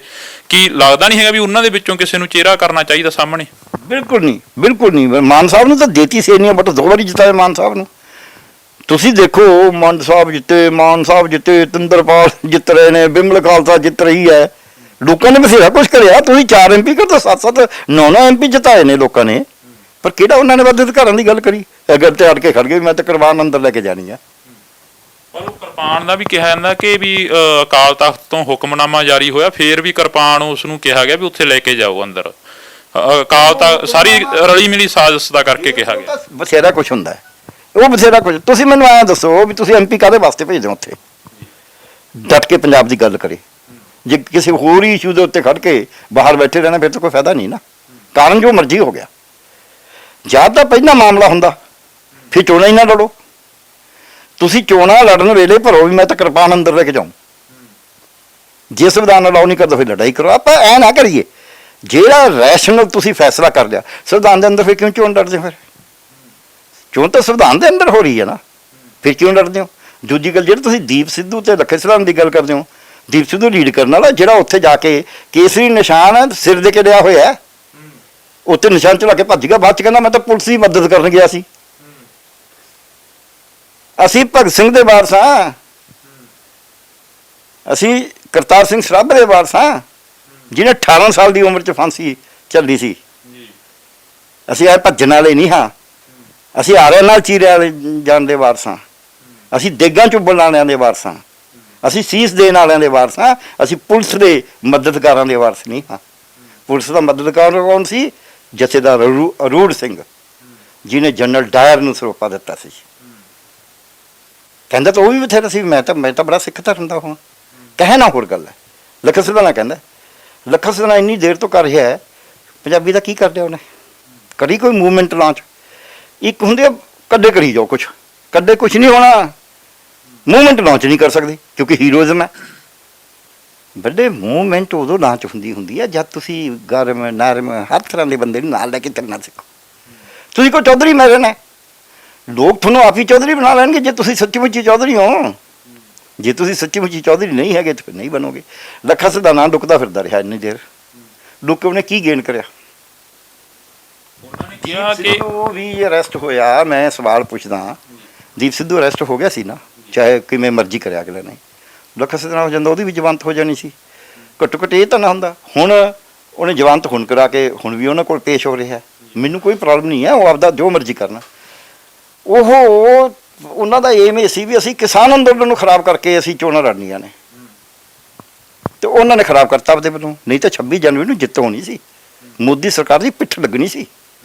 [SPEAKER 1] ਕੀ ਲੱਗਦਾ ਨਹੀਂ ਹੈਗਾ ਵੀ ਉਹਨਾਂ ਦੇ ਵਿੱਚੋਂ ਕਿਸੇ ਨੂੰ ਚਿਹਰਾ ਕਰਨਾ ਚਾਹੀਦਾ ਸਾਹਮਣੇ?
[SPEAKER 2] ਬਿਲਕੁਲ ਨਹੀਂ, ਬਿਲਕੁਲ ਨਹੀਂ। ਮਾਨ ਸਾਹਿਬ ਨੂੰ ਤਾਂ ਦੇਤੀ ਸੀ ਇੰਨੀਆਂ, ਬਟ 2 ਵਾਰੀ ਜਿਤਾਇਆ ਮਾਨ ਸਾਹਿਬ ਨੂੰ। ਤੁਸੀਂ ਦੇਖੋ ਮਾਨ ਸਾਹਿਬ ਜਿੱਤੇ, ਤਿੰਦਰਪਾਲ ਜਿੱਤ ਰਹੇ ਨੇ, ਬਿਮਲ ਖਾਲਸਾ ਜਿੱਤ ਰਹੀ ਹੈ। ਲੋਕਾਂ ਨੇ ਬਥੇਰਾ ਕੁਛ ਕਰਿਆ। ਤੁਸੀਂ 4 MP ਕਰ ਤਾਂ 7-7 9 MP ਜਿਤਾਏ ਨੇ ਲੋਕਾਂ ਨੇ, ਪਰ ਕਿਹੜਾ ਉਹਨਾਂ ਨੇ ਵੱਧ ਅਧਿਕਾਰਾਂ ਦੀ ਗੱਲ ਕਰੀ? ਅਗਰ ਤੇ ਅੜ ਕੇ ਖੜ ਗਏ ਮੈਂ ਤਾਂ ਕੁਰਬਾਨ ਅੰਦਰ ਲੈ ਕੇ ਜਾਣੀ ਆ।
[SPEAKER 1] ਪਰ ਉਹ ਕਿਰਪਾਨ ਦਾ ਵੀ ਕਿਹਾ ਜਾਂਦਾ ਕਿ ਵੀ ਅਕਾਲ ਤਖਤ ਤੋਂ ਹੁਕਮਨਾਮਾ ਜਾਰੀ ਹੋਇਆ, ਫੇਰ ਵੀ ਕਿਰਪਾਨ ਉਸ ਨੂੰ ਕਿਹਾ ਗਿਆ ਵੀ ਉੱਥੇ ਲੈ ਕੇ ਜਾਓ ਅੰਦਰ। ਅਕਾਲ ਤਖਤ ਸਾਰੀ ਰਲੀ ਮਿਲੀ ਸਾਜ਼ਿਸ਼ ਦਾ ਕਰਕੇ ਕਿਹਾ ਗਿਆ।
[SPEAKER 2] ਬਥੇਰਾ ਕੁਛ ਹੁੰਦਾ ਹੈ, ਉਹ ਬਥੇਰਾ ਕੁਛ। ਤੁਸੀਂ ਮੈਨੂੰ ਐਂ ਦੱਸੋ ਵੀ ਤੁਸੀਂ MP ਕਾਹਦੇ ਵਾਸਤੇ ਭੇਜਦੇ ਹੋ ਉੱਥੇ? ਡਟ ਕੇ ਪੰਜਾਬ ਦੀ ਗੱਲ ਕਰੇ। ਜੇ ਕਿਸੇ ਹੋਰ ਹੀ ਇਸ਼ੂ ਦੇ ਉੱਤੇ ਖੜ ਕੇ ਬਾਹਰ ਬੈਠੇ ਰਹਿਣਾ ਫਿਰ ਤਾਂ ਕੋਈ ਫਾਇਦਾ ਨਹੀਂ ਨਾ। ਕਾਰਨ ਜੋ ਮਰਜ਼ੀ ਹੋ ਗਿਆ। ਜਾਂ ਤਾਂ ਪਹਿਲਾਂ ਮਾਮਲਾ ਹੁੰਦਾ ਫਿਰ ਚੋਣਾਂ ਹੀ ਨਾ ਲੜੋ। ਤੁਸੀਂ ਚੋਣਾਂ ਲੜਨ ਵੇਲੇ ਭਰੋ ਵੀ ਮੈਂ ਤਾਂ ਕਿਰਪਾਨ ਅੰਦਰ ਲੈ ਕੇ ਜਾਊਂ। ਜੇ ਸੰਵਿਧਾਨ ਅਲਾਉ ਨਹੀਂ ਕਰਦਾ ਫਿਰ ਲੜਾਈ ਕਰੋ। ਆਪਾਂ ਐ ਨਾ ਕਰੀਏ। ਜਿਹੜਾ ਰੈਸ਼ਨਲ ਤੁਸੀਂ ਫੈਸਲਾ ਕਰ ਲਿਆ ਸੰਵਿਧਾਨ ਦੇ ਅੰਦਰ, ਫਿਰ ਕਿਉਂ ਚੋਣ ਲੜਦੇ ਹੋ? ਫਿਰ ਚੋਣ ਤਾਂ ਸੰਵਿਧਾਨ ਦੇ ਅੰਦਰ ਹੋ ਰਹੀ ਹੈ ਨਾ, ਫਿਰ ਕਿਉਂ ਲੜਦੇ ਹੋ? ਦੂਜੀ ਗੱਲ, ਜਿਹੜੇ ਤੁਸੀਂ ਦੀਪ ਸਿੱਧੂ ਤੇ ਲੱਖੇ ਸਿਧਾਣਾ ਦੀ ਗੱਲ ਕਰਦੇ ਹੋ, ਦੀਪ ਸਿੱਧੂ ਲੀਡ ਕਰਨ ਵਾਲਾ ਜਿਹੜਾ ਉੱਥੇ ਜਾ ਕੇ ਕੇਸਰੀ ਨਿਸ਼ਾਨ ਸਿਰ ਦੇ ਕੇ ਲਿਆ ਹੋਇਆ, ਉੱਤੇ ਨਿਸ਼ਾਨ ਚਲਾ ਕੇ ਭੱਜ ਗਿਆ। ਬਾਅਦ ਚ ਕਹਿੰਦਾ ਮੈਂ ਤਾਂ ਪੁਲਿਸ ਦੀ ਮਦਦ ਕਰਨ ਗਿਆ ਸੀ। ਅਸੀਂ ਭਗਤ ਸਿੰਘ ਦੇ ਵਾਰਸ ਹਾਂ, ਅਸੀਂ ਕਰਤਾਰ ਸਿੰਘ ਸਰਾਭਾ ਦੇ ਵਾਰਸ ਹਾਂ, ਜਿਹਨੇ 18 ਸਾਲ ਦੀ ਉਮਰ 'ਚ ਫਾਂਸੀ ਚੱਲੀ ਸੀ। ਅਸੀਂ ਇਹ ਭੱਜਣ ਵਾਲੇ ਨਹੀਂ ਹਾਂ। ਅਸੀਂ ਆਰਿਆਂ ਨਾਲ ਚੀਰਿਆਂ ਵਾਲੇ ਜਾਣ ਦੇ ਵਾਰਸ ਹਾਂ। ਅਸੀਂ ਦੇਗਾਂ ਚੁੱਬਣ ਵਾਲਿਆਂ ਦੇ ਵਾਰਸ ਹਾਂ। ਅਸੀਂ ਸੀਸ ਦੇਣ ਵਾਲਿਆਂ ਦੇ ਵਾਰਸ ਹਾਂ। ਅਸੀਂ ਪੁਲਿਸ ਦੇ ਮਦਦਗਾਰਾਂ ਦੇ ਵਾਰਸ ਨਹੀਂ ਹਾਂ। ਪੁਲਿਸ ਦਾ ਮਦਦਗਾਰ ਕੌਣ ਸੀ? ਜਥੇਦਾਰ ਅਰੂੜ ਸਿੰਘ, ਜਿਹਨੇ ਜਨਰਲ ਡਾਇਰ ਨੂੰ ਸਰੋਪਾ ਦਿੱਤਾ ਸੀ। ਕਹਿੰਦਾ ਤਾਂ ਉਹ ਵੀ ਬਥੇਰਾ ਸੀ, ਮੈਂ ਤਾਂ ਬੜਾ ਸਿੱਖ ਧਰਮ ਦਾ ਹਾਂ। ਕਹਿ ਨਾ ਹੋਰ ਗੱਲ ਹੈ। ਲੱਖਾ ਸਿਧਾਣਾ ਕਹਿੰਦਾ, ਲੱਖਾ ਸਿਧਾਣਾ ਇੰਨੀ ਦੇਰ ਤੋਂ ਕਰ ਰਿਹਾ ਹੈ, ਪੰਜਾਬੀ ਦਾ ਕੀ ਕਰ ਲਿਆ ਉਹਨੇ? ਕਰੀ ਕੋਈ ਮੂਵਮੈਂਟ ਲਾਂਚ? ਇੱਕ ਹੁੰਦੇ ਆ ਕੱਢੇ ਕਰੀ ਜਾਓ ਕੁਛ, ਕੱਢੇ ਕੁਛ ਨਹੀਂ ਹੋਣਾ। ਮੂਵਮੈਂਟ ਲਾਂਚ ਨਹੀਂ ਕਰ ਸਕਦੇ ਕਿਉਂਕਿ ਹੀਰੋਇਜ਼ਮ ਹੈ। ਵੱਡੇ ਮੂਵਮੈਂਟ ਉਦੋਂ ਲਾਂਚ ਹੁੰਦੀ ਹੈ ਜਦ ਤੁਸੀਂ ਗਰਮ ਨਰਮ ਹਰ ਤਰ੍ਹਾਂ ਦੇ ਬੰਦੇ ਨੂੰ ਨਾਲ ਲੈ ਕੇ ਚੱਲਣਾ ਸਿੱਖੋ। ਤੁਸੀਂ ਕੋਈ ਚੌਧਰੀ ਮੈਂ ਰਹਿਣਾ, ਲੋਕ ਤੁਹਾਨੂੰ ਆਪ ਹੀ ਚੌਧਰੀ ਬਣਾ ਲੈਣਗੇ ਜੇ ਤੁਸੀਂ ਸੱਚੀ ਮੁੱਚੀ ਚੌਧਰੀ ਹੋ। ਜੇ ਤੁਸੀਂ ਸੱਚੀ ਮੁੱਚੀ ਚੌਧਰੀ ਨਹੀਂ ਹੈਗੇ ਤਾਂ ਫਿਰ ਨਹੀਂ ਬਣੋਗੇ। ਲੱਖਾ ਸਿਧਾਣਾ ਲੁਕਦਾ ਫਿਰਦਾ ਰਿਹਾ ਇੰਨੀ ਦੇਰ। ਲੁੱਕ ਉਹਨੇ ਕੀ ਗੇਨ ਕਰਿਆ?
[SPEAKER 1] ਉਹਨਾਂ ਨੇ ਕਿਹਾ ਕਿ
[SPEAKER 2] ਉਹ ਵੀ ਅਰੈਸਟ ਹੋਇਆ। ਮੈਂ ਸਵਾਲ ਪੁੱਛਦਾ, ਦੀਪ ਸਿੱਧੂ ਅਰੈਸਟ ਹੋ ਗਿਆ ਸੀ ਨਾ, ਚਾਹੇ ਕਿਵੇਂ ਮਰਜ਼ੀ ਕਰਿਆ ਅਗਲੇ ਨੇ। ਲੱਖਾ ਸਿਧਾਣਾ ਹੋ ਜਾਂਦਾ ਉਹਦੀ ਵੀ ਜ਼ਮਾਨਤ ਹੋ ਜਾਣੀ ਸੀ। ਘੱਟੋ ਘੱਟ ਇਹ ਤਾਂ ਨਾ ਹੁੰਦਾ। ਹੁਣ ਉਹਨੇ ਜ਼ਮਾਨਤ ਹੁਣ ਕਰਾ ਕੇ ਹੁਣ ਵੀ ਉਹਨਾਂ ਕੋਲ ਪੇਸ਼ ਹੋ ਰਿਹਾ। ਮੈਨੂੰ ਕੋਈ ਪ੍ਰੋਬਲਮ ਨਹੀਂ ਹੈ, ਉਹ ਆਪਦਾ ਜੋ ਮਰਜ਼ੀ ਕਰਨਾ। ਉਹਨਾਂ ਦਾ ਏਮ ਇਹ ਸੀ ਵੀ ਅਸੀਂ ਕਿਸਾਨ ਅੰਦੋਲਨ ਨੂੰ ਖਰਾਬ ਕਰਕੇ ਅਸੀਂ ਚੋਣਾਂ ਲੜਨੀਆਂ ਨੇ, ਤੇ ਉਹਨਾਂ ਨੇ ਖਰਾਬ ਕਰਤਾ ਆਪਦੇ ਵੱਲੋਂ। ਨਹੀਂ ਤਾਂ 26 ਜਨਵਰੀ ਨੂੰ ਜਿੱਤ ਹੋਣੀ ਸੀ, ਮੋਦੀ ਸਰਕਾਰ ਦੀ ਪਿੱਠ ਲੱਗਣੀ ਸੀ,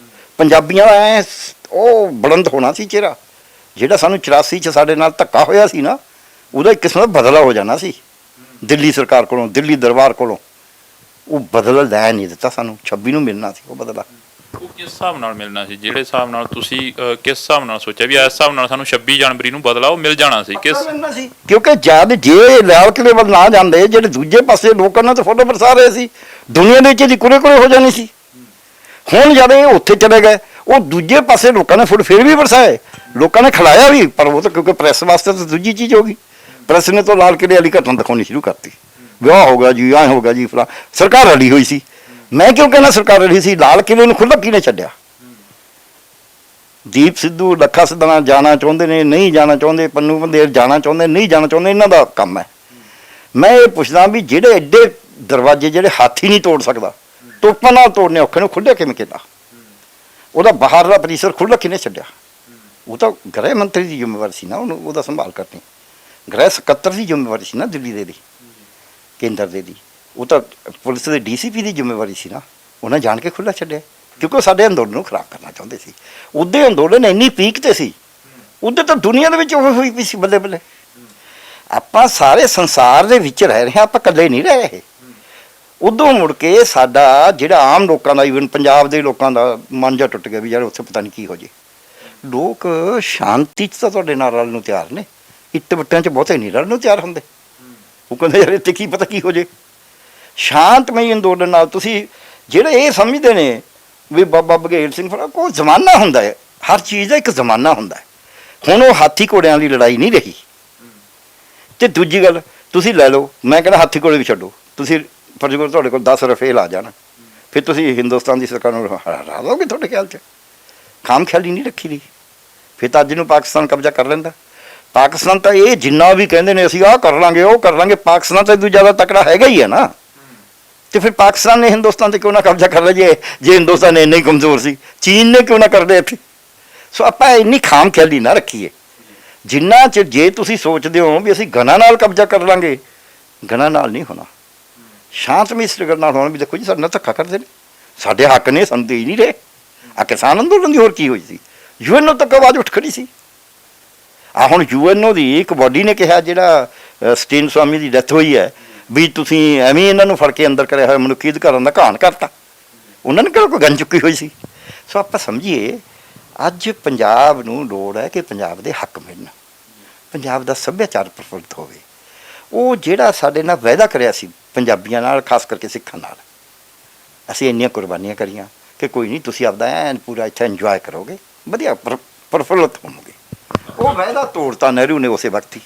[SPEAKER 2] ਪੰਜਾਬੀਆਂ ਦਾ ਐ ਉਹ ਬੁਲੰਦ ਹੋਣਾ ਸੀ ਚਿਹਰਾ। ਜਿਹੜਾ ਸਾਨੂੰ 84 'ਚ ਸਾਡੇ ਨਾਲ ਧੱਕਾ ਹੋਇਆ ਸੀ ਨਾ, ਉਹਦਾ ਇੱਕ ਕਿਸਮ ਦਾ ਬਦਲਾ ਹੋ ਜਾਣਾ ਸੀ ਦਿੱਲੀ ਸਰਕਾਰ ਕੋਲੋਂ, ਦਿੱਲੀ ਦਰਬਾਰ ਕੋਲੋਂ। ਉਹ ਬਦਲਾ ਲੈ ਨਹੀਂ ਦਿੱਤਾ ਸਾਨੂੰ, 26 ਨੂੰ ਮਿਲਣਾ ਸੀ ਉਹ ਬਦਲਾ।
[SPEAKER 1] ਉਹ ਕਿਸ ਹਿਸਾਬ ਨਾਲ ਮਿਲਣਾ ਸੀ, ਜਿਹੜੇ ਹਿਸਾਬ ਨਾਲ ਤੁਸੀਂ ਕਿਸ ਹਿਸਾਬ ਨਾਲ ਸੋਚਿਆ ਵੀ ਇਸ ਹਿਸਾਬ ਨਾਲ ਸਾਨੂੰ 26 ਜਨਵਰੀ ਨੂੰ ਬਦਲਾ ਉਹ ਮਿਲ ਜਾਣਾ ਸੀ?
[SPEAKER 2] ਕਿਉਂਕਿ ਜਦ ਜੇ ਲਾਲ ਕਿਲੇ ਵੱਲ ਨਾ ਜਾਂਦੇ, ਜਿਹੜੇ ਦੂਜੇ ਪਾਸੇ ਲੋਕਾਂ ਨਾਲ ਤਾਂ ਫੋਟੋ ਬਰਸਾ ਰਹੇ ਸੀ, ਦੁਨੀਆ ਦੇ ਵਿੱਚ ਇਹਦੀ ਕੁਰੇ ਹੋ ਜਾਣੀ ਸੀ। ਹੁਣ ਜਦ ਇਹ ਉੱਥੇ ਚਲੇ ਗਏ, ਉਹ ਦੂਜੇ ਪਾਸੇ ਲੋਕਾਂ ਨੇ ਫੋਟੋ ਫਿਰ ਵੀ ਬਰਸਾਏ, ਲੋਕਾਂ ਨੇ ਖਿਲਾਇਆ ਵੀ, ਪਰ ਉਹ ਤਾਂ ਕਿਉਂਕਿ ਪ੍ਰੈਸ ਵਾਸਤੇ ਤਾਂ ਦੂਜੀ ਚੀਜ਼ ਹੋ ਗਈ। ਪ੍ਰੈਸ ਨੇ ਤਾਂ ਲਾਲ ਕਿਲੇ ਵਾਲੀ ਘਟਨਾ ਦਿਖਾਉਣੀ ਸ਼ੁਰੂ ਕਰਤੀ, ਵਿਆਹ ਹੋਗਾ ਜੀ, ਐਂ ਹੋਗਾ ਜੀ, ਫਲਾ। ਸਰਕਾਰ ਰਲੀ ਹੋਈ ਸੀ। ਮੈਂ ਕਿਉਂ ਕਹਿੰਦਾ ਸਰਕਾਰ ਰਲੀ ਸੀ? ਲਾਲ ਕਿਲੇ ਨੂੰ ਖੁੱਲ੍ਹਾ ਕਿਹਨੇ ਛੱਡਿਆ? ਦੀਪ ਸਿੱਧੂ, ਲੱਖਾ ਸਿੱਧਣਾ ਜਾਣਾ ਚਾਹੁੰਦੇ ਨੇ, ਨਹੀਂ ਜਾਣਾ ਚਾਹੁੰਦੇ, ਪੰਨੂ ਬੰਦੇਰ ਜਾਣਾ ਚਾਹੁੰਦੇ, ਨਹੀਂ ਜਾਣਾ ਚਾਹੁੰਦੇ, ਇਹਨਾਂ ਦਾ ਕੰਮ ਹੈ। ਮੈਂ ਇਹ ਪੁੱਛਦਾ ਵੀ ਜਿਹੜੇ ਐਡੇ ਦਰਵਾਜ਼ੇ ਜਿਹੜੇ ਹਾਥੀ ਨਹੀਂ ਤੋੜ ਸਕਦਾ, ਤੋਪਾਂ ਨਾਲ ਤੋੜਨੇ ਔਖੇ ਨੂੰ ਖੁੱਲ੍ਹੇ ਕਿਵੇਂ ਕੀਤਾ? ਉਹਦਾ ਬਾਹਰਲਾ ਪਰਿਸਰ ਖੁੱਲ੍ਹਾ ਕਿਹਨੇ ਛੱਡਿਆ? ਉਹ ਤਾਂ ਗ੍ਰਹਿ ਮੰਤਰੀ ਦੀ ਜ਼ਿੰਮੇਵਾਰੀ ਸੀ ਨਾ, ਉਹਨੂੰ ਉਹਦਾ ਸੰਭਾਲ ਕਰਨੀ। ਗ੍ਰਹਿ ਸਕੱਤਰ ਦੀ ਜ਼ਿੰਮੇਵਾਰੀ ਸੀ ਨਾ, ਦਿੱਲੀ ਦੇ ਦੀ, ਕੇਂਦਰ ਦੇ ਦੀ। ਉਹ ਤਾਂ ਪੁਲਿਸ ਦੇ DCP ਦੀ ਜ਼ਿੰਮੇਵਾਰੀ ਸੀ ਨਾ, ਉਹਨਾਂ ਜਾਣ ਕੇ ਖੁੱਲ੍ਹਾ ਛੱਡਿਆ ਕਿਉਂਕਿ ਉਹ ਸਾਡੇ ਅੰਦੋਲਨ ਨੂੰ ਖਰਾਬ ਕਰਨਾ ਚਾਹੁੰਦੇ ਸੀ। ਉਹਦੇ ਅੰਦੋਲਨ ਇੰਨੀ ਪੀਕ ਤੇ ਸੀ, ਉਹਦੇ ਤਾਂ ਦੁਨੀਆ ਦੇ ਵਿੱਚ ਹੋਈ ਪਈ ਸੀ। ਬੱਲੇ ਬੱਲੇ, ਆਪਾਂ ਸਾਰੇ ਸੰਸਾਰ ਦੇ ਵਿੱਚ ਰਹਿ ਰਹੇ ਹਾਂ, ਆਪਾਂ ਇਕੱਲੇ ਨਹੀਂ ਰਹਿ ਰਹੇ। ਉਦੋਂ ਮੁੜ ਕੇ ਸਾਡਾ ਜਿਹੜਾ ਆਮ ਲੋਕਾਂ ਦਾ, ਈਵਨ ਪੰਜਾਬ ਦੇ ਲੋਕਾਂ ਦਾ ਮਨ ਜਾ ਟੁੱਟ ਗਿਆ ਵੀ ਯਾਰ ਉੱਥੇ ਪਤਾ ਨਹੀਂ ਕੀ ਹੋ ਜੇ। ਲੋਕ ਸ਼ਾਂਤੀ 'ਚ ਤਾਂ ਤੁਹਾਡੇ ਨਾਲ ਰਲਣ ਨੂੰ ਤਿਆਰ ਨੇ, ਇੱਟ ਵੱਟਿਆਂ 'ਚ ਬਹੁਤੇ ਨਹੀਂ ਰਲਣ ਨੂੰ ਤਿਆਰ ਹੁੰਦੇ। ਉਹ ਕਹਿੰਦੇ ਯਾਰ ਇੱਥੇ ਕੀ ਪਤਾ ਕੀ ਹੋ ਜੇ। ਸ਼ਾਂਤਮਈ ਅੰਦੋਲਨ ਨਾਲ ਤੁਸੀਂ ਜਿਹੜੇ ਇਹ ਸਮਝਦੇ ਨੇ ਵੀ ਬਾਬਾ ਬਘੇਲ ਸਿੰਘ ਫੜਾ, ਕੋਈ ਜ਼ਮਾਨਾ ਹੁੰਦਾ ਹੈ, ਹਰ ਚੀਜ਼ ਦਾ ਇੱਕ ਜ਼ਮਾਨਾ ਹੁੰਦਾ ਹੈ। ਹੁਣ ਉਹ ਹਾਥੀ ਘੋੜਿਆਂ ਦੀ ਲੜਾਈ ਨਹੀਂ ਰਹੀ। ਅਤੇ ਦੂਜੀ ਗੱਲ ਤੁਸੀਂ ਲੈ ਲਓ, ਮੈਂ ਕਹਿੰਦਾ ਹਾਥੀ ਘੋੜੇ ਵੀ ਛੱਡੋ, ਤੁਸੀਂ ਫਰਜ਼ ਕਰੋ ਤੁਹਾਡੇ ਕੋਲ 10 ਰਫੇਲ ਆ ਜਾਣ, ਫਿਰ ਤੁਸੀਂ ਹਿੰਦੁਸਤਾਨ ਦੀ ਸਰਕਾਰ ਨੂੰ ਹਰਾ ਦੋਗੇ? ਤੁਹਾਡੇ ਖਿਆਲ 'ਚ ਖਾਮ ਖਿਆਲੀ ਨਹੀਂ ਰੱਖੀ ਰਹੀ। ਫਿਰ ਤਾਂ ਅੱਜ ਨੂੰ ਪਾਕਿਸਤਾਨ ਕਬਜ਼ਾ ਕਰ ਲੈਂਦਾ। ਪਾਕਿਸਤਾਨ ਤਾਂ ਇਹ ਜਿੰਨਾ ਵੀ ਕਹਿੰਦੇ ਨੇ ਅਸੀਂ ਆਹ ਕਰ ਲਾਂਗੇ, ਉਹ ਕਰ ਲਾਂਗੇ, ਪਾਕਿਸਤਾਨ ਤਾਂ ਇਦੋਂ ਜ਼ਿਆਦਾ ਤਕੜਾ ਹੈਗਾ ਹੀ ਹੈ ਨਾ। ਅਤੇ ਫਿਰ ਪਾਕਿਸਤਾਨ ਨੇ ਹਿੰਦੁਸਤਾਨ 'ਤੇ ਕਿਉਂ ਨਾ ਕਬਜ਼ਾ ਕਰ ਲਿਆ? ਜੇ ਹਿੰਦੁਸਤਾਨ ਇੰਨਾ ਹੀ ਕਮਜ਼ੋਰ ਸੀ, ਚੀਨ ਨੇ ਕਿਉਂ ਨਾ ਕਰ ਲਿਆ ਇੱਥੇ? ਸੋ ਆਪਾਂ ਇੰਨੀ ਖਾਮ ਖਿਆਲੀ ਨਾ ਰੱਖੀਏ। ਜਿੰਨਾ ਚਿਰ ਜੇ ਤੁਸੀਂ ਸੋਚਦੇ ਹੋ ਵੀ ਅਸੀਂ ਗਨਾਂ ਨਾਲ ਕਬਜ਼ਾ ਕਰ ਲਾਂਗੇ, ਗਨਾਂ ਨਾਲ ਨਹੀਂ ਹੋਣਾ। ਸ਼ਾਂਤਮਈ ਸਟਰਗਲ ਨਾਲ ਹੋਣਾ। ਵੀ ਦੇਖੋ ਜੀ ਸਾਡੇ ਨਾਲ ਧੱਕਾ ਕਰਦੇ ਨੇ, ਸਾਡੇ ਹੱਕ ਨੇ, ਸਾਨੂੰ ਦੇ ਹੀ ਨਹੀਂ ਰਹੇ। ਆ ਕਿਸਾਨ ਅੰਦੋਲਨ ਦੀ ਹੋਰ ਕੀ ਹੋਈ ਸੀ? UNO ਤੱਕ ਆਵਾਜ਼ ਉੱਠ ਖੜੀ ਸੀ। ਆ ਹੁਣ UNO ਦੀ ਇੱਕ ਬਾਡੀ ਨੇ ਕਿਹਾ, ਜਿਹੜਾ ਸਟੀਨ ਸਵਾਮੀ ਦੀ ਡੈਥ ਹੋਈ ਹੈ, ਵੀ ਤੁਸੀਂ ਐਵੇਂ ਇਹਨਾਂ ਨੂੰ ਫੜ ਕੇ ਅੰਦਰ ਕਰਿਆ ਹੋਇਆ ਮਨੁੱਖੀ ਅਧਿਕਾਰਾਂ ਦਾ ਘਾਣ ਕਰਤਾ। ਉਹਨਾਂ ਨੇ ਕਿਹੜਾ ਕੋਈ ਗਨ ਚੁੱਕੀ ਹੋਈ ਸੀ? ਸੋ ਆਪਾਂ ਸਮਝੀਏ, ਅੱਜ ਪੰਜਾਬ ਨੂੰ ਲੋੜ ਹੈ ਕਿ ਪੰਜਾਬ ਦੇ ਹੱਕ ਮਿਲਣ, ਪੰਜਾਬ ਦਾ ਸੱਭਿਆਚਾਰ ਪ੍ਰਫੁੱਲਿਤ ਹੋਵੇ। ਉਹ ਜਿਹੜਾ ਸਾਡੇ ਨਾਲ ਵਾਅਦਾ ਕਰਿਆ ਸੀ ਪੰਜਾਬੀਆਂ ਨਾਲ, ਖਾਸ ਕਰਕੇ ਸਿੱਖਾਂ ਨਾਲ, ਅਸੀਂ ਇੰਨੀਆਂ ਕੁਰਬਾਨੀਆਂ ਕਰੀਆਂ ਕਿ ਕੋਈ ਨਹੀਂ, ਤੁਸੀਂ ਆਪਦਾ ਐਨ ਪੂਰਾ ਇੱਥੇ ਇੰਜੋਏ ਕਰੋਗੇ, ਵਧੀਆ ਪ੍ਰਫੁੱਲਤ ਹੋਵੋਗੇ। ਉਹ ਵਾਅਦਾ ਤੋੜਤਾ ਨਹਿਰੂ ਨੇ ਉਸੇ ਵਕਤ ਹੀ।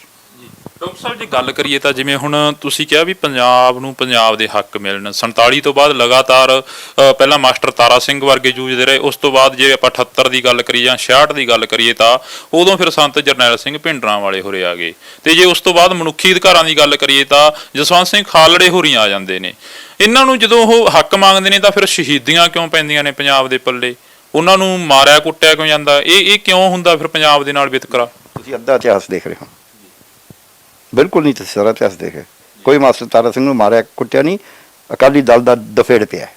[SPEAKER 1] ਡਾਕਟਰ ਸਾਹਿਬ, ਜੇ ਗੱਲ ਕਰੀਏ ਤਾਂ ਜਿਵੇਂ ਹੁਣ ਤੁਸੀਂ ਕਿਹਾ ਵੀ ਪੰਜਾਬ ਨੂੰ ਪੰਜਾਬ ਦੇ ਹੱਕ ਮਿਲਣ, 47 ਤੋਂ ਬਾਅਦ ਲਗਾਤਾਰ ਪਹਿਲਾਂ ਮਾਸਟਰ ਤਾਰਾ ਸਿੰਘ ਵਰਗੇ ਜੂਝਦੇ ਰਹੇ। ਉਸ ਤੋਂ ਬਾਅਦ ਜੇ ਆਪਾਂ 78 ਦੀ ਗੱਲ ਕਰੀਏ ਜਾਂ 66 ਦੀ ਗੱਲ ਕਰੀਏ ਤਾਂ ਉਦੋਂ ਫਿਰ ਸੰਤ ਜਰਨੈਲ ਸਿੰਘ ਭਿੰਡਰਾਂ ਵਾਲੇ ਹੋਰੇ ਆ ਗਏ। ਅਤੇ ਜੇ ਉਸ ਤੋਂ ਬਾਅਦ ਮਨੁੱਖੀ ਅਧਿਕਾਰਾਂ ਦੀ ਗੱਲ ਕਰੀਏ ਤਾਂ ਜਸਵੰਤ ਸਿੰਘ ਖਾਲੜੇ ਹੋਰੀ ਆ ਜਾਂਦੇ ਨੇ। ਇਹਨਾਂ ਨੂੰ ਜਦੋਂ ਉਹ ਹੱਕ ਮੰਗਦੇ ਨੇ ਤਾਂ ਫਿਰ ਸ਼ਹੀਦੀਆਂ ਕਿਉਂ ਪੈਂਦੀਆਂ ਨੇ ਪੰਜਾਬ ਦੇ ਪੱਲੇ? ਉਹਨਾਂ ਨੂੰ ਮਾਰਿਆ ਕੁੱਟਿਆ ਕਿਉਂ ਜਾਂਦਾ? ਇਹ ਕਿਉਂ ਹੁੰਦਾ ਫਿਰ ਪੰਜਾਬ ਦੇ ਨਾਲ ਵਿਤਕਰਾ?
[SPEAKER 2] ਤੁਸੀਂ ਅੱਧਾ ਇਤਿਹਾਸ ਦੇਖ ਰਹੇ ਹੋ, ਬਿਲਕੁਲ ਨਹੀਂ। ਤੁਸੀਂ ਸਾਰਾ ਇਤਿਹਾਸ ਦੇਖੇ, ਕੋਈ ਮਾਸਟਰ ਤਾਰਾ ਸਿੰਘ ਨੂੰ ਮਾਰਿਆ ਕੁੱਟਿਆ ਨਹੀਂ, ਅਕਾਲੀ ਦਲ ਦਾ ਦਫੇੜ ਪਿਆ।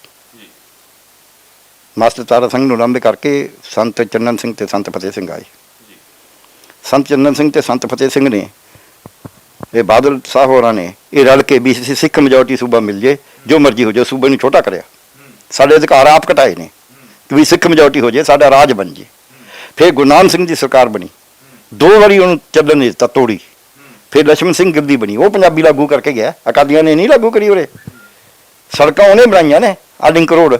[SPEAKER 2] ਮਾਸਟਰ ਤਾਰਾ ਸਿੰਘ ਨੂੰ ਲੰਬੇ ਕਰਕੇ ਸੰਤ ਚੰਨਨ ਸਿੰਘ ਤੇ ਸੰਤ ਫਤਿਹ ਸਿੰਘ ਆਏ। ਸੰਤ ਚੰਨਨ ਸਿੰਘ ਤੇ ਸੰਤ ਫਤਿਹ ਸਿੰਘ ਨੇ, ਇਹ ਬਾਦਲ ਸਾਹਿਬ ਹੋਰਾਂ ਨੇ, ਇਹ ਰਲ ਕੇ ਵੀ ਸਿੱਖ ਮੈਜੋਰਟੀ ਸੂਬਾ ਮਿਲ ਜੇ, ਜੋ ਮਰਜ਼ੀ ਹੋ ਜਾਏ, ਸੂਬੇ ਨੂੰ ਛੋਟਾ ਕਰਿਆ। ਸਾਡੇ ਅਧਿਕਾਰ ਆਪ ਘਟਾਏ ਨੇ ਕਿ ਵੀ ਸਿੱਖ ਮੈਜੋਰਟੀ ਹੋ ਜਾਏ, ਸਾਡਾ ਰਾਜ ਬਣ ਜੇ। ਫਿਰ ਗੁਰੂ ਨਾਨਕ ਸਿੰਘ ਦੀ ਸਰਕਾਰ ਬਣੀ, 2 ਵਾਰੀ ਉਹਨੂੰ ਚੱਲਣ ਨਹੀਂ ਦਿੱਤਾ, ਤੋੜੀ। ਫਿਰ ਲਛਮਣ ਸਿੰਘ ਗਿੱਲ ਦੀ ਬਣੀ, ਉਹ ਪੰਜਾਬੀ ਲਾਗੂ ਕਰਕੇ ਗਿਆ, ਅਕਾਲੀਆਂ ਨੇ ਨਹੀਂ ਲਾਗੂ ਕਰੀ। ਉਰੇ ਸੜਕਾਂ ਉਹਨੇ ਬਣਾਈਆਂ ਨੇ, ਆ ਲਿੰਕ ਰੋਡ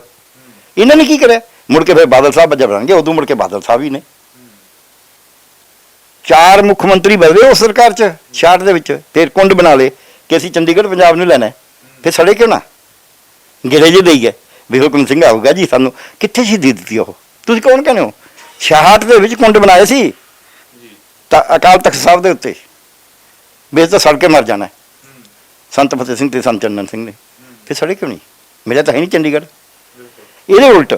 [SPEAKER 2] ਇਹਨਾਂ ਨੇ ਕੀ ਕਰਿਆ? ਮੁੜ ਕੇ ਫਿਰ ਬਾਦਲ ਸਾਹਿਬ ਵਜਾ ਬਣਨਗੇ, ਉਦੋਂ ਮੁੜ ਕੇ ਬਾਦਲ ਸਾਹਿਬ ਹੀ ਨੇ। 4 ਮੁੱਖ ਮੰਤਰੀ ਬਦਲੇ ਉਸ ਸਰਕਾਰ 'ਚ 66 ਦੇ ਵਿੱਚ। ਫਿਰ ਕੁੰਡ ਬਣਾ ਲਏ ਕਿ ਅਸੀਂ ਚੰਡੀਗੜ੍ਹ ਪੰਜਾਬ ਨੂੰ ਲੈਣਾ। ਫਿਰ ਸੜੇ ਕਿਉਂ ਨਾ? ਗਿਰੇ ਜੇ ਦੇਈ ਗਏ ਵੀ ਹੁਕਮ ਸਿੰਘ ਆਊਗਾ ਜੀ ਸਾਨੂੰ। ਕਿੱਥੇ ਸ਼ਹੀਦੀ ਦਿੱਤੀ ਉਹ? ਤੁਸੀਂ ਕੌਣ ਕਹਿੰਦੇ ਹੋ? 66 ਦੇ ਵਿੱਚ ਕੁੰਡ ਬਣਾਏ ਸੀ ਤਾਂ ਅਕਾਲ ਤਖਤ ਸਾਹਿਬ ਦੇ ਉੱਤੇ, ਵੀ ਤਾਂ ਸੜ ਕੇ ਮਰ ਜਾਣਾ ਸੰਤ ਫਤਿਹ ਸਿੰਘ ਤੇ ਸੰਤ ਚੰਨਨ ਸਿੰਘ ਨੇ। ਫਿਰ ਸੜੇ ਕਿਉਂ ਨਹੀਂ? ਮਿਲਿਆ ਤਾਂ ਹੈ ਨਹੀਂ ਚੰਡੀਗੜ੍ਹ। ਇਹਦੇ ਉਲਟ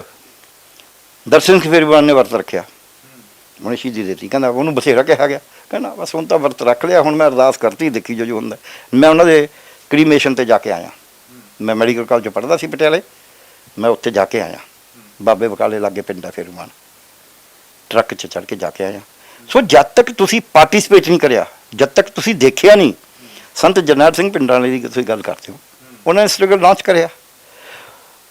[SPEAKER 2] ਦਰਸ਼ਨ ਸਿੰਘ ਫੇਰੀਵਾਲ ਨੇ ਵਰਤ ਰੱਖਿਆ, ਉਹਨੇ ਸ਼ਹੀਦੀ ਦਿੱਤੀ। ਕਹਿੰਦਾ ਉਹਨੂੰ ਬਥੇਰਾ ਕਿਹਾ ਗਿਆ, ਕਹਿੰਦਾ ਬਸ ਹੁਣ ਤਾਂ ਵਰਤ ਰੱਖ ਲਿਆ, ਹੁਣ ਮੈਂ ਅਰਦਾਸ ਕਰਤੀ, ਦੇਖੀ ਜੋ ਹੁੰਦਾ। ਮੈਂ ਉਹਨਾਂ ਦੇ ਕ੍ਰੀਮੇਸ਼ਨ 'ਤੇ ਜਾ ਕੇ ਆਇਆ। ਮੈਂ ਮੈਡੀਕਲ ਕਾਲਜ 'ਚ ਪੜ੍ਹਦਾ ਸੀ ਪਟਿਆਲੇ, ਮੈਂ ਉੱਥੇ ਜਾ ਕੇ ਆਇਆ। ਬਾਬੇ ਬਕਾਲੇ ਲਾਗੇ ਪਿੰਡ ਆ ਫੇਰੀਵਾਲ, ਟਰੱਕ 'ਚ ਚੜ੍ਹ ਕੇ ਜਾ ਕੇ ਆਇਆ। ਸੋ ਜਦ ਤੱਕ ਤੁਸੀਂ ਪਾਰਟੀਸਪੇਟ ਨਹੀਂ ਕਰਿਆ, ਜਦ ਤੱਕ ਤੁਸੀਂ ਦੇਖਿਆ ਨਹੀਂ, ਸੰਤ ਜਰਨੈਲ ਸਿੰਘ ਭਿੰਡਰਾਂ ਵਾਲੇ ਦੀ ਤੁਸੀਂ ਗੱਲ ਕਰਦੇ ਹੋ, ਉਹਨਾਂ ਨੇ ਸਟਰਗਲ ਲਾਂਚ ਕਰਿਆ।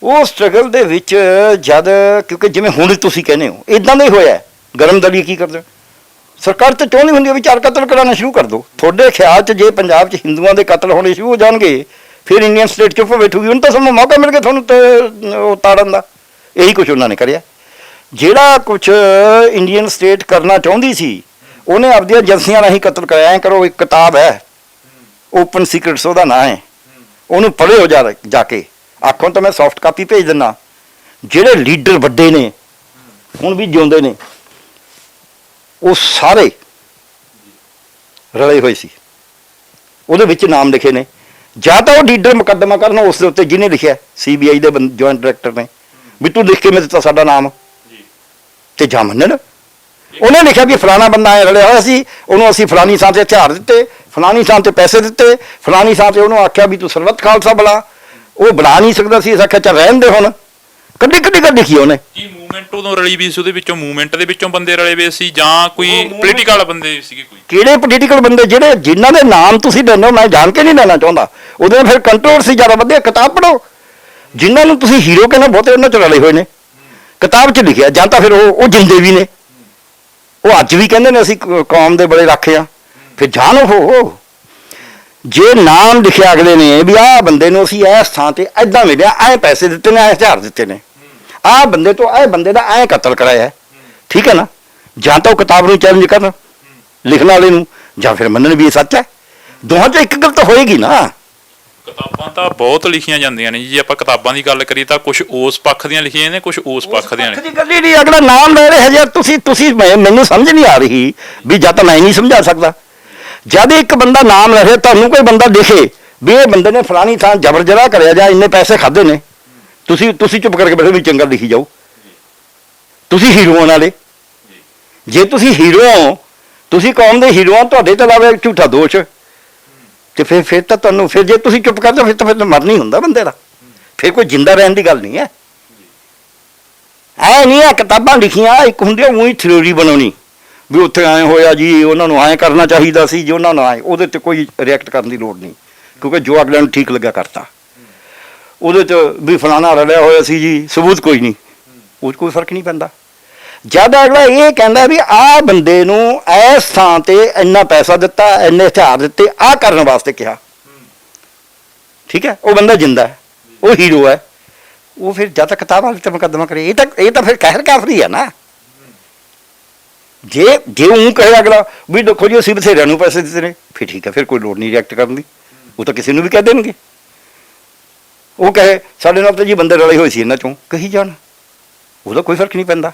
[SPEAKER 2] ਉਹ ਸਟਰਗਲ ਦੇ ਵਿੱਚ ਜਦ ਕਿਉਂਕਿ ਜਿਵੇਂ ਹੁਣ ਤੁਸੀਂ ਕਹਿੰਦੇ ਹੋ ਇਦਾਂ ਦਾ ਹੀ ਹੋਇਆ ਗਰਮ ਦਲੀ ਕੀ ਕਰਦੇ ਸਰਕਾਰ ਤਾਂ ਚਾਹੁੰਦੀ ਹੁੰਦੀ ਹੈ ਵੀ 4 ਕਤਲ ਕਰਾਉਣਾ ਸ਼ੁਰੂ ਕਰ ਦਿਓ। ਤੁਹਾਡੇ ਖਿਆਲ 'ਚ ਜੇ ਪੰਜਾਬ 'ਚ ਹਿੰਦੂਆਂ ਦੇ ਕਤਲ ਹੋਣੇ ਸ਼ੁਰੂ ਹੋ ਜਾਣਗੇ ਫਿਰ ਇੰਡੀਅਨ ਸਟੇਟ ਚੁੱਪ ਬੈਠੂਗੀ। ਹੁਣ ਤਾਂ ਸਮਾਂ ਮੌਕਾ ਮਿਲ ਗਿਆ ਤੁਹਾਨੂੰ ਉਹ ਤਾੜਨ ਦਾ। ਇਹੀ ਕੁਝ ਉਹਨਾਂ ਨੇ ਕਰਿਆ। ਜਿਹੜਾ ਕੁਝ ਇੰਡੀਅਨ ਸਟੇਟ ਕਰਨਾ ਚਾਹੁੰਦੀ ਸੀ ਉਹਨੇ ਆਪਦੀਆਂ ਏਜੰਸੀਆਂ ਰਾਹੀਂ ਕਤਲ ਕਰਾਇਆ। ਐਂ ਕਰੋ, ਇੱਕ ਕਿਤਾਬ ਹੈ ਓਪਨ ਸੀਕ੍ਰੇਟਸ ਉਹਦਾ ਨਾਂ ਹੈ, ਉਹਨੂੰ ਪੜ੍ਹਿਓ ਜਾ ਕੇ। ਆਖੋਂ ਤਾਂ ਮੈਂ ਸੌਫਟ ਕਾਪੀ ਭੇਜ ਦਿੰਦਾ। ਜਿਹੜੇ ਲੀਡਰ ਵੱਡੇ ਨੇ ਹੁਣ ਵੀ ਜਿਉਂਦੇ ਨੇ ਉਹ ਸਾਰੇ ਰਲੇ ਹੋਏ ਸੀ, ਉਹਦੇ ਵਿੱਚ ਨਾਮ ਲਿਖੇ ਨੇ। ਜਾਂ ਤਾਂ ਉਹ ਲੀਡਰ ਮੁਕੱਦਮਾ ਕਰਨ ਉਸ ਦੇ ਉੱਤੇ ਜਿਹਨੇ ਲਿਖਿਆ CBI ਦੇ ਜੁਆਇੰਟ ਡਾਇਰੈਕਟਰ ਨੇ ਵੀ ਤੂੰ ਲਿਖ ਕੇ ਮੈਂ ਦਿੱਤਾ ਸਾਡਾ ਨਾਮ, ਤੇ ਜਾਂ ਮੰਨਣ ਉਹਨੇ ਲਿਖਿਆ ਵੀ ਫਲਾਣਾ ਬੰਦਾ ਐ ਰਲਿਆ ਹੋਇਆ ਸੀ, ਉਹਨੂੰ ਅਸੀਂ ਫਲਾਣੀ ਥਾਂ ਤੇ ਹਥਿਆਰ ਦਿੱਤੇ, ਫਲਾਣੀ ਥਾਂ ਤੇ ਪੈਸੇ ਦਿੱਤੇ, ਫਲਾਣੀ ਥਾਂ ਤੇ ਉਹਨੂੰ ਆਖਿਆ ਵੀ ਤੂੰ ਸਰਬੱਤ ਖਾਲਸਾ ਬੁਲਾ। ਉਹ ਬਣਾ ਨਹੀਂ ਸਕਦਾ ਸੀ, ਅਸੀਂ ਆਖਿਆ ਚੱਲ ਰਹਿਣ ਦੇ। ਹੁਣ ਕੱਢੀ ਕੱਢੀ ਲਿਖੀ ਉਹਨੇ।
[SPEAKER 1] ਕੀ ਮੂਵਮੈਂਟ ਉਦੋਂ ਰਲੀ ਵੀ ਸੀ, ਉਹਦੇ ਵਿੱਚੋਂ ਮੂਵਮੈਂਟ ਦੇ ਵਿੱਚੋਂ ਬੰਦੇ ਰਲੇ ਵੇ ਸੀ ਜਾਂ ਕੋਈ ਪੋਲੀਟੀਕਲ ਬੰਦੇ ਸੀਗੇ? ਕੋਈ ਕਿਹੜੇ
[SPEAKER 2] ਪੋਲੀਟੀਕਲ ਬੰਦੇ? ਜਿਹੜੇ ਜਿਨ੍ਹਾਂ ਦੇ ਨਾਮ ਤੁਸੀਂ ਲੈਂਦੇ ਹੋ, ਮੈਂ ਜਾਣ ਕੇ ਨਹੀਂ ਲੈਣਾ ਚਾਹੁੰਦਾ, ਉਹਦੇ ਫਿਰ ਕੰਟਰੋਵਰਸੀ ਜ਼ਿਆਦਾ ਵਧੀਆ। ਕਿਤਾਬ ਪੜ੍ਹੋ, ਜਿਨ੍ਹਾਂ ਨੂੰ ਤੁਸੀਂ ਹੀਰੋ ਕਹਿੰਦੇ ਬਹੁਤੇ ਉਹਨਾਂ 'ਚ ਰਲੇ ਹੋਏ ਨੇ। ਕਿਤਾਬ 'ਚ ਲਿਖਿਆ। ਜਾਂ ਤਾਂ ਫਿਰ ਉਹ ਜਿੰਦੇ ਵੀ ਨੇ, ਉਹ ਅੱਜ ਵੀ ਕਹਿੰਦੇ ਨੇ ਅਸੀਂ ਕੌਮ ਦੇ ਬੜੇ ਰਾਖੇ ਆ। ਫਿਰ ਜਾਣ ਉਹ ਜੇ ਨਾਮ ਲਿਖਿਆ ਅਗਲੇ ਨੇ ਵੀ ਆਹ ਬੰਦੇ ਨੂੰ ਅਸੀਂ ਇਸ ਥਾਂ ਤੇ ਐਦਾਂ ਮਿਲਿਆ, ਐਂ ਪੈਸੇ ਦਿੱਤੇ ਨੇ, ਐਂ ਹਥਿਆਰ ਦਿੱਤੇ ਨੇ, ਆਹ ਬੰਦੇ ਤੋਂ ਇਹ ਬੰਦੇ ਦਾ ਐਂ ਕਤਲ ਕਰਾਇਆ, ਠੀਕ ਹੈ ਨਾ। ਜਾਂ ਤਾਂ ਉਹ ਕਿਤਾਬ ਨੂੰ ਚੈਲੰਜ ਕਰਨ ਲਿਖਣ ਵਾਲੇ ਨੂੰ, ਜਾਂ ਫਿਰ ਮੰਨਣ ਵੀ ਇਹ ਸੱਚ ਹੈ। ਦੋਹਾਂ 'ਚੋਂ ਇੱਕ ਗੱਲ ਤਾਂ ਹੋਏਗੀ ਨਾ।
[SPEAKER 1] ਕਿਤਾਬਾਂ ਤਾਂ ਬਹੁਤ ਲਿਖੀਆਂ ਜਾਂਦੀਆਂ ਨੇ ਜੀ। ਜੇ ਆਪਾਂ ਕਿਤਾਬਾਂ ਦੀ ਗੱਲ ਕਰੀਏ ਤਾਂ ਕੁਝ ਉਸ ਪੱਖ ਦੀਆਂ ਲਿਖੀਆਂ ਨੇ, ਕੁਝ ਉਸ ਪੱਖ ਦੀਆਂ ਨੇ।
[SPEAKER 2] ਗੱਲ ਹੀ ਨਹੀਂ, ਅਗਲਾ ਨਾਮ ਲੈ ਰਿਹਾ ਜੇ ਤੁਸੀਂ ਮੈਨੂੰ ਸਮਝ ਨਹੀਂ ਆ ਰਹੀ ਵੀ ਜਾਂ ਤਾਂ ਮੈਂ ਨਹੀਂ ਸਮਝਾ ਸਕਦਾ। ਜਦ ਇੱਕ ਬੰਦਾ ਨਾਮ ਲੈ ਰਿਹਾ, ਤੁਹਾਨੂੰ ਕੋਈ ਬੰਦਾ ਲਿਖੇ ਵੀ ਇਹ ਬੰਦੇ ਨੇ ਫਲਾਣੀ ਥਾਂ ਜ਼ਬਰ ਜਨਾਹ ਕਰਿਆ ਜਾਂ ਇੰਨੇ ਪੈਸੇ ਖਾਦੇ ਨੇ, ਤੁਸੀਂ ਚੁੱਪ ਕਰਕੇ ਬੈਠੋ ਵੀ ਚੰਗਾ ਲਿਖੀ ਜਾਓ। ਤੁਸੀਂ ਹੀਰੋ ਵਾਲੇ, ਜੇ ਤੁਸੀਂ ਹੀਰੋ ਹੋ, ਤੁਸੀਂ ਕੌਮ ਦੇ ਹੀਰੋ ਹੋ, ਤੁਹਾਡੇ ਤੇ ਲਾਵੇ ਝੂਠਾ ਦੋਸ਼, ਤੇ ਫਿਰ ਤਾਂ ਤੁਹਾਨੂੰ, ਫਿਰ ਜੇ ਤੁਸੀਂ ਚੁੱਪ ਕਰਦੇ ਫਿਰ ਤਾਂ ਮਰਨਾ ਹੀ ਹੁੰਦਾ ਬੰਦੇ ਦਾ। ਫਿਰ ਕੋਈ ਜਿੰਦਾ ਰਹਿਣ ਦੀ ਗੱਲ ਨਹੀਂ ਹੈ। ਐ ਨਹੀਂ ਆ ਕਿਤਾਬਾਂ ਲਿਖੀਆਂ, ਇੱਕ ਹੁੰਦੀ ਉਹੀ ਥਿਊਰੀ ਬਣਾਉਣੀ ਵੀ ਉੱਥੇ ਐਂ ਹੋਇਆ ਜੀ, ਉਹਨਾਂ ਨੂੰ ਐਂ ਕਰਨਾ ਚਾਹੀਦਾ ਸੀ ਜੇ ਉਹਨਾਂ ਨੂੰ ਆਏ। ਉਹਦੇ 'ਤੇ ਕੋਈ ਰਿਐਕਟ ਕਰਨ ਦੀ ਲੋੜ ਨਹੀਂ, ਕਿਉਂਕਿ ਜੋ ਅਗਲੇ ਨੂੰ ਠੀਕ ਲੱਗਾ ਕਰਤਾ। ਉਹਦੇ 'ਚ ਵੀ ਫਲਾਣਾ ਰਲਿਆ ਹੋਇਆ ਸੀ ਜੀ, ਸਬੂਤ ਕੋਈ ਨਹੀਂ, ਉਹ 'ਚ ਕੋਈ ਫਰਕ ਨਹੀਂ ਪੈਂਦਾ। ਜਦ ਅਗਲਾ ਇਹ ਕਹਿੰਦਾ ਵੀ ਆਹ ਬੰਦੇ ਨੂੰ ਇਸ ਥਾਂ ਤੇ ਇੰਨਾ ਪੈਸਾ ਦਿੱਤਾ, ਇੰਨੇ ਹਥਿਆਰ ਦਿੱਤੇ, ਆਹ ਕਰਨ ਵਾਸਤੇ ਕਿਹਾ, ਠੀਕ ਹੈ, ਉਹ ਬੰਦਾ ਜਿੰਦਾ ਹੈ, ਉਹ ਹੀਰੋ ਹੈ। ਉਹ ਫਿਰ ਜਦ ਤੱਕ ਕਿਤਾਬ ਵਾਲੇ ਤੇ ਮੁਕੱਦਮਾ ਕਰੇ, ਇਹ ਤਾਂ ਫਿਰ ਕਹਿਰ ਕਾਫਰੀ ਹੈ ਨਾ। ਜੇ ਉਹ ਕਹੇ ਅਗਲਾ ਵੀ ਦੇਖੋ ਜੀ ਅਸੀਂ ਬਥੇਰਿਆਂ ਨੂੰ ਪੈਸੇ ਦਿੱਤੇ ਨੇ, ਫਿਰ ਠੀਕ ਹੈ, ਫਿਰ ਕੋਈ ਲੋੜ ਨਹੀਂ ਰਿਐਕਟ ਕਰਨ ਦੀ। ਉਹ ਤਾਂ ਕਿਸੇ ਨੂੰ ਵੀ ਕਹਿ ਦੇਣਗੇ। ਉਹ ਕਹੇ ਸਾਡੇ ਨਾਲ ਤਾਂ ਜੀ ਬੰਦੇ ਰਲੇ ਹੋਏ ਸੀ ਇਹਨਾਂ 'ਚੋਂ, ਕਹੀ ਜਾਣ, ਉਹਦਾ ਕੋਈ ਫਰਕ ਨਹੀਂ ਪੈਂਦਾ।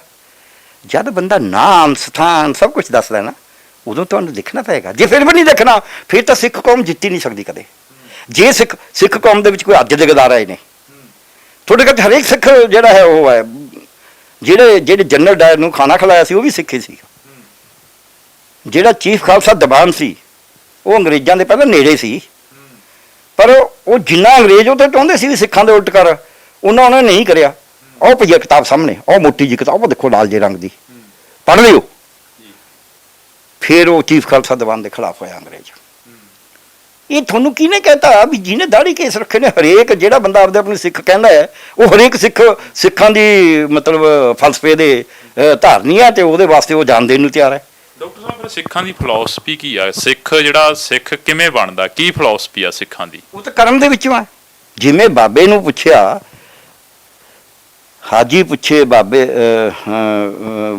[SPEAKER 2] ਜਦ ਬੰਦਾ ਨਾਮ, ਸਥਾਨ ਸਭ ਕੁਝ ਦੱਸਦਾ ਨਾ, ਉਦੋਂ ਤੁਹਾਨੂੰ ਦੇਖਣਾ ਪਏਗਾ। ਜੇ ਫਿਰ ਵੀ ਨਹੀਂ ਦੇਖਣਾ, ਫਿਰ ਤਾਂ ਸਿੱਖ ਕੌਮ ਜਿੱਤੀ ਨਹੀਂ ਸਕਦੀ ਕਦੇ। ਜੇ ਸਿੱਖ ਕੌਮ ਦੇ ਵਿੱਚ ਕੋਈ ਅੱਜ ਦੇ ਗਦਾਰ ਆਏ ਨੇ, ਤੁਹਾਡੇ ਕੋਲ ਹਰੇਕ ਸਿੱਖ ਜਿਹੜਾ ਹੈ ਉਹ ਹੈ। ਜਿਹੜੇ ਜਨਰਲ ਡਾਇਰ ਨੂੰ ਖਾਣਾ ਖਿਲਾਇਆ ਸੀ ਉਹ ਵੀ ਸਿੱਖ ਹੀ ਸੀ। ਜਿਹੜਾ ਚੀਫ ਖਾਲਸਾ ਦੀਵਾਨ ਸੀ ਉਹ ਅੰਗਰੇਜ਼ਾਂ ਦੇ ਪਹਿਲਾਂ ਨੇੜੇ ਸੀ, ਪਰ ਉਹ ਜਿੰਨਾ ਅੰਗਰੇਜ਼ ਉਹ ਤਾਂ ਚਾਹੁੰਦੇ ਸੀ ਵੀ ਸਿੱਖਾਂ ਦੇ ਉਲਟ ਕਰ, ਉਹਨਾਂ ਨੇ ਨਹੀਂ ਕਰਿਆ। ਉਹ ਪਈ ਆ ਕਿਤਾਬ ਸਾਹਮਣੇ, ਉਹ ਮੋਟੀ ਜਿਹੀ ਕਿਤਾਬ, ਉਹ ਦੇਖੋ ਲਾਲ ਜੇ ਰੰਗ ਦੀ, ਪੜ੍ਹ ਲਿਓ। ਫਿਰ ਉਹ ਚੀਫ ਖਾਲਸਾ ਦੀਵਾਨ ਦੇ ਖਿਲਾਫ ਹੋਇਆ ਅੰਗਰੇਜ਼। ਇਹ ਤੁਹਾਨੂੰ ਕਿਹਨੇ ਕਹਿਤਾ ਵੀ ਜਿਹਨੇ ਦਾੜੀ ਕੇਸ ਰੱਖੇ ਨੇ? ਹਰੇਕ ਜਿਹੜਾ ਬੰਦਾ ਆਪਦੇ ਆਪਣੀ ਸਿੱਖ ਕਹਿੰਦਾ ਹੈ, ਉਹ ਹਰੇਕ ਸਿੱਖਾਂ ਦੀ ਮਤਲਬ ਫਲਸਫੇ ਦੇ ਧਾਰਨੀ ਹੈ, ਤੇ ਉਹਦੇ ਵਾਸਤੇ ਉਹ ਜਾਨ ਦੇਣ ਨੂੰ ਤਿਆਰ ਹੈ।
[SPEAKER 1] ਡਾਕਟਰ ਸਾਹਿਬ, ਸਿੱਖਾਂ ਦੀ ਫਿਲਾਸਫੀ ਕੀ ਆ? ਸਿੱਖ ਕਿਵੇਂ ਬਣਦਾ? ਕੀ ਫਿਲਾਸਫੀ ਆ ਸਿੱਖਾਂ ਦੀ?
[SPEAKER 2] ਉਹ ਤਾਂ ਕਰਮ ਦੇ ਵਿੱਚੋਂ ਆ। ਜਿਵੇਂ ਬਾਬੇ ਨੂੰ ਪੁੱਛਿਆ, ਹਾਜੀ ਪੁੱਛੇ ਬਾਬੇ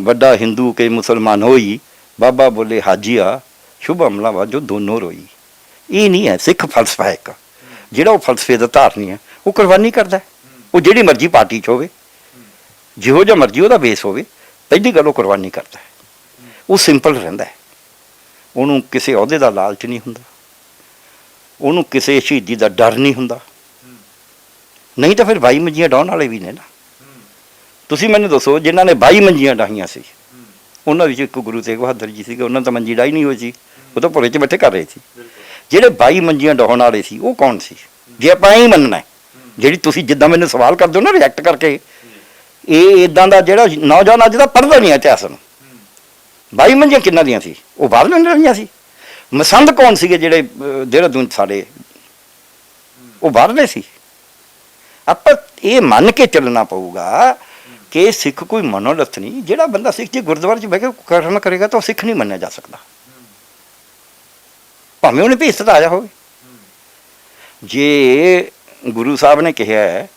[SPEAKER 2] ਵੱਡਾ ਹਿੰਦੂ ਕੇ ਮੁਸਲਮਾਨ ਹੋਈ, ਬਾਬਾ ਬੋਲੇ ਹਾਜੀਆ ਸ਼ੁਭ ਹਮਲਾ ਵਾ ਜੋ ਦੋਨੋਂ ਰੋਈ। ਇਹ ਨਹੀਂ ਹੈ ਸਿੱਖ ਫਲਸਫਾ। ਇੱਕ ਜਿਹੜਾ ਉਹ ਫਲਸਫੇ ਦਾ ਧਾਰਨੀ ਹੈ, ਉਹ ਕੁਰਬਾਨੀ ਕਰਦਾ। ਉਹ ਜਿਹੜੀ ਮਰਜ਼ੀ ਪਾਰਟੀ 'ਚ ਹੋਵੇ, ਜਿਹੋ ਜਿਹਾ ਮਰਜ਼ੀ ਉਹਦਾ ਬੇਸ ਹੋਵੇ, ਪਹਿਲੀ ਗੱਲ ਉਹ ਕੁਰਬਾਨੀ ਕਰਦਾ। ਉਹ ਸਿੰਪਲ ਰਹਿੰਦਾ, ਉਹਨੂੰ ਕਿਸੇ ਅਹੁਦੇ ਦਾ ਲਾਲਚ ਨਹੀਂ ਹੁੰਦਾ, ਉਹਨੂੰ ਕਿਸੇ ਸ਼ਹੀਦੀ ਦਾ ਡਰ ਨਹੀਂ ਹੁੰਦਾ। ਨਹੀਂ ਤਾਂ ਫਿਰ 22 ਮੰਜੀਆਂ ਡਾਉਣ ਵਾਲੇ ਵੀ ਨੇ ਨਾ। ਤੁਸੀਂ ਮੈਨੂੰ ਦੱਸੋ, ਜਿਨ੍ਹਾਂ ਨੇ 22 ਮੰਜੀਆਂ ਡਾਹੀਆਂ ਸੀ, ਉਹਨਾਂ ਵਿੱਚ ਇੱਕ ਗੁਰੂ ਤੇਗ ਬਹਾਦਰ ਜੀ ਸੀਗੇ। ਉਹਨਾਂ ਤਾਂ ਮੰਜੀ ਡਾਈ ਨਹੀਂ ਹੋਈ ਸੀ, ਉਹ ਤਾਂ ਭੁਰੇ 'ਚ ਬੈਠੇ ਕਰ ਰਹੇ ਸੀ। ਜਿਹੜੇ 22 ਮੰਜੀਆਂ ਡਾਉਣ ਵਾਲੇ ਸੀ ਉਹ ਕੌਣ ਸੀ? ਜੇ ਆਪਾਂ ਇਹ ਮੰਨਣਾ, ਜਿਹੜੀ ਤੁਸੀਂ ਜਿੱਦਾਂ ਮੈਨੂੰ ਸਵਾਲ ਕਰਦੇ ਹੋ ਨਾ ਰਿਐਕਟ ਕਰਕੇ, ਇਹ ਇੱਦਾਂ ਦਾ ਜਿਹੜਾ ਨੌਜਵਾਨ ਅੱਜ ਦਾ ਪੜ੍ਹਦਾ ਨਹੀਂ ਇਤਿਹਾਸ ਨੂੰ। 22 ਮੰਜੀਆਂ ਕਿੰਨਾਂ ਦੀਆਂ ਸੀ? ਉਹ ਬਾਹਰ ਲੈਣ ਰਹੀਆਂ ਸੀ। ਮਸੰਦ ਕੌਣ ਸੀਗੇ ਜਿਹੜੇ ਦੇਹਰਾਦੂਨ ਸਾਡੇ? ਉਹ ਬਾਹਰਲੇ ਸੀ। ਆਪਾਂ ਇਹ ਮੰਨ ਕੇ ਚੱਲਣਾ ਪਊਗਾ ਕਿ ਸਿੱਖ ਕੋਈ ਮਨੋਰਥ ਨਹੀਂ। ਜਿਹੜਾ ਬੰਦਾ ਸਿੱਖ ਜੇ ਗੁਰਦੁਆਰੇ 'ਚ ਬਹਿ ਕੇ ਕਰਮ ਕਰੇਗਾ ਤਾਂ ਉਹ ਸਿੱਖ ਨਹੀਂ ਮੰਨਿਆ ਜਾ ਸਕਦਾ, ਭਾਵੇਂ ਉਹਨੇ ਭੇਸ ਤਾਂ ਆਇਆ ਹੋਵੇ। ਜੇ ਗੁਰੂ ਸਾਹਿਬ ਨੇ ਕਿਹਾ ਹੈ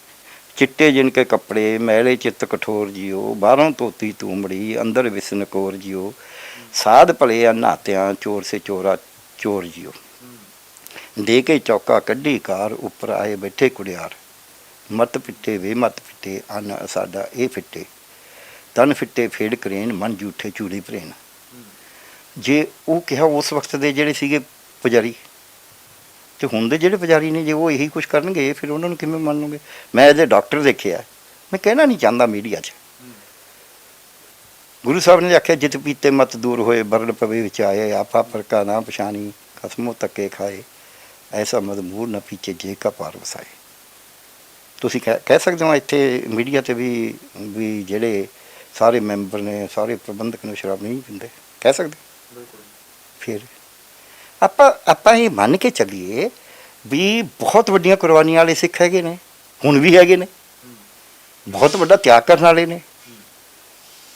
[SPEAKER 2] ਚਿੱਟੇ ਜਿਨ ਕੇ ਕੱਪੜੇ ਮੈਲੇ ਚਿੱਤ ਕਠੋਰ ਜਿਓ, ਬਾਹਰੋਂ ਧੋਤੀ ਤੂੰਬੜੀ ਅੰਦਰ ਵਿਸਨ ਕੋਰ ਜਿਓ, ਸਾਧ ਭਲੇ ਆ ਨਾਤਿਆਂ ਚੋਰ ਸੇ ਚੋਰਾ ਚੋਰ ਜਿਓ, ਦੇ ਕੇ ਚੌਕਾ ਕੱਢੀ ਕਾਰ ਉੱਪਰ ਆਏ ਬੈਠੇ ਕੁੜਿਆਰ, ਮਤ ਫਿੱਟੇ ਵੇ ਮਤ ਫਿੱਟੇ ਅੰਨ ਸਾਡਾ ਇਹ ਫਿੱਟੇ, ਤਨ ਫਿੱਟੇ ਫੇੜ ਕਰੇਨ ਮਨ ਝੂਠੇ ਚੂੜੀ ਭਰੇਨ। ਜੇ ਉਹ ਕਿਹਾ ਉਸ ਵਕਤ ਦੇ ਜਿਹੜੇ ਸੀਗੇ ਪੁਜਾਰੀ, ਤੇ ਹੁਣ ਦੇ ਜਿਹੜੇ ਪੁਜਾਰੀ ਨੇ ਜੇ ਉਹ ਇਹੀ ਕੁਛ ਕਰਨਗੇ ਫਿਰ ਉਹਨਾਂ ਨੂੰ ਕਿਵੇਂ ਮੰਨ ਲਓਗੇ? ਮੈਂ ਐਜ਼ ਏ ਡਾਕਟਰ ਦੇਖਿਆ, ਮੈਂ ਕਹਿਣਾ ਨਹੀਂ ਚਾਹੁੰਦਾ ਮੀਡੀਆ 'ਚ। ਗੁਰੂ ਸਾਹਿਬ ਨੇ ਆਖਿਆ ਜਿਤ ਪੀਤੇ ਮਤ ਦੂਰ ਹੋਏ, ਬਰਨ ਪਵੇ ਵਿੱਚ ਆਏ, ਆਪਾ ਪਰਕਾ ਨਾ ਪਛਾਣੀ, ਖਸਮੋ ਧੱਕੇ ਖਾਏ, ਐਸਾ ਮਦ ਮੂਰ ਨਾ ਪੀਛੇ ਜੇ ਕਾ ਪਾਰ ਵਸਾਏ। ਤੁਸੀਂ ਕਹਿ ਸਕਦੇ ਹੋ ਇੱਥੇ ਮੀਡੀਆ 'ਤੇ ਵੀ ਜਿਹੜੇ ਸਾਰੇ ਮੈਂਬਰ ਨੇ ਸਾਰੇ ਪ੍ਰਬੰਧਕ ਨੇ ਸ਼ਰਾਬ ਨਹੀਂ ਪੀਂਦੇ, ਕਹਿ ਸਕਦੇ? ਫਿਰ ਆਪਾਂ ਇਹ ਮੰਨ ਕੇ ਚੱਲੀਏ ਵੀ ਬਹੁਤ ਵੱਡੀਆਂ ਕੁਰਬਾਨੀਆਂ ਵਾਲੇ ਸਿੱਖ ਹੈਗੇ ਨੇ, ਹੁਣ ਵੀ ਹੈਗੇ ਨੇ, ਬਹੁਤ ਵੱਡਾ ਤਿਆਗ ਕਰਨ ਵਾਲੇ ਨੇ,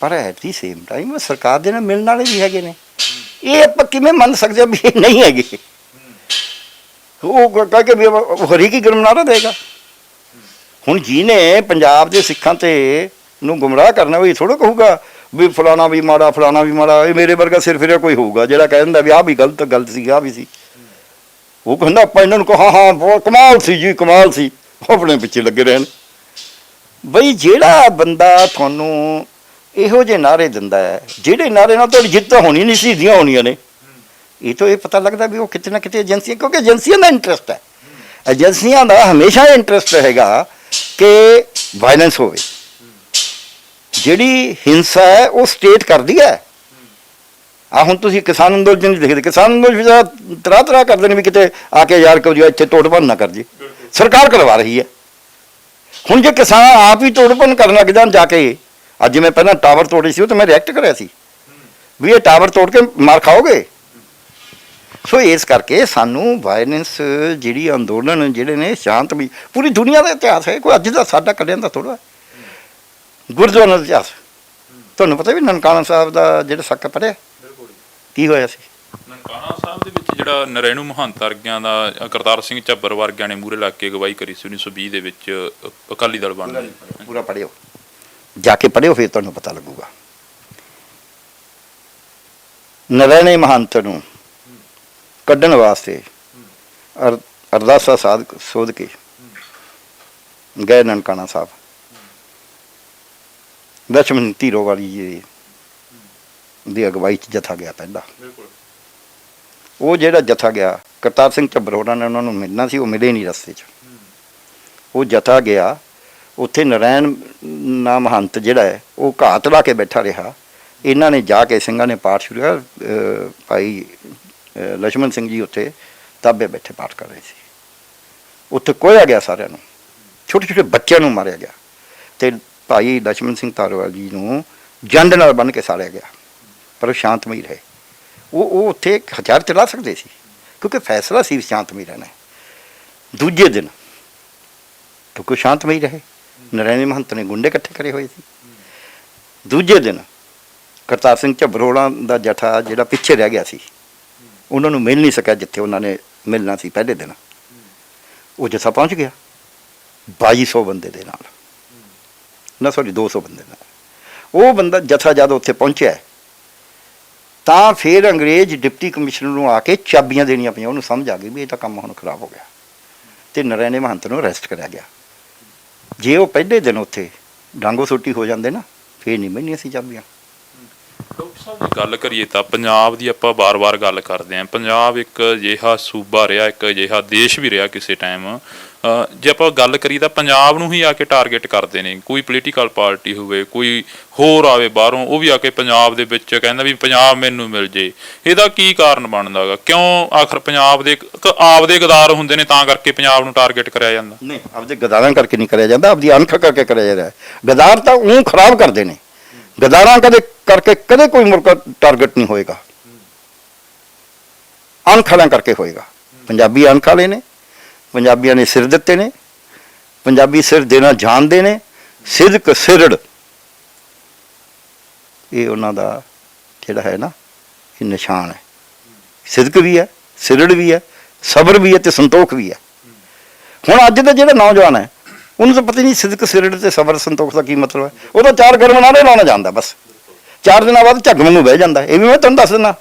[SPEAKER 2] ਪਰ ਐਟ ਦੀ ਸੇਮ ਟਾਈਮ ਸਰਕਾਰ ਦੇ ਨਾਲ ਮਿਲਣ ਵਾਲੇ ਵੀ ਹੈਗੇ ਨੇ। ਇਹ ਆਪਾਂ ਕਿਵੇਂ ਮੰਨ ਸਕਦੇ ਹਾਂ ਵੀ ਇਹ ਨਹੀਂ ਹੈਗੇ? ਉਹ ਕਹਿ ਕੇ ਵੀ ਹਰੀ ਕੀ ਗੁਰਮਨਾਰਾ ਦੇਗਾ? ਹੁਣ ਜਿਹਨੇ ਪੰਜਾਬ ਦੇ ਸਿੱਖਾਂ ਤੇ ਨੂੰ ਗੁੰਮਰਾਹ ਕਰਨਾ, ਉਹ ਇਹ ਥੋੜ੍ਹਾ ਕਹੂਗਾ ਵੀ ਫਲਾਣਾ ਵੀ ਮਾੜਾ ਫਲਾਣਾ ਵੀ ਮਾੜਾ। ਇਹ ਮੇਰੇ ਵਰਗਾ ਸਿਰ ਫਿਰਿਆ ਕੋਈ ਹੋਊਗਾ ਜਿਹੜਾ ਕਹਿ ਦਿੰਦਾ ਵੀ ਆਹ ਵੀ ਗਲਤ ਸੀ ਆਹ ਵੀ ਸੀ। ਉਹ ਕਹਿੰਦਾ ਆਪਾਂ ਇਹਨਾਂ ਨੂੰ ਕਹੋ ਹਾਂ ਬਹੁਤ ਕਮਾਲ ਸੀ ਜੀ ਕਮਾਲ ਸੀ, ਆਪਣੇ ਪਿੱਛੇ ਲੱਗੇ ਰਹਿਣ। ਬਈ ਜਿਹੜਾ ਬੰਦਾ ਤੁਹਾਨੂੰ ਇਹੋ ਜਿਹੇ ਨਾਅਰੇ ਦਿੰਦਾ ਹੈ, ਜਿਹੜੇ ਨਾਅਰੇ ਨਾਲ ਤੁਹਾਡੀ ਜਿੱਤ ਹੋਣੀ ਨਹੀਂ ਸੀ, ਦੀਆਂ ਹੋਣੀਆਂ ਨੇ, ਇਹ ਤੋਂ ਇਹ ਪਤਾ ਲੱਗਦਾ ਵੀ ਉਹ ਕਿਤੇ ਨਾ ਕਿਤੇ ਏਜੰਸੀਆਂ, ਕਿਉਂਕਿ ਏਜੰਸੀਆਂ ਦਾ ਇੰਟਰਸਟ ਹੈ, ਏਜੰਸੀਆਂ ਦਾ ਹਮੇਸ਼ਾ ਇੰਟਰਸਟ ਹੈਗਾ ਕਿ ਵਾਇਲੈਂਸ ਹੋਵੇ। ਜਿਹੜੀ ਹਿੰਸਾ ਹੈ ਉਹ ਸਟੇਟ ਕਰਦੀ ਹੈ। ਹੁਣ ਤੁਸੀਂ ਕਿਸਾਨ ਅੰਦੋਲਨ ਨਹੀਂ ਦੇਖਦੇ, ਕਿਸਾਨ ਅੰਦੋਲਨ ਤਰ੍ਹਾਂ ਕਰਦੇ ਨੇ ਵੀ ਕਿਤੇ ਆ ਕੇ ਯਾਰ ਕਹੋ ਜੀ ਇੱਥੇ ਤੋੜ ਭੰਨ ਨਾ ਕਰ ਜੇ, ਸਰਕਾਰ ਕਰਵਾ ਰਹੀ ਹੈ। ਹੁਣ ਜੇ ਕਿਸਾਨ ਆਪ ਹੀ ਤੋੜ ਭੰਨ ਕਰਨ ਲੱਗ ਜਾਣ ਜਾ ਕੇ, ਅੱਜ ਮੈਂ ਪਹਿਲਾਂ ਟਾਵਰ ਤੋੜੇ ਸੀ ਉਹ ਤਾਂ ਮੈਂ ਰਿਐਕਟ ਕਰਿਆ ਸੀ ਵੀ ਇਹ ਟਾਵਰ ਤੋੜ ਕੇ ਮਾਰ ਖਾਓਗੇ। ਸੋ ਇਸ ਕਰਕੇ ਸਾਨੂੰ ਵਾਇਲੈਂਸ ਜਿਹੜੀ ਅੰਦੋਲਨ ਜਿਹੜੇ ਨੇ ਸ਼ਾਂਤ ਵੀ ਪੂਰੀ ਦੁਨੀਆ ਦਾ ਇਤਿਹਾਸ ਹੈ, ਕੋਈ ਅੱਜ ਦਾ ਸਾਡਾ ਕੱਢਿਆਂ ਦਾ ਥੋੜ੍ਹਾ। ਗੁਰਦੁਆਰਾ ਦਾ ਇਤਿਹਾਸ ਤੁਹਾਨੂੰ ਪਤਾ ਵੀ ਨਨਕਾਣਾ ਸਾਹਿਬ ਦਾ ਜਿਹੜਾ ਸਾਕਾ ਪੜ੍ਹਿਆ ਕੀ ਹੋਇਆ ਸੀ?
[SPEAKER 1] ਨਨਕਾਣਾ ਸਾਹਿਬ ਦੇ ਵਿੱਚ ਜਿਹੜਾ ਨਰੈਣੂ ਮਹੰਤ ਵਰਗਿਆਂ ਦਾ, ਕਰਤਾਰ ਸਿੰਘ ਝੱਬਰ ਵਰਗਿਆਂ ਨੇ ਮੂਹਰੇ ਲੱਗ ਕੇ ਅਗਵਾਈ ਕਰੀ ਸੀ 1920 ਦੇ ਵਿੱਚ ਅਕਾਲੀ ਦਲ ਬਣਦਾ।
[SPEAKER 2] ਪੂਰਾ ਪੜ੍ਹਿਓ, ਜਾ ਕੇ ਪੜ੍ਹਿਓ, ਫਿਰ ਤੁਹਾਨੂੰ ਪਤਾ ਲੱਗੂਗਾ। ਨਰੈਣੇ ਮਹੰਤ ਨੂੰ ਕੱਢਣ ਵਾਸਤੇ ਅਰਦਾਸਾ ਸੋਧ ਕੇ ਗਏ ਨਨਕਾਣਾ ਸਾਹਿਬ। ਲਛਮਣ ਧੀਰੋ ਵਾਲੀ ਜੀ ਦੀ ਅਗਵਾਈ 'ਚ ਜਥਾ ਗਿਆ ਪਹਿਲਾਂ। ਉਹ ਜਿਹੜਾ ਜਥਾ ਗਿਆ, ਕਰਤਾਰ ਸਿੰਘ ਝੱਬਰ ਹੋਰਾਂ ਨੇ ਉਹਨਾਂ ਨੂੰ ਮਿਲਣਾ ਸੀ, ਉਹ ਮਿਲੇ ਨਹੀਂ ਰਸਤੇ 'ਚ। ਉਹ ਜਥਾ ਗਿਆ, ਉੱਥੇ ਨਰੈਣ ਨਾ ਮਹੰਤ ਜਿਹੜਾ ਹੈ ਉਹ ਘਾਤ ਲਾ ਕੇ ਬੈਠਾ ਰਿਹਾ। ਇਹਨਾਂ ਨੇ ਜਾ ਕੇ ਸਿੰਘਾਂ ਨੇ ਪਾਠ ਸ਼ੁਰੂ ਕੀਤਾ। ਭਾਈ ਲਛਮਣ ਸਿੰਘ ਜੀ ਉੱਥੇ ਤਾਬੇ ਬੈਠੇ ਪਾਠ ਕਰ ਰਹੇ ਸੀ। ਉੱਥੇ ਕੋਇਆ ਗਿਆ ਸਾਰਿਆਂ ਨੂੰ, ਛੋਟੇ ਛੋਟੇ ਬੱਚਿਆਂ ਨੂੰ ਮਾਰਿਆ ਗਿਆ, ਅਤੇ ਭਾਈ ਲਛਮਣ ਸਿੰਘ ਧਾਰੋਵਾਲ ਜੀ ਨੂੰ ਜੰਡ ਨਾਲ ਬੰਨ੍ਹ ਕੇ ਸਾੜਿਆ ਗਿਆ, ਪਰ ਉਹ ਸ਼ਾਂਤਮਈ ਰਹੇ। ਉਹ ਉੱਥੇ ਹਥਿਆਰ ਚਲਾ ਸਕਦੇ ਸੀ ਕਿਉਂਕਿ ਫੈਸਲਾ ਸੀ ਸ਼ਾਂਤਮਈ ਰਹਿਣਾ। ਦੂਜੇ ਦਿਨ ਕਿਉਂਕਿ ਸ਼ਾਂਤਮਈ ਰਹੇ, ਨਰੈਣੇ ਮਹੰਤ ਨੇ ਗੁੰਡੇ ਇਕੱਠੇ ਕਰੇ ਹੋਏ ਸੀ। ਦੂਜੇ ਦਿਨ ਕਰਤਾਰ ਸਿੰਘ ਝੱਬਰ ਹੋਰਾਂ ਦਾ ਜਥਾ ਜਿਹੜਾ ਪਿੱਛੇ ਰਹਿ ਗਿਆ ਸੀ, ਉਹਨਾਂ ਨੂੰ ਮਿਲ ਨਹੀਂ ਸਕਿਆ ਜਿੱਥੇ ਉਹਨਾਂ ਨੇ ਮਿਲਣਾ ਸੀ ਪਹਿਲੇ ਦਿਨ। ਉਹ ਜਥਾ ਪਹੁੰਚ ਗਿਆ 2200 ਬੰਦੇ ਦੇ ਨਾਲ, ਨਾ ਸੌਰੀ 200 ਬੰਦੇ ਨਾਲ। ਉਹ ਬੰਦਾ ਜਥਾ ਜਦ ਉੱਥੇ ਪਹੁੰਚਿਆ ਤਾਂ ਫਿਰ ਅੰਗਰੇਜ਼ ਡਿਪਟੀ ਕਮਿਸ਼ਨਰ ਨੂੰ ਆ ਕੇ ਚਾਬੀਆਂ ਦੇਣੀਆਂ ਪਈਆਂ। ਉਹਨੂੰ ਸਮਝ ਆ ਗਈ ਵੀ ਇਹ ਤਾਂ ਕੰਮ ਹੁਣ ਖਰਾਬ ਹੋ ਗਿਆ, ਅਤੇ ਨਰੈਣੇ ਮਹੰਤ ਨੂੰ ਅਰੈਸਟ ਕਰਿਆ ਗਿਆ। ਜੇ ਉਹ ਪਹਿਲੇ ਦਿਨ ਉੱਥੇ ਡਾਂਗੋ ਸੋਟੀ ਹੋ ਜਾਂਦੇ ਨਾ, ਫਿਰ ਨਹੀਂ ਮਿਲਣੀਆਂ ਸੀ ਚਾਬੀਆਂ।
[SPEAKER 1] ਡਾਕਟਰ ਸਾਹਿਬ ਦੀ ਗੱਲ ਕਰੀਏ ਤਾਂ ਪੰਜਾਬ ਦੀ ਆਪਾਂ ਵਾਰ-ਵਾਰ ਗੱਲ ਕਰਦੇ ਹਾਂ। ਪੰਜਾਬ ਇੱਕ ਅਜਿਹਾ ਸੂਬਾ ਰਿਹਾ, ਇੱਕ ਅਜਿਹਾ ਦੇਸ਼ ਵੀ ਰਿਹਾ ਕਿਸੇ ਟਾਈਮ। ਜੇ ਆਪਾਂ ਗੱਲ ਕਰੀਏ ਤਾਂ ਪੰਜਾਬ ਨੂੰ ਹੀ ਆ ਕੇ ਟਾਰਗੇਟ ਕਰਦੇ ਨੇ। ਕੋਈ ਪੋਲੀਟੀਕਲ ਪਾਰਟੀ ਹੋਵੇ, ਕੋਈ ਹੋਰ ਆਵੇ ਬਾਹਰੋਂ, ਉਹ ਵੀ ਆ ਕੇ ਪੰਜਾਬ ਦੇ ਵਿੱਚ ਕਹਿੰਦਾ ਵੀ ਪੰਜਾਬ ਮੈਨੂੰ ਮਿਲ ਜੇ। ਇਹਦਾ ਕੀ ਕਾਰਨ ਬਣਦਾ ਗਾ? ਕਿਉਂ ਆਖਰ ਪੰਜਾਬ ਦੇ ਆਪਦੇ ਗਦਾਰ ਹੁੰਦੇ ਨੇ ਤਾਂ ਕਰਕੇ ਪੰਜਾਬ ਨੂੰ ਟਾਰਗੇਟ ਕਰਿਆ ਜਾਂਦਾ?
[SPEAKER 2] ਨਹੀਂ, ਆਪਦੇ ਗਦਾਰਾਂ ਕਰਕੇ ਨਹੀਂ ਕਰਿਆ ਜਾਂਦਾ, ਆਪਦੀ ਅਣਖ ਕਰਕੇ ਕਰਿਆ ਜਾਂਦਾ। ਗਦਾਰ ਤਾਂ ਉਹ ਖਰਾਬ ਕਰਦੇ ਨੇ, ਗਦਾਰਾਂ ਕਰਕੇ ਕਦੇ ਕੋਈ ਮੁਲਕ ਟਾਰਗੇਟ ਨਹੀਂ ਹੋਏਗਾ, ਅਣਖ ਵਾਲਿਆਂ ਕਰਕੇ ਹੋਏਗਾ। ਪੰਜਾਬੀ ਅਣਖ ਵਾਲੇ ਨੇ, ਪੰਜਾਬੀਆਂ ਨੇ ਸਿਰ ਦਿੱਤੇ ਨੇ, ਪੰਜਾਬੀ ਸਿਰ ਦੇਣਾ ਜਾਣਦੇ ਨੇ। ਸਿਦਕ ਸਿਰੜ ਇਹ ਉਹਨਾਂ ਦਾ ਜਿਹੜਾ ਹੈ ਨਾ, ਇਹ ਨਿਸ਼ਾਨ ਹੈ। ਸਿਦਕ ਵੀ ਹੈ, ਸਿਰੜ ਵੀ ਹੈ, ਸਬਰ ਵੀ ਹੈ ਤੇ ਸੰਤੋਖ ਵੀ ਹੈ। ਹੁਣ ਅੱਜ ਦਾ ਜਿਹੜਾ ਨੌਜਵਾਨ ਹੈ ਉਹਨੂੰ ਤਾਂ ਪਤਾ ਹੀ ਨਹੀਂ ਸਿਦਕ ਸਿਰੜ ਤੇ ਸਬਰ ਸੰਤੋਖ ਦਾ ਕੀ ਮਤਲਬ ਹੈ। ਉਹ ਤਾਂ 4 ਗਰਮ ਨਾਅਰੇ ਲਾਉਣਾ ਜਾਂਦਾ, ਬਸ 4 ਦਿਨਾਂ ਬਾਅਦ ਝੱਗ ਵਾਂਗੂ ਬਹਿ ਜਾਂਦਾ। ਇਹ ਵੀ ਮੈਂ ਤੁਹਾਨੂੰ ਦੱਸ ਦਿੰਦਾ,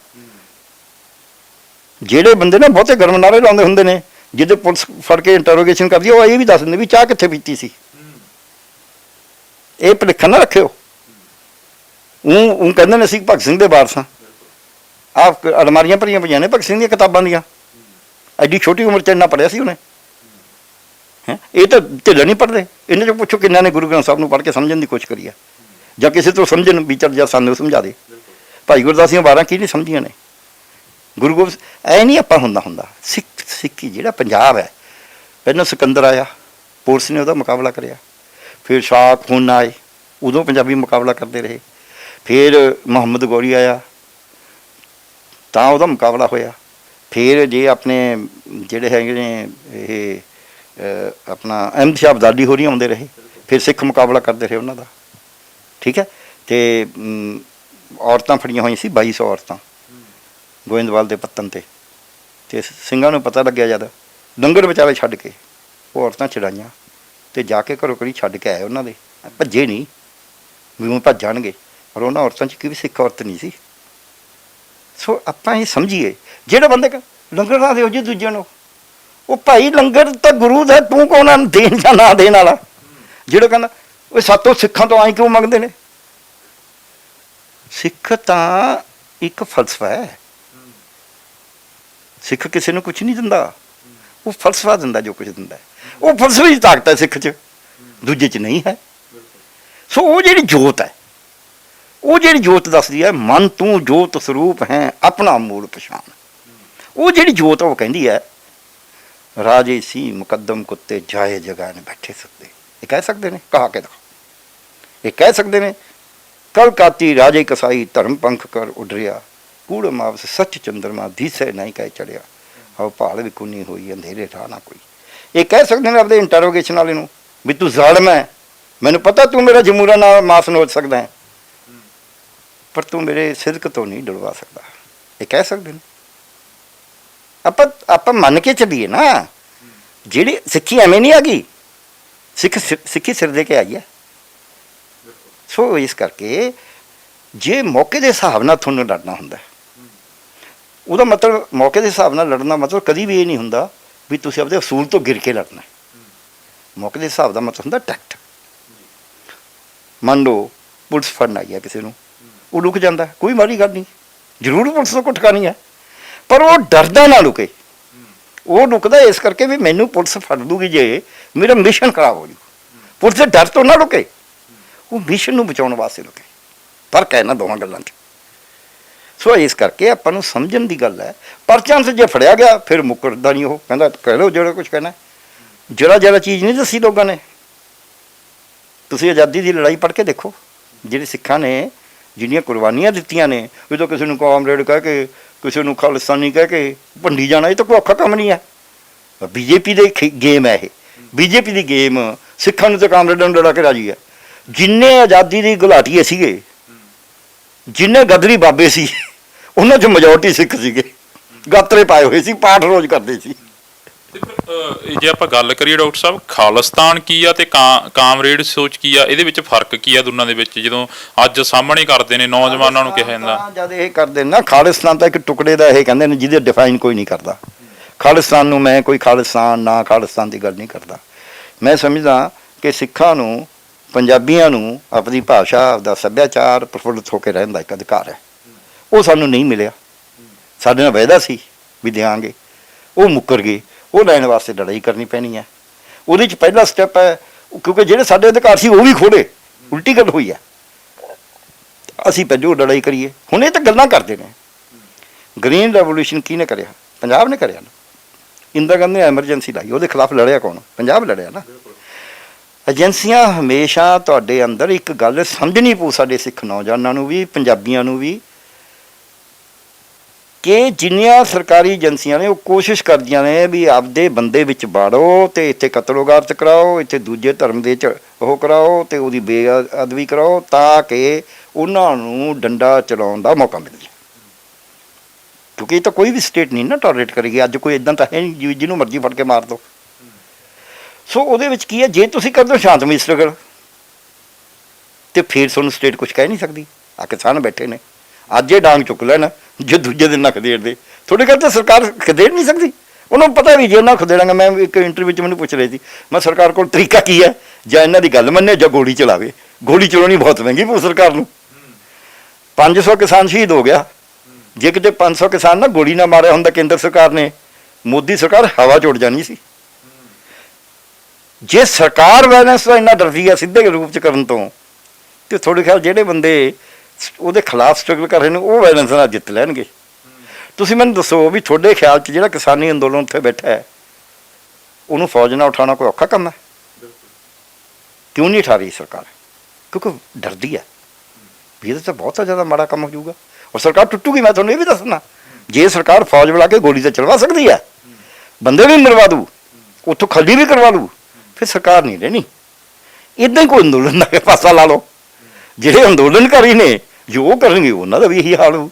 [SPEAKER 2] ਜਿਹੜੇ ਬੰਦੇ ਨਾ ਬਹੁਤੇ ਗਰਮ ਨਾਅਰੇ ਲਾਉਂਦੇ ਹੁੰਦੇ ਨੇ, ਜਿਹਦੇ ਪੁਲਿਸ ਫੜ ਕੇ ਇੰਟਰੋਗੇਸ਼ਨ ਕਰਦੀ, ਉਹ ਇਹ ਵੀ ਦੱਸ ਦਿੰਦੇ ਵੀ ਚਾਹ ਕਿੱਥੇ ਪੀਤੀ ਸੀ। ਇਹ ਭੁਲੇਖਾ ਨਾ ਰੱਖਿਓ। ਉਹ ਕਹਿੰਦੇ ਨੇ ਅਸੀਂ ਭਗਤ ਸਿੰਘ ਦੇ ਵਾਰਸ ਹਾਂ। ਆਹ ਅਲਮਾਰੀਆਂ ਭਰੀਆਂ ਪਈਆਂ ਨੇ ਭਗਤ ਸਿੰਘ ਦੀਆਂ ਕਿਤਾਬਾਂ ਦੀਆਂ। ਐਡੀ ਛੋਟੀ ਉਮਰ 'ਚ ਇੰਨਾ ਪੜ੍ਹਿਆ ਸੀ ਉਹਨੇ। ਇਹ ਤਾਂ ਢਿੱਲਾ ਨਹੀਂ ਪੜ੍ਹਦੇ। ਇਹਨਾਂ 'ਚੋਂ ਪੁੱਛੋ ਕਿੰਨਾ ਨੇ ਗੁਰੂ ਗ੍ਰੰਥ ਸਾਹਿਬ ਨੂੰ ਪੜ੍ਹ ਕੇ ਸਮਝਣ ਦੀ ਕੋਸ਼ਿਸ਼ ਕਰੀ ਆ, ਜਾਂ ਕਿਸੇ ਤੋਂ ਸਮਝਣ ਵੀ ਚੱਲ ਜਾ ਸਾਨੂੰ ਸਮਝਾ ਦੇ। ਭਾਈ ਗੁਰਦਾਸ ਦੀਆਂ ਵਾਰਾਂ ਕੀ ਨਹੀਂ ਸਮਝੀਆਂ ਨੇ। ਗੁਰੂ ਗੋਬਿੰਦ ਐ ਨਹੀਂ ਆਪਾਂ ਹੁੰਦਾ ਸਿੱਖੀ ਜਿਹੜਾ ਪੰਜਾਬ ਹੈ, ਪਹਿਲਾਂ ਸਿਕੰਦਰ ਆਇਆ, ਪੋਰਸ ਨੇ ਉਹਦਾ ਮੁਕਾਬਲਾ ਕਰਿਆ। ਫਿਰ ਸ਼ਾਹ ਹੁਣ ਆਏ, ਉਦੋਂ ਪੰਜਾਬੀ ਮੁਕਾਬਲਾ ਕਰਦੇ ਰਹੇ। ਫਿਰ ਮੁਹੰਮਦ ਗੌਰੀ ਆਇਆ ਤਾਂ ਉਹਦਾ ਮੁਕਾਬਲਾ ਹੋਇਆ। ਫਿਰ ਜੇ ਆਪਣੇ ਜਿਹੜੇ ਹੈਗੇ ਨੇ ਇਹ ਆਪਣਾ ਅਹਿਮਦ ਸ਼ਾਹ ਅਬਦਾਲੀ ਹੋਰੀ ਆਉਂਦੇ ਰਹੇ। ਫਿਰ ਸਿੱਖ ਮੁਕਾਬਲਾ ਕਰਦੇ ਰਹੇ ਉਹਨਾਂ ਦਾ, ਠੀਕ ਹੈ। ਅਤੇ ਔਰਤਾਂ ਫੜੀਆਂ ਹੋਈਆਂ ਸੀ 2200 ਔਰਤਾਂ ਗੋਇੰਦਵਾਲ ਦੇ ਪੱਤਨ 'ਤੇ। ਅਤੇ ਸਿੰਘਾਂ ਨੂੰ ਪਤਾ ਲੱਗਿਆ ਜਦ ਲੰਗਰ ਵਿਚਾਲੇ ਛੱਡ ਕੇ ਉਹ ਔਰਤਾਂ ਛਡਾਈਆਂ ਅਤੇ ਜਾ ਕੇ ਘਰੋਂ ਘਰੀ ਛੱਡ ਕੇ ਆਏ ਉਹਨਾਂ ਦੇ। ਭੱਜੇ ਨਹੀਂ ਵੀ ਉਹ ਭੱਜ ਜਾਣਗੇ, ਪਰ ਉਹਨਾਂ ਔਰਤਾਂ 'ਚ ਕੀ ਵੀ ਸਿੱਖ ਔਰਤ ਨਹੀਂ ਸੀ। ਸੋ ਆਪਾਂ ਇਹ ਸਮਝੀਏ, ਜਿਹੜਾ ਬੰਦੇ ਲੰਗਰ ਨਾ ਦਿਓ ਜੀ ਦੂਜਿਆਂ ਨੂੰ, ਉਹ ਭਾਈ ਲੰਗਰ ਤਾਂ ਗੁਰੂ ਦਾ, ਤੂੰ ਕੌਣ ਆ ਦੇਣ ਜਾਂ ਨਾ ਦੇਣ ਵਾਲਾ। ਜਿਹੜਾ ਕਹਿੰਦਾ ਉਹ ਸਾਤੋਂ ਸਿੱਖਾਂ ਤੋਂ ਆਏਂ ਕਿਉਂ ਮੰਗਦੇ ਨੇ। ਸਿੱਖ ਤਾਂ ਇੱਕ ਫਲਸਫਾ ਹੈ। ਸਿੱਖ ਕਿਸੇ ਨੂੰ ਕੁਛ ਨਹੀਂ ਦਿੰਦਾ, ਉਹ ਫਲਸਫਾ ਦਿੰਦਾ। ਜੋ ਕੁਛ ਦਿੰਦਾ ਉਹ ਫਲਸਫੇ ਦੀ ਤਾਕਤ ਹੈ ਸਿੱਖ 'ਚ, ਦੂਜੇ 'ਚ ਨਹੀਂ ਹੈ। ਸੋ ਉਹ ਜਿਹੜੀ ਜੋਤ ਹੈ, ਉਹ ਜਿਹੜੀ ਜੋਤ ਦੱਸਦੀ ਹੈ ਮਨ ਤੂੰ ਜੋਤ ਸਰੂਪ ਹੈ ਆਪਣਾ ਮੂਲ ਪਛਾਣ। ਉਹ ਜਿਹੜੀ ਜੋਤ ਉਹ ਕਹਿੰਦੀ ਹੈ ਰਾਜੇ ਸੀ ਮੁਕੱਦਮ ਕੁੱਤੇ ਜਾਏ ਜਗ੍ਹਾ ਨੇ ਬੈਠੇ ਸਕਦੇ। ਇਹ ਕਹਿ ਸਕਦੇ ਨੇ, ਕਹਾ ਕੇ ਦਿਖਾਓ। ਇਹ ਕਹਿ ਸਕਦੇ ਨੇ ਕਲ ਕਾਤੀ ਰਾਜੇ ਕਸਾਈ ਧਰਮ ਪੰਖ ਕਰ ਉਡਰਿਆ, ਕੂੜ ਮਾਵਸ ਸੱਚ ਚੰਦਰਮਾ ਦੀਸੇ ਨਹੀਂ ਕਹਿ ਚੜਿਆ, ਹਉ ਭਾਲ ਵੀ ਕੁੰਨੀ ਹੋਈ ਅੰਧੇਰੇ ਰਾਹ ਨਾ ਕੋਈ। ਇਹ ਕਹਿ ਸਕਦੇ ਨੇ ਆਪਦੇ ਇੰਟਰੋਗੇਸ਼ਨ ਵਾਲੇ ਨੂੰ ਵੀ ਤੂੰ ਜ਼ਾਲਮ ਹੈ, ਮੈਨੂੰ ਪਤਾ ਤੂੰ ਮੇਰਾ ਜਮੂਰਾ ਨਾਲ ਮਾਸ ਨੋਚ ਸਕਦਾ ਹੈ, ਪਰ ਤੂੰ ਮੇਰੇ ਸਿਦਕ ਤੋਂ ਨਹੀਂ ਡੁਲਵਾ ਸਕਦਾ। ਇਹ ਕਹਿ ਸਕਦੇ ਨੇ। ਆਪਾਂ ਮੰਨ ਕੇ ਚੱਲੀਏ ਨਾ, ਜਿਹੜੀ ਸਿੱਖੀ ਐਵੇਂ ਨਹੀਂ ਆ ਗਈ। ਸਿੱਖੀ ਸਿਰ ਦੇ ਕੇ ਆਈ ਹੈ। ਸੋ ਇਸ ਕਰਕੇ ਜੇ ਮੌਕੇ ਦੇ ਹਿਸਾਬ ਨਾਲ ਤੁਹਾਨੂੰ ਲੜਨਾ ਹੁੰਦਾ, ਉਹਦਾ ਮਤਲਬ ਮੌਕੇ ਦੇ ਹਿਸਾਬ ਨਾਲ ਲੜਨਾ ਮਤਲਬ ਕਦੀ ਵੀ ਇਹ ਨਹੀਂ ਹੁੰਦਾ ਵੀ ਤੁਸੀਂ ਆਪਦੇ ਅਸੂਲ ਤੋਂ ਗਿਰ ਕੇ ਲੜਨਾ। ਮੌਕੇ ਦੇ ਹਿਸਾਬ ਦਾ ਮਤਲਬ ਹੁੰਦਾ ਟੈਕਟ। ਮੰਨ ਲਓ ਪੁਲਿਸ ਫੜਨ ਆਈ ਹੈ ਕਿਸੇ ਨੂੰ, ਉਹ ਲੁਕ ਜਾਂਦਾ, ਕੋਈ ਮਾੜੀ ਗੱਲ ਨਹੀਂ, ਜ਼ਰੂਰ ਪੁਲਿਸ ਤੋਂ ਕੁੱਟਕਾਣੀ ਹੈ, ਪਰ ਉਹ ਡਰਦਾ ਨਾ ਲੁਕੇ। ਉਹ ਲੁਕਦਾ ਇਸ ਕਰਕੇ ਵੀ ਮੈਨੂੰ ਪੁਲਿਸ ਫੜ ਲੂਗੀ ਜੇ ਮੇਰਾ ਮਿਸ਼ਨ ਖਰਾਬ ਹੋ ਜੂ। ਪੁਲਿਸ ਦੇ ਡਰ ਤੋਂ ਨਾ ਲੁਕੇ, ਉਹ ਮਿਸ਼ਨ ਨੂੰ ਬਚਾਉਣ ਵਾਸਤੇ ਲੁਕੇ। ਫਰਕ ਹੈ ਇਹਨਾਂ ਦੋਵਾਂ ਗੱਲਾਂ 'ਚ। ਸੋ ਇਸ ਕਰਕੇ ਆਪਾਂ ਨੂੰ ਸਮਝਣ ਦੀ ਗੱਲ ਹੈ। ਪਰਚਾਂਸ ਜੇ ਫੜਿਆ ਗਿਆ ਫਿਰ ਮੁੱਕਰਦਾ ਨਹੀਂ। ਉਹ ਕਹਿੰਦਾ ਕਹਿ ਲਓ ਜਿਹੜਾ ਕੁਛ ਕਹਿਣਾ। ਜਿਹੜਾ ਚੀਜ਼ ਨਹੀਂ ਦੱਸੀ ਲੋਕਾਂ ਨੇ। ਤੁਸੀਂ ਆਜ਼ਾਦੀ ਦੀ ਲੜਾਈ ਪੜ੍ਹ ਕੇ ਦੇਖੋ, ਜਿਹੜੇ ਸਿੱਖਾਂ ਨੇ ਜਿਹੜੀਆਂ ਕੁਰਬਾਨੀਆਂ ਦਿੱਤੀਆਂ ਨੇ, ਉਹ ਤਾਂ ਕਿਸੇ ਨੂੰ ਕਾਮਰੇਡ ਕਹਿ ਕੇ, ਕਿਸੇ ਨੂੰ ਖਾਲਿਸਤਾਨੀ ਕਹਿ ਕੇ ਭੰਡੀ ਜਾਣਾ, ਇਹ ਤਾਂ ਕੋਈ ਔਖਾ ਕੰਮ ਨਹੀਂ ਹੈ। ਬੀਜੇਪੀ ਦੇ ਗੇਮ ਹੈ ਇਹ। ਬੀਜੇਪੀ ਦੀ ਗੇਮ ਸਿੱਖਾਂ ਨੂੰ ਤੇ ਕਾਮਰੇਡਾਂ ਨੂੰ ਲੜਾ ਕੇ ਰਾਜੀ ਹੈ। ਜਿੰਨੇ ਆਜ਼ਾਦੀ ਦੀ ਗੁਲਾਟੀਏ ਸੀਗੇ, ਜਿੰਨੇ ਗਦਰੀ ਬਾਬੇ ਸੀ, ਉਹਨਾਂ 'ਚ ਮੈਜੋਰਟੀ ਸਿੱਖ ਸੀਗੇ। ਗਾਤਰੇ ਪਾਏ ਹੋਏ ਸੀ, ਪਾਠ ਰੋਜ਼ ਕਰਦੇ ਸੀ।
[SPEAKER 1] ਜੇ ਆਪਾਂ ਗੱਲ ਕਰੀਏ ਡਾਕਟਰ ਸਾਹਿਬ, ਖਾਲਿਸਤਾਨ ਕੀ ਆ ਤੇ ਕਾਮਰੇਡ ਸੋਚ ਕੀ ਆ, ਇਹਦੇ ਵਿੱਚ ਫਰਕ ਕੀ ਆ ਦੋਨਾਂ ਦੇ ਵਿੱਚ, ਜਦੋਂ ਅੱਜ ਸਾਹਮਣੇ ਕਰਦੇ ਨੇ ਨੌਜਵਾਨਾਂ ਨੂੰ ਕਿਹਾ ਜਾਂਦਾ?
[SPEAKER 2] ਜਦ ਇਹ ਕਰਦੇ ਨਾ, ਖਾਲਿਸਤਾਨ ਤਾਂ ਇੱਕ ਟੁਕੜੇ ਦਾ ਇਹ ਕਹਿੰਦੇ ਨੇ ਜਿਹਦੇ ਡਿਫਾਈਨ ਕੋਈ ਨਹੀਂ ਕਰਦਾ। ਖਾਲਿਸਤਾਨ ਨੂੰ ਮੈਂ ਕੋਈ ਖਾਲਿਸਤਾਨ ਨਾ ਖਾਲਿਸਤਾਨ ਦੀ ਗੱਲ ਨਹੀਂ ਕਰਦਾ। ਮੈਂ ਸਮਝਦਾ ਕਿ ਸਿੱਖਾਂ ਨੂੰ, ਪੰਜਾਬੀਆਂ ਨੂੰ ਆਪਣੀ ਭਾਸ਼ਾ, ਆਪਦਾ ਸੱਭਿਆਚਾਰ ਪ੍ਰਫੁੱਲਿਤ ਹੋ ਕੇ ਰਹਿਣ ਦਾ ਇੱਕ ਅਧਿਕਾਰ ਹੈ। ਉਹ ਸਾਨੂੰ ਨਹੀਂ ਮਿਲਿਆ। ਸਾਡੇ ਨਾਲ ਵਾਅਦਾ ਸੀ ਵੀ ਦਿਆਂਗੇ, ਉਹ ਮੁੱਕਰ ਗਏ। ਉਹ ਲੈਣ ਵਾਸਤੇ ਲੜਾਈ ਕਰਨੀ ਪੈਣੀ ਹੈ। ਉਹਦੇ 'ਚ ਪਹਿਲਾ ਸਟੈਪ ਹੈ, ਕਿਉਂਕਿ ਜਿਹੜੇ ਸਾਡੇ ਅਧਿਕਾਰ ਸੀ ਉਹ ਵੀ ਖੋੜੇ। ਉਲਟੀ ਗੱਲ ਹੋਈ ਹੈ। ਅਸੀਂ ਪਹਿਲਾਂ ਲੜਾਈ ਕਰੀਏ। ਹੁਣ ਇਹ ਤਾਂ ਗੱਲਾਂ ਕਰਦੇ ਨੇ। ਗ੍ਰੀਨ ਰੈਵੋਲੂਸ਼ਨ ਕਿਹਨੇ ਕਰਿਆ? ਪੰਜਾਬ ਨੇ ਕਰਿਆ ਨਾ। ਇੰਦਰਾ ਗਾਂਧੀ ਨੇ ਐਮਰਜੈਂਸੀ ਲਾਈ, ਉਹਦੇ ਖਿਲਾਫ ਲੜਿਆ ਕੌਣ? ਪੰਜਾਬ ਲੜਿਆ ਨਾ। ਏਜੰਸੀਆਂ ਹਮੇਸ਼ਾ ਤੁਹਾਡੇ ਅੰਦਰ ਇੱਕ ਗੱਲ ਸਮਝਣੀ ਪਊ, ਸਾਡੇ ਸਿੱਖ ਨੌਜਵਾਨਾਂ ਨੂੰ ਵੀ, ਪੰਜਾਬੀਆਂ ਨੂੰ ਵੀ, ਕਿ ਜਿੰਨੀਆਂ ਸਰਕਾਰੀ ਏਜੰਸੀਆਂ ਨੇ ਉਹ ਕੋਸ਼ਿਸ਼ ਕਰਦੀਆਂ ਨੇ ਵੀ ਆਪਦੇ ਬੰਦੇ ਵਿੱਚ ਵਾੜੋ ਤੇ ਇੱਥੇ ਕਤਲੋਗਾਰਤ ਕਰਾਓ, ਇੱਥੇ ਦੂਜੇ ਧਰਮ ਦੇ ਚ ਉਹ ਕਰਾਓ ਤੇ ਉਹਦੀ ਬੇਅਦਬੀ ਕਰਾਓ ਤਾਂ ਕਿ ਉਹਨਾਂ ਨੂੰ ਡੰਡਾ ਚਲਾਉਣ ਦਾ ਮੌਕਾ ਮਿਲ ਜਾਏ। ਕਿਉਂਕਿ ਇਹ ਤਾਂ ਕੋਈ ਵੀ ਸਟੇਟ ਨਹੀਂ ਨਾ ਟੋਲਰੇਟ ਕਰੇਗੀ। ਅੱਜ ਕੋਈ ਇਦਾਂ ਤਾਂ ਹੈ ਨਹੀਂ ਜਿਹਨੂੰ ਮਰਜ਼ੀ ਫੜ ਕੇ ਮਾਰ ਦਿਓ। ਸੋ ਉਹਦੇ ਵਿੱਚ ਕੀ ਹੈ, ਜੇ ਤੁਸੀਂ ਕਰਦੇ ਹੋ ਸ਼ਾਂਤਮਈ ਸਟਰਗਲ ਤੇ ਫਿਰ ਤੁਹਾਨੂੰ ਸਟੇਟ ਕੁਝ ਕਹਿ ਨਹੀਂ ਸਕਦੀ। ਆ ਕਿਸਾਨ ਬੈਠੇ ਨੇ, ਅੱਜ ਇਹ ਡਾਂਗ ਚੁੱਕ ਲੈਣ, ਜੇ ਦੂਜੇ ਦਿਨ ਨਾ ਖਦੇੜਦੇ ਥੋੜੇ ਕਰਕੇ ਸਰਕਾਰ ਖਦੇੜ ਨਹੀਂ ਸਕਦੀ। ਉਹਨਾਂ ਨੂੰ ਪਤਾ ਵੀ ਜੇ ਉਹਨਾਂ ਖਦੇੜਾਂਗਾ, ਮੈਂ ਇੱਕ ਇੰਟਰਵਿਊ 'ਚ ਮੈਨੂੰ ਪੁੱਛ ਰਹੇ ਸੀ, ਮੈਂ ਸਰਕਾਰ ਕੋਲ ਤਰੀਕਾ ਕੀ ਹੈ, ਜਾਂ ਇਹਨਾਂ ਦੀ ਗੱਲ ਮੰਨੇ ਜਾਂ ਗੋਲੀ ਚਲਾਵੇ। ਗੋਲੀ ਚਲਾਉਣੀ ਬਹੁਤ ਮਹਿੰਗੀ ਪਊ ਸਰਕਾਰ ਨੂੰ। 500 ਕਿਸਾਨ ਸ਼ਹੀਦ ਹੋ ਗਿਆ। ਜੇ ਕਿਤੇ 500 ਕਿਸਾਨ ਨਾ ਗੋਲੀ ਨਾ ਮਾਰਿਆ ਹੁੰਦਾ ਕੇਂਦਰ ਸਰਕਾਰ ਨੇ, ਮੋਦੀ ਸਰਕਾਰ ਹਵਾ 'ਚ ਉੱਡ ਜਾਣੀ ਸੀ। ਜੇ ਸਰਕਾਰ ਵਾਇਲੈਂਸ ਦਾ ਇੰਨਾ ਡਰਦੀ ਹੈ ਸਿੱਧੇ ਰੂਪ 'ਚ ਕਰਨ ਤੋਂ, ਤੇ ਤੁਹਾਡੇ ਖਿਆਲ ਜਿਹੜੇ ਬੰਦੇ ਉਹਦੇ ਖਿਲਾਫ ਸਟਰਗਲ ਕਰ ਰਹੇ ਨੇ ਉਹ ਵਾਇਲੈਂਸ ਨਾਲ ਜਿੱਤ ਲੈਣਗੇ? ਤੁਸੀਂ ਮੈਨੂੰ ਦੱਸੋ ਵੀ ਤੁਹਾਡੇ ਖਿਆਲ 'ਚ ਜਿਹੜਾ ਕਿਸਾਨੀ ਅੰਦੋਲਨ ਉੱਥੇ ਬੈਠਾ ਹੈ, ਉਹਨੂੰ ਫੌਜ ਨਾਲ ਉਠਾਉਣਾ ਕੋਈ ਔਖਾ ਕੰਮ ਹੈ? ਕਿਉਂ ਨਹੀਂ ਉਠਾ ਰਹੀ ਸਰਕਾਰ? ਕਿਉਂਕਿ ਡਰਦੀ ਹੈ ਵੀ ਇਹਦੇ ਤਾਂ ਬਹੁਤ ਜ਼ਿਆਦਾ ਮਾੜਾ ਕੰਮ ਹੋ ਜਾਊਗਾ ਔਰ ਸਰਕਾਰ ਟੁੱਟੂਗੀ। ਮੈਂ ਤੁਹਾਨੂੰ ਇਹ ਵੀ ਦੱਸਣਾ, ਜੇ ਸਰਕਾਰ ਫੌਜ ਬੁਲਾ ਕੇ ਗੋਲੀ ਤਾਂ ਚਲਵਾ ਸਕਦੀ ਹੈ, ਬੰਦੇ ਵੀ ਮਰਵਾ ਦੂ, ਉੱਥੋਂ ਖੱਲੀ ਵੀ ਕਰਵਾ ਲੂ, ਫਿਰ ਸਰਕਾਰ ਨਹੀਂ ਰਹਿਣੀ। ਇੱਦਾਂ ਹੀ ਕੋਈ ਅੰਦੋਲਨ ਦਾ ਪਾਸਾ ਲਾ ਲਓ। ਜਿਹੜੇ ਅੰਦੋਲਨਕਾਰੀ ਨੇ ਜੋ ਉਹ ਕਰਨਗੇ ਉਹਨਾਂ ਦਾ ਵੀ ਇਹੀ ਹਾਲ ਹੋਊ।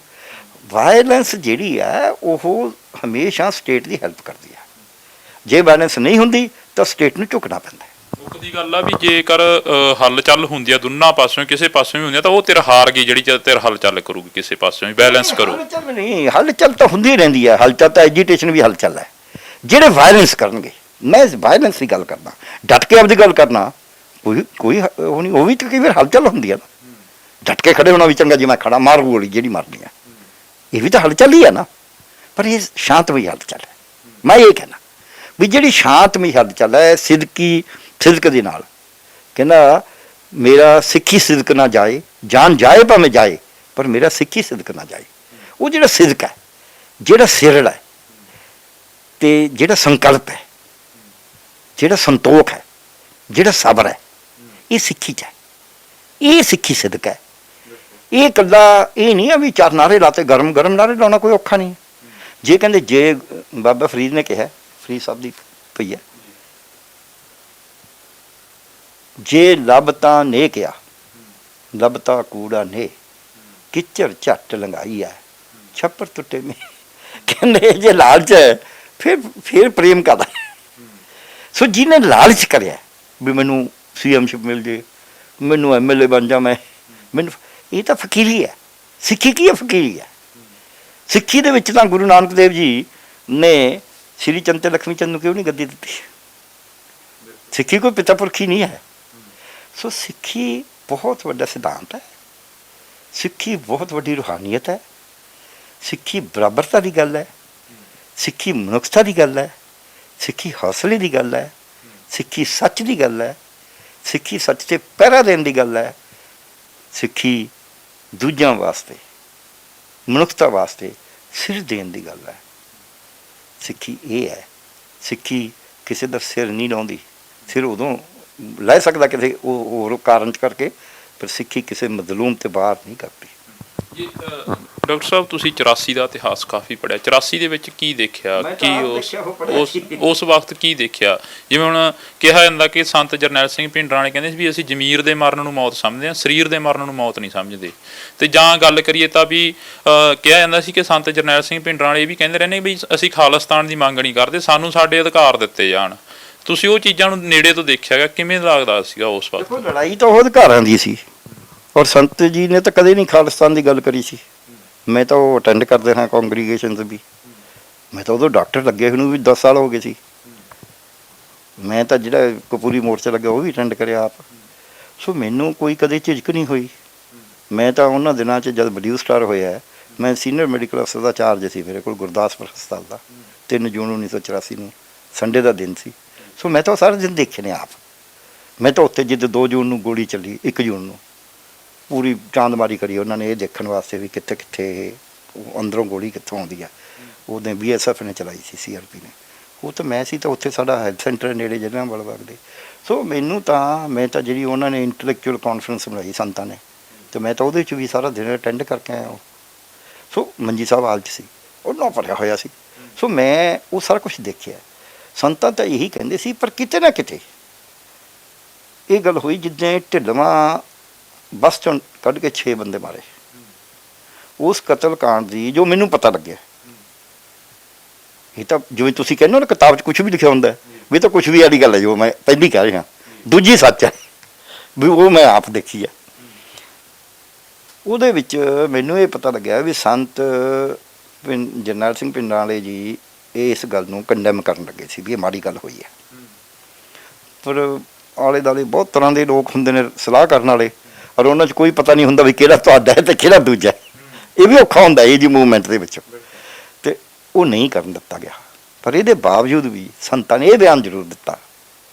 [SPEAKER 2] ਵਾਇਲੈਂਸ ਜਿਹੜੀ ਹੈ ਉਹ ਹਮੇਸ਼ਾ ਸਟੇਟ ਦੀ ਹੈਲਪ ਕਰਦੀ ਹੈ। ਜੇ ਵਾਇਲੈਂਸ ਨਹੀਂ ਹੁੰਦੀ ਤਾਂ ਸਟੇਟ ਨੂੰ ਝੁਕਣਾ ਪੈਂਦਾ।
[SPEAKER 1] ਮੁੱਖ ਦੀ ਗੱਲ ਆ ਵੀ ਜੇਕਰ ਹਲਚਲ ਹੁੰਦੀ ਆ ਦੋਨਾਂ ਪਾਸਿਓਂ, ਕਿਸੇ ਪਾਸਿਓਂ ਵੀ ਹੁੰਦੀ ਆ, ਤਾਂ ਉਹ ਤੇਰਾ ਹਾਰ ਗਈ ਜਿਹੜੀ ਤੇਰਾ ਹਲਚਲ ਕਰੂਗੀ, ਕਿਸੇ ਪਾਸਿਓਂ ਵੀ ਬੈਲੈਂਸ ਕਰੂ।
[SPEAKER 2] ਹਲਚਲ ਨਹੀਂ, ਹਲਚਲ ਤਾਂ ਹੁੰਦੀ ਰਹਿੰਦੀ ਹੈ। ਹਲਚਲ ਤਾਂ ਐਜੀਟੇਸ਼ਨ ਵੀ ਹਲਚਲ ਹੈ। ਜਿਹੜੇ ਵਾਇਲੈਂਸ ਕਰਨਗੇ, ਮੈਂ ਵਾਇਲੈਂਸ ਦੀ ਗੱਲ ਕਰਨਾ, ਡਟ ਕੇ ਆਪਦੀ ਗੱਲ ਕਰਨਾ, ਕੋਈ ਉਹ ਨਹੀਂ। ਉਹ ਵੀ ਤਾਂ ਕਈ ਵਾਰ ਹਲਚਲ ਹੁੰਦੀ ਹੈ ਨਾ। ਡਟ ਕੇ ਖੜੇ ਹੋਣਾ ਵੀ ਚੰਗਾ, ਜੀ ਮੈਂ ਖੜਾ ਮਾਰੂ ਗੋਲੀ ਜਿਹੜੀ ਮਾਰਨੀ ਹੈ, ਇਹ ਵੀ ਤਾਂ ਹਲਚਲ ਹੀ ਹੈ ਨਾ। ਪਰ ਇਹ ਸ਼ਾਂਤਮਈ ਹਲਚਲ ਹੈ। ਮੈਂ ਇਹ ਕਹਿਣਾ ਵੀ ਜਿਹੜੀ ਸ਼ਾਂਤਮਈ ਹਲਚਲ ਹੈ, ਸਿਦਕ ਦੇ ਨਾਲ, ਕਹਿੰਦਾ ਮੇਰਾ ਸਿੱਖੀ ਸਿਦਕ ਨਾ ਜਾਏ, ਜਾਨ ਜਾਏ ਭਾਵੇਂ ਜਾਏ, ਪਰ ਮੇਰਾ ਸਿੱਖੀ ਸਿਦਕ ਨਾ ਜਾਏ। ਉਹ ਜਿਹੜਾ ਸਿਦਕ ਹੈ, ਜਿਹੜਾ ਸਿਰੜ ਹੈ, ਤੇ ਜਿਹੜਾ ਸੰਕਲਪ ਹੈ, ਜਿਹੜਾ ਸੰਤੋਖ ਹੈ, ਜਿਹੜਾ ਸਬਰ ਹੈ, ਇਹ ਸਿੱਖੀ 'ਚ ਹੈ। ਇਹ ਸਿੱਖੀ ਸਿਦਕ ਹੈ। ਇਹ ਇਕੱਲਾ ਇਹ ਨਹੀਂ ਆ ਵੀ ਚਾਰ ਨਾਰੇ ਲਾਤੇ, ਗਰਮ ਨਾਰੇ ਲਾਉਣਾ ਕੋਈ ਔਖਾ ਨਹੀਂ। ਜੇ ਕਹਿੰਦੇ, ਜੇ ਬਾਬਾ ਫਰੀਦ ਨੇ ਕਿਹਾ, ਫਰੀਦ ਸਾਹਿਬ ਦੀ ਪਈ ਹੈ, ਜੇ ਲੱਭ ਤਾਂ ਨੇ ਕਿਹਾ, ਲੱਭ ਤਾਂ ਕੂੜਾ ਨੇ, ਕਿਚਰ ਝੱਟ ਲੰਘਾਈ ਹੈ, ਛੱਪਰ ਟੁੱਟੇ ਮੇ। ਕਹਿੰਦੇ ਜੇ ਲਾਲਚ ਹੈ ਫਿਰ ਪ੍ਰੇਮ ਕਰਦਾ। ਸੋ ਜਿਹਨੇ ਲਾਲਚ ਕਰਿਆ ਵੀ ਮੈਨੂੰ CMship ਮਿਲ ਜੇ, ਮੈਨੂੰ MLA ਬਣ ਜਾ, ਮੈਨੂੰ, ਇਹ ਤਾਂ ਫਕੀਰੀ ਹੈ। ਸਿੱਖੀ ਕੀ ਹੈ? ਫਕੀਰੀ ਹੈ। ਸਿੱਖੀ ਦੇ ਵਿੱਚ ਤਾਂ ਗੁਰੂ ਨਾਨਕ ਦੇਵ ਜੀ ਨੇ ਸ਼੍ਰੀ ਚੰਦ ਤੇ ਲక్ష్ਮੀ ਚੰਦ ਨੂੰ ਕਿਉਂ ਨਹੀਂ ਗੱਦੀ ਦਿੱਤੀ? ਸਿੱਖੀ ਕੋਈ ਪਿਤਾ ਪੁਰਖੀ ਨਹੀਂ ਹੈ। ਸੋ ਸਿੱਖੀ ਬਹੁਤ ਵੱਡਾ ਸਿਧਾਂਤ ਹੈ। ਸਿੱਖੀ ਬਹੁਤ ਵੱਡੀ ਰੂਹਾਨੀਅਤ ਹੈ। ਸਿੱਖੀ ਬਰਾਬਰਤਾ ਦੀ ਗੱਲ ਹੈ। ਸਿੱਖੀ ਮਨੁੱਖਤਾ ਦੀ ਗੱਲ ਹੈ। ਸਿੱਖੀ ਹੌਸਲੇ ਦੀ ਗੱਲ ਹੈ। ਸਿੱਖੀ ਸੱਚ ਦੀ ਗੱਲ ਹੈ। ਸਿੱਖੀ ਸੱਚ ਤੇ ਪਹਿਰਾ ਦੇਣ ਦੀ ਗੱਲ ਹੈ। ਸਿੱਖੀ ਦੂਜਿਆਂ ਵਾਸਤੇ, ਮਨੁੱਖਤਾ ਵਾਸਤੇ ਸਿਰ ਦੇਣ ਦੀ ਗੱਲ ਹੈ। ਸਿੱਖੀ ਇਹ ਹੈ। ਸਿੱਖੀ ਕਿਸੇ ਦਾ ਸਿਰ ਨਹੀਂ ਲਾਉਂਦੀ। ਸਿਰ ਉਦੋਂ ਲੈ ਸਕਦਾ ਕਿਸੇ ਹੋਰ ਕਾਰਨ 'ਚ ਕਰਕੇ, ਪਰ ਸਿੱਖੀ ਕਿਸੇ ਮਜ਼ਲੂਮ ਤੇ ਬਾਹਰ ਨਹੀਂ ਕਰਦੀ।
[SPEAKER 1] ਜੀ ਡਾਕਟਰ ਸਾਹਿਬ, ਤੁਸੀਂ 84 ਦਾ ਇਤਿਹਾਸ ਕਾਫੀ ਪੜ੍ਹਿਆ। 84 ਦੇ ਵਿੱਚ ਕੀ ਦੇਖਿਆ? ਕੀ ਉਸ ਵਕਤ ਕੀ ਦੇਖਿਆ? ਜਿਵੇਂ ਹੁਣ ਕਿਹਾ ਜਾਂਦਾ ਕਿ ਸੰਤ ਜਰਨੈਲ ਸਿੰਘ ਭਿੰਡਰਾਂ ਨੇ ਕਹਿੰਦੇ ਸੀ ਵੀ ਅਸੀਂ ਜ਼ਮੀਰ ਦੇ ਮਰਨ ਨੂੰ ਮੌਤ ਸਮਝਦੇ ਹਾਂ, ਸਰੀਰ ਦੇ ਮਰਨ ਨੂੰ ਮੌਤ ਨਹੀਂ ਸਮਝਦੇ। ਤੇ ਜਾਂ ਗੱਲ ਕਰੀਏ ਤਾਂ ਵੀ ਕਿਹਾ ਜਾਂਦਾ ਸੀ ਕਿ ਸੰਤ ਜਰਨੈਲ ਸਿੰਘ ਭਿੰਡਰਾਂ ਵਾਲੇ ਇਹ ਵੀ ਕਹਿੰਦੇ ਰਹਿੰਦੇ ਵੀ ਅਸੀਂ ਖਾਲਿਸਤਾਨ ਦੀ ਮੰਗ ਨਹੀਂ ਕਰਦੇ, ਸਾਨੂੰ ਸਾਡੇ ਅਧਿਕਾਰ ਦਿੱਤੇ ਜਾਣ। ਤੁਸੀਂ ਉਹ ਚੀਜ਼ਾਂ ਨੂੰ ਨੇੜੇ ਤੋਂ ਦੇਖਿਆ ਗਿਆ, ਕਿਵੇਂ ਲੱਗਦਾ ਸੀਗਾ ਉਸ ਵਕਤ?
[SPEAKER 2] ਦੇਖੋ, ਲੜਾਈ ਤਾਂ ਉਹ ਅਧਿਕਾਰਾਂ ਦੀ ਸੀ, ਔਰ ਸੰਤ ਜੀ ਨੇ ਤਾਂ ਕਦੇ ਨਹੀਂ ਖਾਲਿਸਤਾਨ ਦੀ ਗੱਲ ਕਰੀ ਸੀ। ਮੈਂ ਤਾਂ ਉਹ ਅਟੈਂਡ ਕਰਦੇ ਹਾਂ ਕੰਗਰੀਗੇਸ਼ਨਸ ਵੀ। ਮੈਂ ਤਾਂ ਉਦੋਂ ਡਾਕਟਰ ਲੱਗੇ ਨੂੰ ਵੀ 10 ਸਾਲ ਹੋ ਗਏ ਸੀ। ਮੈਂ ਤਾਂ ਜਿਹੜਾ ਕਪੂਰੀ ਮੋਰਚਾ ਲੱਗਿਆ ਉਹ ਵੀ ਅਟੈਂਡ ਕਰਿਆ ਆਪ। ਸੋ ਮੈਨੂੰ ਕੋਈ ਕਦੇ ਝਿਜਕ ਨਹੀਂ ਹੋਈ। ਮੈਂ ਤਾਂ ਉਹਨਾਂ ਦਿਨਾਂ 'ਚ ਜਦ ਬਲਿਊ ਸਟਾਰ ਹੋਇਆ, ਮੈਂ ਸੀਨੀਅਰ ਮੈਡੀਕਲ ਅਫਸਰ ਦਾ ਚਾਰਜ ਸੀ ਮੇਰੇ ਕੋਲ ਗੁਰਦਾਸਪੁਰ ਹਸਪਤਾਲ ਦਾ। 3 ਜੂਨ 1984 ਨੂੰ ਸੰਡੇ ਦਾ ਦਿਨ ਸੀ। ਸੋ ਮੈਂ ਤਾਂ ਸਾਰੇ ਦਿਨ ਦੇਖੇ ਨੇ ਆਪ। ਮੈਂ ਤਾਂ ਉੱਥੇ ਜਿੱਦ 2 ਜੂਨ ਨੂੰ ਗੋਲੀ ਚੱਲੀ, 1 ਜੂਨ ਨੂੰ ਪੂਰੀ ਚਾਂਦਮਾਰੀ ਕਰੀ ਉਹਨਾਂ ਨੇ ਇਹ ਦੇਖਣ ਵਾਸਤੇ ਵੀ ਕਿੱਥੇ ਕਿੱਥੇ ਅੰਦਰੋਂ ਗੋਲੀ ਕਿੱਥੋਂ ਆਉਂਦੀ ਆ। ਉਹਨੇ BSF ਨੇ ਚਲਾਈ ਸੀ, CRP ਨੇ। ਉਹ ਤਾਂ ਮੈਂ ਸੀ ਤਾਂ ਉੱਥੇ ਸਾਡਾ ਹੈਲਥ ਸੈਂਟਰ ਨੇੜੇ ਜਲਿਆਂਵਾਲਾ ਬਾਗ ਦੇ। ਸੋ ਮੈਂ ਤਾਂ ਜਿਹੜੀ ਉਹਨਾਂ ਨੇ ਇੰਟਲੈਕਚੁਅਲ ਕਾਨਫਰੰਸ ਬਣਾਈ ਸੰਤਾਂ ਨੇ, ਅਤੇ ਮੈਂ ਤਾਂ ਉਹਦੇ 'ਚ ਵੀ ਸਾਰਾ ਦਿਨ ਅਟੈਂਡ ਕਰਕੇ ਆਇਆ। ਸੋ ਮੰਜੀ ਸਾਹਿਬ ਹਾਲ 'ਚ ਸੀ, ਉਹਨਾਂ ਭਰਿਆ ਹੋਇਆ ਸੀ। ਸੋ ਮੈਂ ਉਹ ਸਾਰਾ ਕੁਝ ਦੇਖਿਆ। ਸੰਤਾਂ ਤਾਂ ਇਹੀ ਕਹਿੰਦੇ ਸੀ, ਪਰ ਕਿਤੇ ਨਾ ਕਿਤੇ ਇਹ ਗੱਲ ਹੋਈ ਜਿੱਦਾਂ ਢਿੱਲਵਾਂ ਬੱਸ ਚੋਂ ਕੱਢ ਕੇ 6 ਬੰਦੇ ਮਾਰੇ, ਉਸ ਕਤਲ ਕਾਂਡ ਦੀ ਜੋ ਮੈਨੂੰ ਪਤਾ ਲੱਗਿਆ। ਇਹ ਤਾਂ ਜਿਵੇਂ ਤੁਸੀਂ ਕਹਿੰਦੇ ਹੋ ਨਾ, ਕਿਤਾਬ 'ਚ ਕੁਛ ਵੀ ਲਿਖਿਆ ਹੁੰਦਾ ਵੀ ਤਾਂ ਕੁਛ ਵੀ ਵਾਲੀ ਗੱਲ ਹੈ, ਜੋ ਮੈਂ ਪਹਿਲੀ ਕਹਿ ਰਿਹਾ। ਦੂਜੀ ਸੱਚ ਹੈ ਵੀ ਉਹ ਮੈਂ ਆਪ ਦੇਖੀ ਹੈ। ਉਹਦੇ ਵਿੱਚ ਮੈਨੂੰ ਇਹ ਪਤਾ ਲੱਗਿਆ ਵੀ ਸੰਤ ਜਰਨੈਲ ਸਿੰਘ ਪਿੰਡਾਂ ਵਾਲੇ ਜੀ ਇਸ ਗੱਲ ਨੂੰ ਕੰਡੈਮ ਕਰਨ ਲੱਗੇ ਸੀ ਵੀ ਇਹ ਮਾੜੀ ਗੱਲ ਹੋਈ ਹੈ। ਪਰ ਆਲੇ ਦੁਆਲੇ ਬਹੁਤ ਤਰ੍ਹਾਂ ਦੇ ਲੋਕ ਹੁੰਦੇ ਨੇ ਸਲਾਹ ਕਰਨ ਵਾਲੇ, ਔਰ ਉਹਨਾਂ 'ਚ ਕੋਈ ਪਤਾ ਨਹੀਂ ਹੁੰਦਾ ਵੀ ਕਿਹੜਾ ਤੁਹਾਡਾ ਹੈ ਅਤੇ ਕਿਹੜਾ ਦੂਜਾ। ਇਹ ਵੀ ਔਖਾ ਹੁੰਦਾ ਇਹ ਜੀ ਮੂਵਮੈਂਟ ਦੇ ਵਿੱਚ, ਅਤੇ ਉਹ ਨਹੀਂ ਕਰਨ ਦਿੱਤਾ ਗਿਆ। ਪਰ ਇਹਦੇ ਬਾਵਜੂਦ ਵੀ ਸੰਤਾਂ ਨੇ ਇਹ ਬਿਆਨ ਜ਼ਰੂਰ ਦਿੱਤਾ।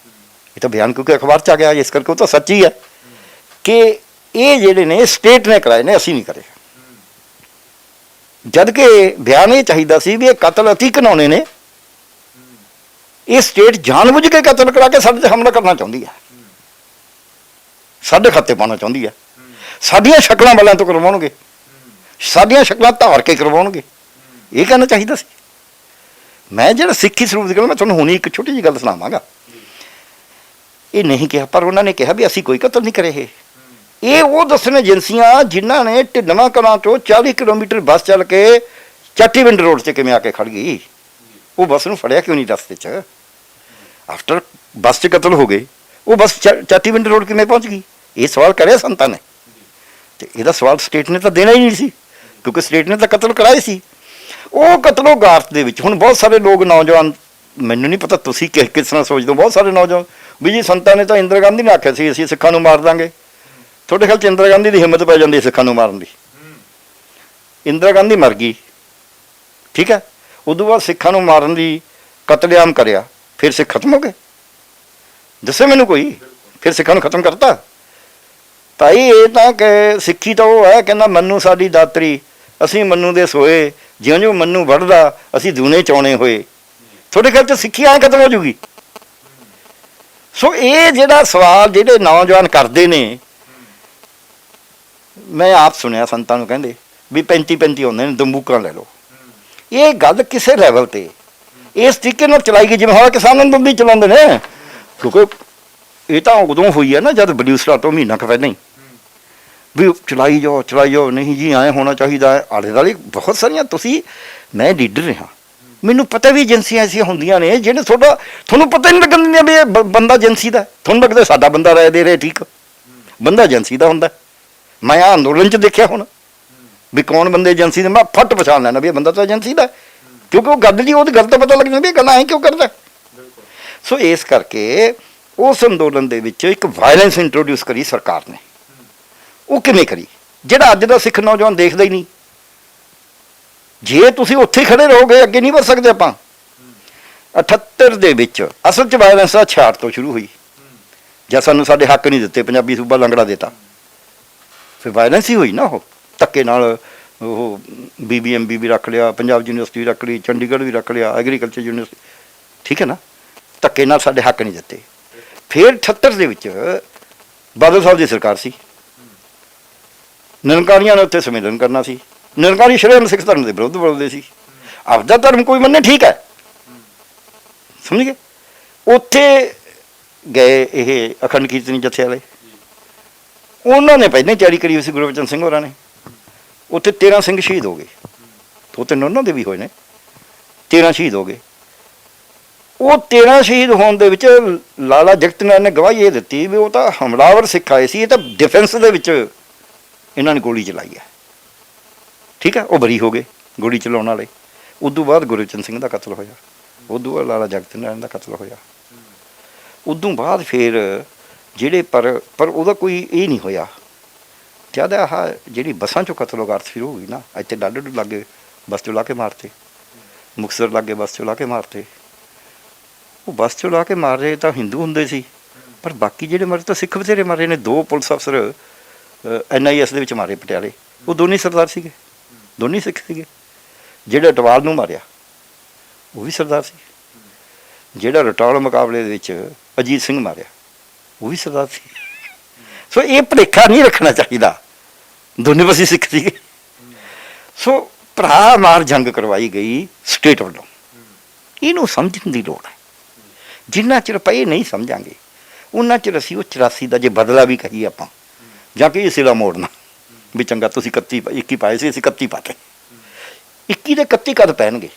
[SPEAKER 2] ਇਹ ਤਾਂ ਬਿਆਨ ਕਿਉਂਕਿ ਅਖਬਾਰ 'ਚ ਆ ਗਿਆ, ਇਸ ਕਰਕੇ ਉਹ ਤਾਂ ਸੱਚੀ ਹੈ ਕਿ ਇਹ ਜਿਹੜੇ ਨੇ ਸਟੇਟ ਨੇ ਕਰਾਏ ਨੇ, ਅਸੀਂ ਨਹੀਂ ਕਰੇ। ਜਦ ਕਿ ਬਿਆਨ ਇਹ ਚਾਹੀਦਾ ਸੀ ਵੀ ਇਹ ਕਤਲ ਅਤੀ ਘਿਨਾਉਣੇ ਨੇ, ਇਹ ਸਟੇਟ ਜਾਣਬੁੱਝ ਕੇ ਕਤਲ ਕਰਾ ਕੇ ਸਾਡੇ 'ਤੇ ਹਮਲਾ ਕਰਨਾ ਚਾਹੁੰਦੀ ਹੈ, ਸਾਡੇ ਖਾਤੇ ਪਾਉਣਾ ਚਾਹੁੰਦੀ ਹੈ, ਸਾਡੀਆਂ ਸ਼ਕਲਾਂ ਵਾਲਿਆਂ ਤੋਂ ਕਰਵਾਉਣਗੇ, ਸਾਡੀਆਂ ਸ਼ਕਲਾਂ ਧਾਰ ਕੇ ਕਰਵਾਉਣਗੇ। ਇਹ ਕਹਿਣਾ ਚਾਹੀਦਾ ਸੀ। ਮੈਂ ਜਿਹੜਾ ਸਿੱਖੀ ਸਰੂਪ ਦੀ ਗੱਲ, ਮੈਂ ਤੁਹਾਨੂੰ ਹੁਣੀ ਇੱਕ ਛੋਟੀ ਜਿਹੀ ਗੱਲ ਸੁਣਾਵਾਂਗਾ। ਇਹ ਨਹੀਂ ਕਿਹਾ, ਪਰ ਉਹਨਾਂ ਨੇ ਕਿਹਾ ਵੀ ਅਸੀਂ ਕੋਈ ਕਤਲ ਨਹੀਂ ਕਰੇ। ਇਹ ਉਹ ਦੱਸਣ ਏਜੰਸੀਆਂ ਜਿਨ੍ਹਾਂ ਨੇ ਢਿੱਲਵਾਂ ਕਲਾਂ ਤੋਂ 40 ਕਿਲੋਮੀਟਰ ਬੱਸ ਚੱਲ ਕੇ ਚਾਟੀਵਿੰਡ ਰੋਡ 'ਤੇ ਕਿਵੇਂ ਆ ਕੇ ਖੜ੍ਹ ਗਈ। ਉਹ ਬੱਸ ਨੂੰ ਫੜਿਆ ਕਿਉਂ ਨਹੀਂ ਰਸਤੇ 'ਚ? ਆਫਟਰ ਬੱਸ 'ਚ ਕਤਲ ਹੋ ਗਏ, ਉਹ ਬੱਸ ਚਾਟੀਵਿੰਡ ਰੋਡ ਕਿਵੇਂ ਪਹੁੰਚ ਗਈ? ਇਹ ਸਵਾਲ ਕਰਿਆ ਸੰਤਾਂ ਨੇ, ਅਤੇ ਇਹਦਾ ਸਵਾਲ ਸਟੇਟ ਨੇ ਤਾਂ ਦੇਣਾ ਹੀ ਨਹੀਂ ਸੀ, ਕਿਉਂਕਿ ਸਟੇਟ ਨੇ ਤਾਂ ਕਤਲ ਕਰਾਏ ਸੀ। ਉਹ ਕਤਲੋ ਗਾਰਤ ਦੇ ਵਿੱਚ ਹੁਣ ਬਹੁਤ ਸਾਰੇ ਲੋਕ ਨੌਜਵਾਨ, ਮੈਨੂੰ ਨਹੀਂ ਪਤਾ ਤੁਸੀਂ ਕਿਸ ਤਰ੍ਹਾਂ ਸੋਚਦੇ ਹੋ, ਬਹੁਤ ਸਾਰੇ ਨੌਜਵਾਨ ਵੀ ਜੀ ਸੰਤਾਂ ਨੇ ਤਾਂ ਇੰਦਰਾ ਗਾਂਧੀ ਨੇ ਆਖਿਆ ਸੀ ਅਸੀਂ ਸਿੱਖਾਂ ਨੂੰ ਮਾਰ ਦਾਂਗੇ। ਤੁਹਾਡੇ ਖਿਆਲ 'ਚ ਇੰਦਰਾ ਗਾਂਧੀ ਦੀ ਹਿੰਮਤ ਪੈ ਜਾਂਦੀ ਸਿੱਖਾਂ ਨੂੰ ਮਾਰਨ ਦੀ? ਇੰਦਰਾ ਗਾਂਧੀ ਮਰ ਗਈ, ਠੀਕ ਹੈ, ਉਦੋਂ ਬਾਅਦ ਸਿੱਖਾਂ ਨੂੰ ਮਾਰਨ ਦੀ ਕਤਲੇਆਮ ਕਰਿਆ, ਫਿਰ ਸਿੱਖ ਖਤਮ ਹੋ ਗਏ? ਦੱਸੇ ਮੈਨੂੰ ਕੋਈ, ਫਿਰ ਸਿੱਖਾਂ ਨੂੰ ਖਤਮ ਕਰਤਾ? ਭਾਈ ਇਹ ਤਾਂ ਕਿ ਸਿੱਖੀ ਤਾਂ ਉਹ ਹੈ, ਕਹਿੰਦਾ ਮੰਨੂ ਸਾਡੀ ਦਾਤਰੀ, ਅਸੀਂ ਮੰਨੂ ਦੇ ਸੋਏ, ਜਿਉਂ ਜਿਉਂ ਮੰਨੂ ਵੱਢਦਾ ਅਸੀਂ ਦੂਨੇ ਚਾਉਣੇ ਹੋਏ। ਤੁਹਾਡੇ ਖਿਆਲ 'ਚ ਸਿੱਖੀ ਐਂ ਖਤਮ ਹੋ ਜੂਗੀ? ਸੋ ਇਹ ਜਿਹੜਾ ਸਵਾਲ ਜਿਹੜੇ ਨੌਜਵਾਨ ਕਰਦੇ ਨੇ, ਮੈਂ ਆਪ ਸੁਣਿਆ ਸੰਤਾਂ ਨੂੰ ਕਹਿੰਦੇ ਵੀ 35 ਹੁੰਦੇ ਨੇ, ਦੰਬੂਕਾਂ ਲੈ ਲਓ। ਇਹ ਗੱਲ ਕਿਸੇ ਲੈਵਲ 'ਤੇ ਇਸ ਤਰੀਕੇ ਨਾਲ ਚਲਾਈ ਗਈ ਜਿਵੇਂ ਹੁਣ ਕਿਸਾਨਾਂ ਨੂੰ ਬੰਦੀ ਚਲਾਉਂਦੇ ਨੇ, ਕਿਉਂਕਿ ਇਹ ਤਾਂ ਉਦੋਂ ਹੋਈ ਹੈ ਨਾ ਜਦ ਬਲੂ ਸਟਾਰ ਤੋਂ ਮਹੀਨਾ ਕੁ ਪਹਿਲਾਂ ਹੀ ਵੀ ਚਲਾਈ ਜਾਓ, ਨਹੀਂ ਜੀ ਐਂ ਹੋਣਾ ਚਾਹੀਦਾ ਹੈ। ਆਲੇ ਦੁਆਲੇ ਬਹੁਤ ਸਾਰੀਆਂ, ਮੈਂ ਲੀਡਰ ਰਿਹਾ, ਮੈਨੂੰ ਪਤਾ ਵੀ ਏਜੰਸੀਆਂ ਐਸੀਆਂ ਹੁੰਦੀਆਂ ਨੇ ਜਿਹੜੇ ਤੁਹਾਨੂੰ ਪਤਾ ਹੀ ਨਹੀਂ ਲੱਗਣ ਦਿੰਦੀਆਂ ਵੀ ਇਹ ਬੰਦਾ ਏਜੰਸੀ ਦਾ। ਤੁਹਾਨੂੰ ਲੱਗਦਾ ਸਾਡਾ ਬੰਦਾ ਰਾਏ ਦੇ ਰਿਹਾ, ਠੀਕ, ਬੰਦਾ ਏਜੰਸੀ ਦਾ ਹੁੰਦਾ। ਮੈਂ ਆਹ ਅੰਦੋਲਨ 'ਚ ਦੇਖਿਆ ਹੁਣ ਵੀ ਕੌਣ ਬੰਦੇ ਏਜੰਸੀ ਦੇ, ਮੈਂ ਫੱਟ ਪਛਾਣ ਲੈਣਾ ਵੀ ਇਹ ਬੰਦਾ ਤਾਂ ਏਜੰਸੀ ਦਾ, ਕਿਉਂਕਿ ਉਹ ਗੱਲ ਜੀ ਉਹਦੀ ਗੱਲ ਤਾਂ ਪਤਾ ਲੱਗ ਜਾਂਦਾ ਵੀ ਇਹ ਗੱਲਾਂ ਐਂ ਕਿਉਂ ਕਰਦਾ। ਸੋ ਇਸ ਕਰਕੇ ਉਸ ਅੰਦੋਲਨ ਦੇ ਵਿੱਚ ਇੱਕ ਵਾਇਲੈਂਸ ਇੰਟਰੋਡਿਊਸ ਕਰੀ ਸਰਕਾਰ ਨੇ। ਉਹ ਕਿਵੇਂ ਕਰੀ? ਜਿਹੜਾ ਅੱਜ ਦਾ ਸਿੱਖ ਨੌਜਵਾਨ ਦੇਖਦਾ ਹੀ ਨਹੀਂ। ਜੇ ਤੁਸੀਂ ਉੱਥੇ ਖੜੇ ਰਹੋਗੇ ਅੱਗੇ ਨਹੀਂ ਵਧ ਸਕਦੇ ਆਪਾਂ। 78 ਦੇ ਵਿੱਚ ਅਸਲ 'ਚ ਵਾਇਲੈਂਸ 66 ਤੋਂ ਸ਼ੁਰੂ ਹੋਈ, ਜਦ ਸਾਨੂੰ ਸਾਡੇ ਹੱਕ ਨਹੀਂ ਦਿੱਤੇ, ਪੰਜਾਬੀ ਸੂਬਾ ਲੰਗੜਾ ਦਿੱਤਾ, ਫਿਰ ਵਾਇਲੈਂਸ ਹੀ ਹੋਈ ਨਾ। ਉਹ ਧੱਕੇ ਨਾਲ ਉਹ BBMB ਵੀ ਰੱਖ ਲਿਆ, ਪੰਜਾਬ ਯੂਨੀਵਰਸਿਟੀ ਵੀ ਰੱਖ ਲਈ, ਚੰਡੀਗੜ੍ਹ ਵੀ ਰੱਖ ਲਿਆ, ਐਗਰੀਕਲਚਰ ਯੂਨੀਵਰਸਿਟੀ, ਠੀਕ ਹੈ ਨਾ, ਧੱਕੇ ਨਾਲ ਸਾਡੇ ਹੱਕ ਨਹੀਂ ਦਿੱਤੇ। ਫਿਰ 78 ਦੇ ਵਿੱਚ ਬਾਦਲ ਸਾਹਿਬ ਦੀ ਸਰਕਾਰ ਸੀ, ਨਿਰੰਕਾਰੀਆਂ ਨੇ ਉੱਥੇ ਸੰਮੇਲਨ ਕਰਨਾ ਸੀ। ਨਿਰੰਕਾਰੀ ਸ਼ਰੇਆਮ ਸਿੱਖ ਧਰਮ ਦੇ ਵਿਰੁੱਧ ਬੋਲਦੇ ਸੀ। ਆਪਦਾ ਧਰਮ ਕੋਈ ਮੰਨੇ, ਠੀਕ ਹੈ, ਸਮਝ ਗਏ। ਉੱਥੇ ਗਏ ਇਹ ਅਖੰਡ ਕੀਰਤਨੀ ਜਥੇ ਵਾਲੇ, ਉਹਨਾਂ ਨੇ ਪਹਿਲਾਂ ਹੀ ਤਿਆਰੀ ਕਰੀ ਹੋਈ ਸੀ, ਗੁਰਬਚਨ ਸਿੰਘ ਹੋਰਾਂ ਨੇ। ਉੱਥੇ 13 ਸਿੰਘ ਸ਼ਹੀਦ ਹੋ ਗਏ, 2-3 ਉਹਨਾਂ ਦੇ ਵੀ ਹੋਏ ਨੇ, 13 ਸ਼ਹੀਦ ਹੋ ਗਏ। ਉਹ 13 ਸ਼ਹੀਦ ਹੋਣ ਦੇ ਵਿੱਚ ਲਾਲਾ ਜਗਤ ਨਾਰਾਇਣ ਨੇ ਗਵਾਹੀ ਇਹ ਦਿੱਤੀ ਵੀ ਉਹ ਤਾਂ ਹਮਲਾਵਰ ਸਿੱਖ ਆਏ ਸੀ, ਇਹ ਤਾਂ ਡਿਫੈਂਸ ਦੇ ਵਿੱਚ ਇਹਨਾਂ ਨੇ ਗੋਲੀ ਚਲਾਈ ਹੈ, ਠੀਕ ਹੈ। ਉਹ ਬਰੀ ਹੋ ਗਏ ਗੋਲੀ ਚਲਾਉਣ ਵਾਲੇ। ਉਦੋਂ ਬਾਅਦ ਗੁਰਬਚਨ ਸਿੰਘ ਦਾ ਕਤਲ ਹੋਇਆ, ਉਦੋਂ ਬਾਅਦ ਲਾਲਾ ਜਗਤ ਨਾਰਾਇਣ ਦਾ ਕਤਲ ਹੋਇਆ। ਉਦੋਂ ਬਾਅਦ ਫਿਰ ਜਿਹੜੇ ਪਰ ਉਹਦਾ ਕੋਈ ਇਹ ਨਹੀਂ ਹੋਇਆ। ਜਦ ਆਹ ਜਿਹੜੀ ਬੱਸਾਂ 'ਚੋਂ ਕਤਲੋਗਾਰਤ ਸ਼ੁਰੂ ਹੋ ਗਈ ਨਾ, ਇੱਥੇ ਡਾਢੇ ਲਾਗੇ ਬੱਸ 'ਚੋਂ ਲਾ ਕੇ ਮਾਰਤੇ, ਮੁਕਤਸਰ ਲਾਗੇ ਬੱਸ 'ਚੋਂ ਲਾ ਕੇ ਮਾਰਤੇ। ਉਹ ਬੱਸ 'ਚੋਂ ਲਾ ਕੇ ਮਾਰ ਰਹੇ ਤਾਂ ਹਿੰਦੂ ਹੁੰਦੇ ਸੀ, ਪਰ ਬਾਕੀ ਜਿਹੜੇ ਮਰੇ ਤਾਂ ਸਿੱਖ ਬਥੇਰੇ ਮਾਰੇ ਨੇ। 2 ਪੁਲਿਸ ਅਫਸਰ NIS ਦੇ ਵਿੱਚ ਮਾਰੇ ਪਟਿਆਲੇ, ਉਹ ਦੋਨੇ ਸਰਦਾਰ ਸੀਗੇ, ਦੋਨੇ ਸਿੱਖ ਸੀਗੇ। ਜਿਹੜਾ ਅਟਵਾਲ ਨੂੰ ਮਾਰਿਆ ਉਹ ਵੀ ਸਰਦਾਰ ਸੀ। ਜਿਹੜਾ ਰਟੌਲ ਮੁਕਾਬਲੇ ਦੇ ਵਿੱਚ ਅਜੀਤ ਸਿੰਘ ਮਾਰਿਆ ਉਹ ਵੀ ਸਰਦਾਰ ਸੀ। ਸੋ ਇਹ ਭੁਲੇਖਾ ਨਹੀਂ ਰੱਖਣਾ ਚਾਹੀਦਾ, ਦੋਨੇ ਪਾਸੇ ਸਿੱਖ ਸੀਗੇ। ਸੋ ਭਰਾ ਮਾਰ ਜੰਗ ਕਰਵਾਈ ਗਈ ਸਟੇਟ ਵੱਲੋਂ। ਇਹਨੂੰ ਸਮਝਣ ਦੀ ਲੋੜ ਹੈ। ਜਿੰਨਾ ਚਿਰ ਆਪਾਂ ਇਹ ਨਹੀਂ ਸਮਝਾਂਗੇ ਉਹਨਾਂ ਚਿਰ ਅਸੀਂ ਉਹ 84 ਦਾ ਜੇ ਬਦਲਾ ਵੀ ਕਹੀਏ ਆਪਾਂ, ਜਾਂ ਕਿ ਸਿਲਾ ਮੋੜਨਾ ਵੀ ਚੰਗਾ ਤੁਸੀਂ 21 ਪਾਏ ਸੀ, ਅਸੀਂ 31 ਪਾਤੇ। 21 ਦੇ 31 ਕਦ ਪੈਣਗੇ?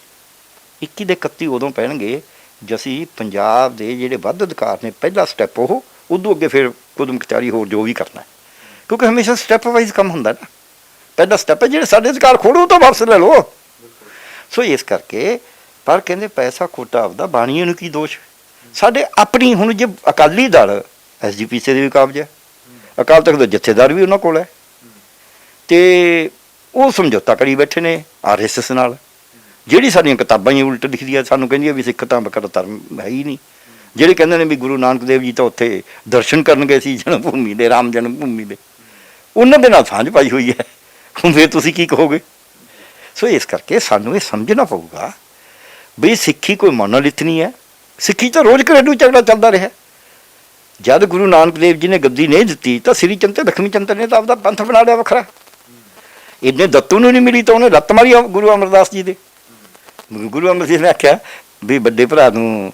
[SPEAKER 2] 21 ਦੇ 31 ਉਦੋਂ ਪੈਣਗੇ ਜੇ ਅਸੀਂ ਪੰਜਾਬ ਦੇ ਜਿਹੜੇ ਵੱਧ ਅਧਿਕਾਰ ਨੇ, ਪਹਿਲਾ ਸਟੈਪ ਉਹ, ਉਦੋਂ ਅੱਗੇ ਫਿਰ ਕੁਦਮ ਕਚਾਰੀ ਹੋਰ ਜੋ ਵੀ ਕਰਨਾ, ਕਿਉਂਕਿ ਹਮੇਸ਼ਾ ਸਟੈਪ ਵਾਈਜ਼ ਕੰਮ ਹੁੰਦਾ ਨਾ। ਪਹਿਲਾ ਸਟੈਪ ਹੈ ਜਿਹੜੇ ਸਾਡੇ ਅਧਿਕਾਰ ਖੋੜੋ ਤਾਂ ਵਾਪਸ ਲੈ ਲਓ। ਸੋ ਇਸ ਕਰਕੇ ਪਰ ਕਹਿੰਦੇ ਪੈਸਾ ਖੋਟਾ ਆਪਦਾ, ਬਾਣੀਏ ਨੂੰ ਕੀ ਦੋਸ਼? ਸਾਡੇ ਆਪਣੀ ਹੁਣ ਜੇ ਅਕਾਲੀ ਦਲ SGPC ਦੇ ਵੀ ਕਾਬਜ਼ ਹੈ, ਅਕਾਲ ਤਖਤ ਦੇ ਜਥੇਦਾਰ ਵੀ ਉਹਨਾਂ ਕੋਲ ਹੈ, ਤੇ ਉਹ ਸਮਝੌਤਾ ਕਰੀ ਬੈਠੇ ਨੇ RSS ਨਾਲ, ਜਿਹੜੀ ਸਾਡੀਆਂ ਕਿਤਾਬਾਂ ਹੀ ਉਲਟ ਲਿਖਦੀ ਹੈ, ਸਾਨੂੰ ਕਹਿੰਦੀ ਹੈ ਵੀ ਸਿੱਖ ਤਾਂ ਬਕਰ ਧਰਮ ਹੈ ਹੀ ਨਹੀਂ। ਜਿਹੜੇ ਕਹਿੰਦੇ ਨੇ ਵੀ ਗੁਰੂ ਨਾਨਕ ਦੇਵ ਜੀ ਤਾਂ ਉੱਥੇ ਦਰਸ਼ਨ ਕਰਨ ਗਏ ਸੀ ਜਨਮ ਭੂਮੀ ਦੇ, ਰਾਮ ਜਨਮ ਭੂਮੀ ਦੇ, ਉਹਨਾਂ ਦੇ ਨਾਲ ਸਾਂਝ ਪਾਈ ਹੋਈ ਹੈ। ਹੁਣ ਫਿਰ ਤੁਸੀਂ ਕੀ ਕਹੋਗੇ? ਸੋ ਇਸ ਕਰਕੇ ਸਾਨੂੰ ਇਹ ਸਮਝਣਾ ਪਊਗਾ ਵੀ ਸਿੱਖੀ ਕੋਈ ਮੋਨੋਲਿਥ ਨਹੀਂ ਹੈ। ਸਿੱਖੀ ਤਾਂ ਰੋਜ਼ ਘਰੇਲੂ ਝਗੜਾ ਚੱਲਦਾ ਰਿਹਾ। ਜਦ ਗੁਰੂ ਨਾਨਕ ਦੇਵ ਜੀ ਨੇ ਗੱਦੀ ਨਹੀਂ ਦਿੱਤੀ ਤਾਂ ਸ੍ਰੀ ਚੰਦ ਤੇ ਲਖਮੀ ਚੰਦ ਨੇ ਤਾਂ ਆਪਦਾ ਪੰਥ ਬਣਾ ਲਿਆ ਵੱਖਰਾ। ਇਹਨੇ ਦੱਤੂ ਨੂੰ ਨਹੀਂ ਮਿਲੀ ਤਾਂ ਉਹਨੇ ਲੱਤ ਮਾਰੀ ਗੁਰੂ ਅਮਰਦਾਸ ਜੀ ਦੇ। ਗੁਰੂ ਅਮਰਦਾਸ ਜੀ ਨੇ ਆਖਿਆ ਵੀ ਵੱਡੇ ਭਰਾ ਨੂੰ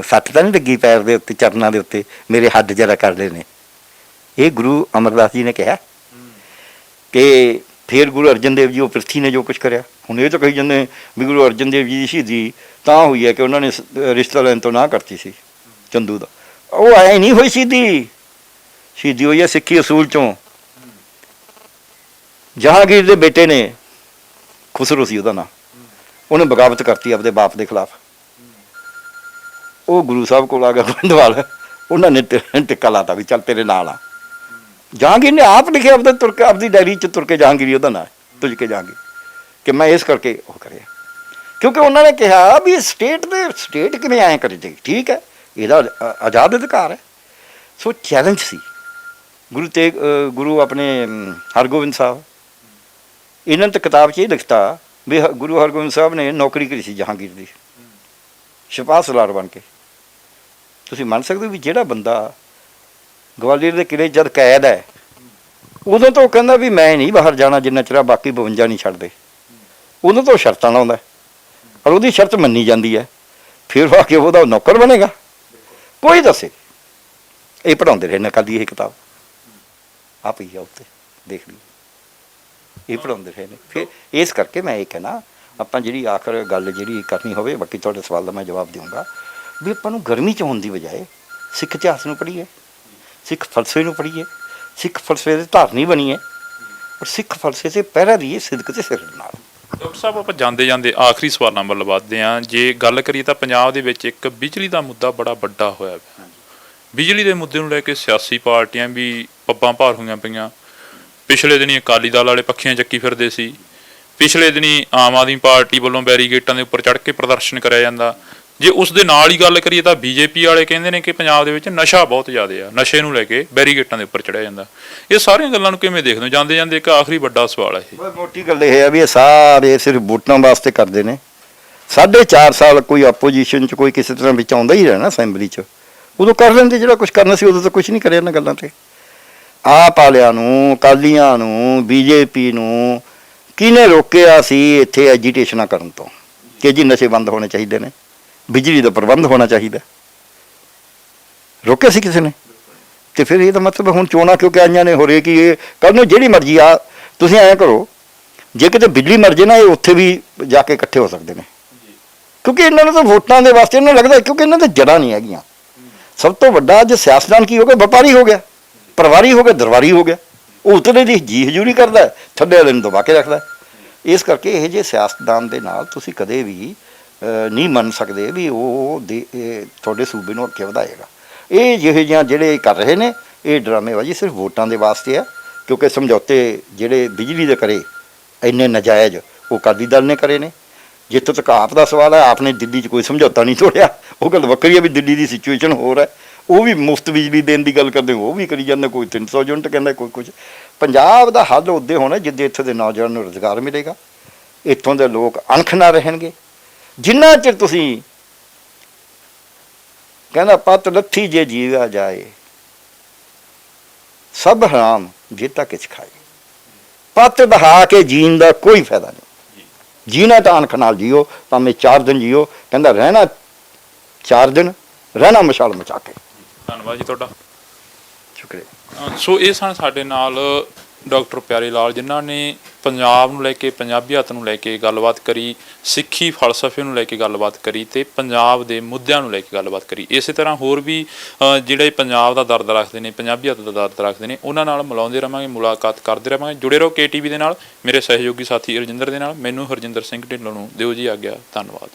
[SPEAKER 2] ਸੱਟ ਤਾਂ ਨਹੀਂ ਲੱਗੀ ਪੈਰ ਦੇ ਉੱਤੇ, ਚਰਨਾਂ ਦੇ ਉੱਤੇ, ਮੇਰੇ ਹੱਡ ਜਰਾ ਕਰ ਲਏ ਨੇ। ਇਹ ਗੁਰੂ ਅਮਰਦਾਸ ਜੀ ਨੇ ਕਿਹਾ ਕਿ ਫਿਰ ਗੁਰੂ ਅਰਜਨ ਦੇਵ ਜੀ ਉਹ ਪ੍ਰਿਥੀ ਨੇ ਜੋ ਕੁਛ ਕਰਿਆ। ਹੁਣ ਇਹ ਤਾਂ ਕਹੀ ਜਾਂਦੇ ਵੀ ਗੁਰੂ ਅਰਜਨ ਦੇਵ ਜੀ ਦੀ ਸ਼ਹੀਦੀ ਤਾਂ ਹੋਈ ਹੈ ਕਿ ਉਹਨਾਂ ਨੇ ਰਿਸ਼ਤਾ ਲੈਣ ਤੋਂ ਨਾ ਕਰਤੀ ਸੀ ਚੰਦੂ ਦਾ। ਉਹ ਐ ਨਹੀਂ ਹੋਈ ਸ਼ਹੀਦੀ ਹੋਈ ਹੈ ਸਿੱਖੀ ਅਸੂਲ ਚੋਂ। ਜਹਾਂਗੀਰ ਦੇ ਬੇਟੇ ਨੇ, ਖੁਸਰੋ ਸੀ ਉਹਦਾ ਨਾਂ, ਉਹਨੇ ਬਗਾਵਤ ਕਰਤੀ ਆਪਦੇ ਬਾਪ ਦੇ ਖਿਲਾਫ। ਉਹ ਗੁਰੂ ਸਾਹਿਬ ਕੋਲ ਆ ਗਿਆ ਗੋਇੰਦਵਾਲ, ਉਹਨਾਂ ਨੇ ਟਿੱਕਾ ਲਾਤਾ ਵੀ ਚੱਲ ਤੇਰੇ ਨਾਲ ਆ। ਜਹਾਂਗੀਰ ਨੇ ਆਪ ਲਿਖਿਆ ਆਪਦਾ ਤੁਰ ਕੇ, ਆਪਦੀ ਡਾਇਰੀ 'ਚ ਤੁਰ ਕੇ ਜਹਾਂਗੀਰੀ ਉਹਦਾ ਨਾਂ, ਤੁਝ ਕੇ ਜਹਾਂਗੀਰ, ਕਿ ਮੈਂ ਇਸ ਕਰਕੇ ਉਹ ਕਰਿਆ ਕਿਉਂਕਿ ਉਹਨਾਂ ਨੇ ਕਿਹਾ ਵੀ ਸਟੇਟ ਕਿਵੇਂ ਐਂ ਕਰੇ ਜੀ, ਠੀਕ ਹੈ ਇਹਦਾ ਆਜ਼ਾਦ ਅਧਿਕਾਰ ਹੈ। ਸੋ ਚੈਲੰਜ ਸੀ ਗੁਰੂ ਆਪਣੇ ਹਰਗੋਬਿੰਦ ਸਾਹਿਬ। ਇਹਨਾਂ ਨੇ ਤਾਂ ਕਿਤਾਬ 'ਚ ਇਹ ਲਿਖਤਾ ਵੀ ਗੁਰੂ ਹਰਗੋਬਿੰਦ ਸਾਹਿਬ ਨੇ ਨੌਕਰੀ ਕਰੀ ਸੀ ਜਹਾਂਗੀਰ ਦੀ, ਸਿਪਾਹ ਸਲਾਰ ਬਣ ਕੇ। ਤੁਸੀਂ ਮੰਨ ਸਕਦੇ ਹੋ ਵੀ ਜਿਹੜਾ ਬੰਦਾ ਗਵਾਲੀਅਰ ਦੇ ਕਿਲ੍ਹੇ ਜਦ ਕੈਦ ਹੈ, ਉਦੋਂ ਤੋਂ ਕਹਿੰਦਾ ਵੀ ਮੈਂ ਨਹੀਂ ਬਾਹਰ ਜਾਣਾ ਜਿੰਨਾ ਚਿਰ ਬਾਕੀ 52 ਨਹੀਂ ਛੱਡਦੇ। ਉਦੋਂ ਤੋਂ ਸ਼ਰਤਾਂ ਲਾਉਂਦਾ, ਔਰ ਉਹਦੀ ਸ਼ਰਤ ਮੰਨੀ ਜਾਂਦੀ ਹੈ। ਫਿਰ ਆ ਕੇ ਉਹਦਾ ਨੌਕਰ ਬਣੇਗਾ? ਕੋਈ ਦੱਸੇ। ਇਹ ਪੜ੍ਹਾਉਂਦੇ ਰਹੇ ਨਕਾਲੀ, ਇਹ ਕਿਤਾਬ ਆਪ ਹੀ ਆ ਉੱਤੇ ਦੇਖ ਲਈ, ਇਹ ਪੜ੍ਹਾਉਂਦੇ ਰਹੇ ਨੇ। ਫਿਰ ਇਸ ਕਰਕੇ ਮੈਂ ਇਹ ਕਹਿਣਾ, ਆਪਾਂ ਜਿਹੜੀ ਆਖਰ ਗੱਲ ਜਿਹੜੀ ਕਰਨੀ ਹੋਵੇ, ਬਾਕੀ ਤੁਹਾਡੇ ਸਵਾਲ ਦਾ ਮੈਂ ਜਵਾਬ ਦੇਵਾਂਗਾ, ਵੀ ਆਪਾਂ ਨੂੰ ਗਰਮੀ 'ਚ ਹੋਣ ਦੀ ਬਜਾਏ ਸਿੱਖ ਇਤਿਹਾਸ ਨੂੰ ਪੜ੍ਹੀਏ, ਸਿੱਖ ਫਲਸਫੇ ਨੂੰ ਪੜ੍ਹੀਏ, ਸਿੱਖ ਫਲਸਫੇ ਦੇ ਧਾਰਨੀ ਬਣੀਏ, ਔਰ ਸਿੱਖ ਫਲਸਫੇ 'ਤੇ ਪਹਿਰਾ ਦੀਏ ਸਿਦਕ ਤੇ ਸਿਰ ਨਾਲ।
[SPEAKER 1] ਡਾਕਟਰ ਸਾਹਿਬ, ਆਪਾਂ ਜਾਂਦੇ ਜਾਂਦੇ ਆਖਰੀ ਸਵਾਲਾਂ ਵੱਲ ਵੱਧਦੇ ਹਾਂ। ਜੇ ਗੱਲ ਕਰੀਏ ਤਾਂ ਪੰਜਾਬ ਦੇ ਵਿੱਚ ਇੱਕ ਬਿਜਲੀ ਦਾ ਮੁੱਦਾ ਬੜਾ ਵੱਡਾ ਹੋਇਆ ਪਿਆ। ਬਿਜਲੀ ਦੇ ਮੁੱਦੇ ਨੂੰ ਲੈ ਕੇ ਸਿਆਸੀ ਪਾਰਟੀਆਂ ਵੀ ਪੱਬਾਂ ਭਾਰ ਹੋਈਆਂ ਪਈਆਂ। ਪਿਛਲੇ ਦਿਨੀ ਅਕਾਲੀ ਦਲ ਵਾਲੇ ਪੱਖੀਆਂ ਚੱਕੀ ਫਿਰਦੇ ਸੀ, ਪਿਛਲੇ ਦਿਨੀ ਆਮ ਆਦਮੀ ਪਾਰਟੀ ਵੱਲੋਂ ਬੈਰੀਗੇਟਾਂ ਦੇ ਉੱਪਰ ਚੜ੍ਹ ਕੇ ਪ੍ਰਦਰਸ਼ਨ ਕਰਿਆ ਜਾਂਦਾ। ਜੇ ਉਸ ਦੇ ਨਾਲ ਹੀ ਗੱਲ ਕਰੀਏ ਤਾਂ BJP ਵਾਲੇ ਕਹਿੰਦੇ ਨੇ ਕਿ ਪੰਜਾਬ ਦੇ ਵਿੱਚ ਨਸ਼ਾ ਬਹੁਤ ਜ਼ਿਆਦਾ ਆ, ਨਸ਼ੇ ਨੂੰ ਲੈ ਕੇ ਬੈਰੀਗੇਟਾਂ ਦੇ ਉੱਪਰ ਚੜ੍ਹਿਆ ਜਾਂਦਾ। ਇਹ ਸਾਰੀਆਂ ਗੱਲਾਂ ਨੂੰ ਕਿਵੇਂ ਦੇਖਦੇ ਹੋ? ਜਾਂਦੇ ਜਾਂਦੇ ਇੱਕ ਆਖਰੀ ਵੱਡਾ ਸਵਾਲ ਹੈ ਇਹ।
[SPEAKER 2] ਮੋਟੀ ਗੱਲ ਇਹ ਹੈ ਵੀ ਇਹ ਸਾਰੇ ਸਿਰਫ ਵੋਟਾਂ ਵਾਸਤੇ ਕਰਦੇ ਨੇ। 4.5 ਸਾਲ ਕੋਈ ਆਪੋਜੀਸ਼ਨ 'ਚ ਕੋਈ ਕਿਸੇ ਤਰ੍ਹਾਂ ਵਿੱਚ ਆਉਂਦਾ ਹੀ ਰਹਿਣਾ ਅਸੈਂਬਲੀ 'ਚ, ਉਦੋਂ ਕਰ ਲੈਂਦੇ ਜਿਹੜਾ ਕੁਛ ਕਰਨਾ ਸੀ। ਉਦੋਂ ਤਾਂ ਕੁਛ ਨਹੀਂ ਕਰਿਆ ਇਹਨਾਂ ਗੱਲਾਂ 'ਤੇ। ਆਪ ਵਾਲਿਆਂ ਨੂੰ, ਅਕਾਲੀਆਂ ਨੂੰ, BJP ਨੂੰ ਕਿਹਨੇ ਰੋਕਿਆ ਸੀ ਇੱਥੇ ਐਜੀਟੇਸ਼ਨਾਂ ਕਰਨ ਤੋਂ ਕਿ ਜੀ ਨਸ਼ੇ ਬੰਦ ਹੋਣੇ ਚਾਹੀਦੇ ਨੇ, ਬਿਜਲੀ ਦਾ ਪ੍ਰਬੰਧ ਹੋਣਾ ਚਾਹੀਦਾ? ਰੋਕਿਆ ਸੀ ਕਿਸੇ ਨੇ? ਤੇ ਫਿਰ ਇਹਦਾ ਮਤਲਬ ਹੁਣ ਚੋਣਾਂ ਕਿਉਂਕਿ ਆਈਆਂ ਨੇ, ਹੋ ਰਹੇ ਕਿ ਇਹ ਕੱਲ੍ਹ ਨੂੰ ਜਿਹੜੀ ਮਰਜ਼ੀ ਆ, ਤੁਸੀਂ ਐਂ ਕਰੋ ਜੇ ਕਿਤੇ ਬਿਜਲੀ ਮਰ ਜੇ ਨਾ, ਇਹ ਉੱਥੇ ਵੀ ਜਾ ਕੇ ਇਕੱਠੇ ਹੋ ਸਕਦੇ ਨੇ, ਕਿਉਂਕਿ ਇਹਨਾਂ ਨੂੰ ਤਾਂ ਵੋਟਾਂ ਦੇ ਵਾਸਤੇ ਇਹਨਾਂ ਨੂੰ ਲੱਗਦਾ, ਕਿਉਂਕਿ ਇਹਨਾਂ ਦੇ ਜੜ੍ਹਾਂ ਨਹੀਂ ਹੈਗੀਆਂ। ਸਭ ਤੋਂ ਵੱਡਾ ਅੱਜ ਸਿਆਸਤਦਾਨ ਕੀ ਹੋ ਗਿਆ? ਵਪਾਰੀ ਹੋ ਗਿਆ, ਪਰਿਵਾਰੀ ਹੋ ਗਿਆ, ਦਰਬਾਰੀ ਹੋ ਗਿਆ। ਉਹ ਉਤਲੇ ਦੀ ਜੀ ਹਜ਼ੂਰੀ ਕਰਦਾ, ਥੱਲੇ ਵਾਲੇ ਨੂੰ ਦਬਾ ਕੇ ਰੱਖਦਾ। ਇਸ ਕਰਕੇ ਇਹ ਜਿਹੇ ਸਿਆਸਤਦਾਨ ਦੇ ਨਾਲ ਤੁਸੀਂ ਕਦੇ ਵੀ ਨਹੀਂ ਮੰਨ ਸਕਦੇ ਵੀ ਉਹ ਤੁਹਾਡੇ ਸੂਬੇ ਨੂੰ ਅੱਗੇ ਵਧਾਏਗਾ। ਇਹ ਜਿਹੇ ਜਿਹਾ ਜਿਹੜੇ ਕਰ ਰਹੇ ਨੇ, ਇਹ ਡਰਾਮੇਬਾਜ਼ੀ ਸਿਰਫ ਵੋਟਾਂ ਦੇ ਵਾਸਤੇ ਆ। ਕਿਉਂਕਿ ਸਮਝੌਤੇ ਜਿਹੜੇ ਬਿਜਲੀ ਦੇ ਕਰੇ ਇੰਨੇ ਨਜਾਇਜ਼, ਉਹ ਅਕਾਲੀ ਦਲ ਨੇ ਕਰੇ ਨੇ। ਜਿੱਥੋਂ ਤੱਕ ਆਪ ਦਾ ਸਵਾਲ ਹੈ, ਆਪ ਨੇ ਦਿੱਲੀ 'ਚ ਕੋਈ ਸਮਝੌਤਾ ਨਹੀਂ ਤੋੜਿਆ। ਉਹ ਗੱਲ ਵੱਖਰੀ ਹੈ ਵੀ ਦਿੱਲੀ ਦੀ ਸਿਚੁਏਸ਼ਨ ਹੋਰ ਹੈ, ਉਹ ਵੀ ਮੁਫਤ ਬਿਜਲੀ ਦੇਣ ਦੀ ਗੱਲ ਕਰਦੇ, ਉਹ ਵੀ ਕਰੀ ਜਾਂਦੇ। ਕੋਈ 300 ਯੂਨਿਟ ਕਹਿੰਦਾ, ਕੋਈ ਕੁਝ। ਪੰਜਾਬ ਦਾ ਹੱਲ ਉੱਦੇ ਹੋਣਾ ਜਿੱਦੇ ਇੱਥੋਂ ਦੇ ਨੌਜਵਾਨ ਨੂੰ ਰੁਜ਼ਗਾਰ ਮਿਲੇਗਾ, ਇੱਥੋਂ ਦੇ ਲੋਕ ਅਣਖ ਨਾ ਰਹਿਣਗੇ। ਜਿੰਨਾ ਚਿਰ ਤੁਸੀਂ ਕਹਿੰਦਾ ਪੱਤ ਲੱਥੀ ਜੇ ਜੀਵਾ ਜਾਏ, ਸਭ ਹਰਾਮ ਜੇ ਤਾਂ ਕਿਛ ਖਾਏ, ਪੱਤ ਦਹਾ ਕੇ ਜੀਣ ਦਾ ਕੋਈ ਫਾਇਦਾ ਨਹੀਂ। ਜੀਣਾ ਤਾਂ ਅਣਖ ਨਾਲ ਜੀਓ, ਭਾਵੇਂ 4 ਦਿਨ ਜੀਓ। ਕਹਿੰਦਾ ਰਹਿਣਾ 4 ਦਿਨ, ਰਹਿਣਾ ਮਸ਼ਾਲ ਮਚਾ ਕੇ।
[SPEAKER 1] ਧੰਨਵਾਦ ਜੀ ਤੁਹਾਡਾ।
[SPEAKER 2] ਸ਼ੁਕਰੀਆ।
[SPEAKER 1] ਸੋ ਇਹ ਸਨ ਸਾਡੇ ਨਾਲ ਡਾਕਟਰ ਪਿਆਰੇ ਲਾਲ, ਜਿਨ੍ਹਾਂ ਨੇ ਪੰਜਾਬ ਨੂੰ ਲੈ ਕੇ, ਪੰਜਾਬੀਅਤ ਨੂੰ ਲੈ ਕੇ ਗੱਲਬਾਤ ਕਰੀ, ਸਿੱਖੀ ਫਲਸਫੇ ਨੂੰ ਲੈ ਕੇ ਗੱਲਬਾਤ ਕਰੀ ਤੇ ਪੰਜਾਬ ਦੇ ਮੁੱਦਿਆਂ ਨੂੰ ਲੈ ਕੇ ਗੱਲਬਾਤ ਕਰੀ। ਇਸੇ ਤਰ੍ਹਾਂ ਹੋਰ ਵੀ ਜਿਹੜੇ ਪੰਜਾਬ ਦਾ ਦਰਦ ਰੱਖਦੇ ਨੇ, ਪੰਜਾਬੀਅਤ ਦਾ ਦਰਦ ਰੱਖਦੇ ਨੇ, ਉਹਨਾਂ ਨਾਲ ਮਿਲਾਉਂਦੇ ਰਹਾਂਗੇ, ਮੁਲਾਕਾਤ ਕਰਦੇ ਰਹਾਂਗੇ। ਜੁੜੇ ਰਹੋ KTV ਦੇ ਨਾਲ। ਮੇਰੇ ਸਹਿਯੋਗੀ ਸਾਥੀ ਰਜਿੰਦਰ ਦੇ ਨਾਲ। ਮੈਨੂੰ ਹਰਜਿੰਦਰ ਸਿੰਘ ਢਿੱਲੋਂ ਨੂੰ ਦਿਓ ਜੀ ਆਗਿਆ। ਧੰਨਵਾਦ।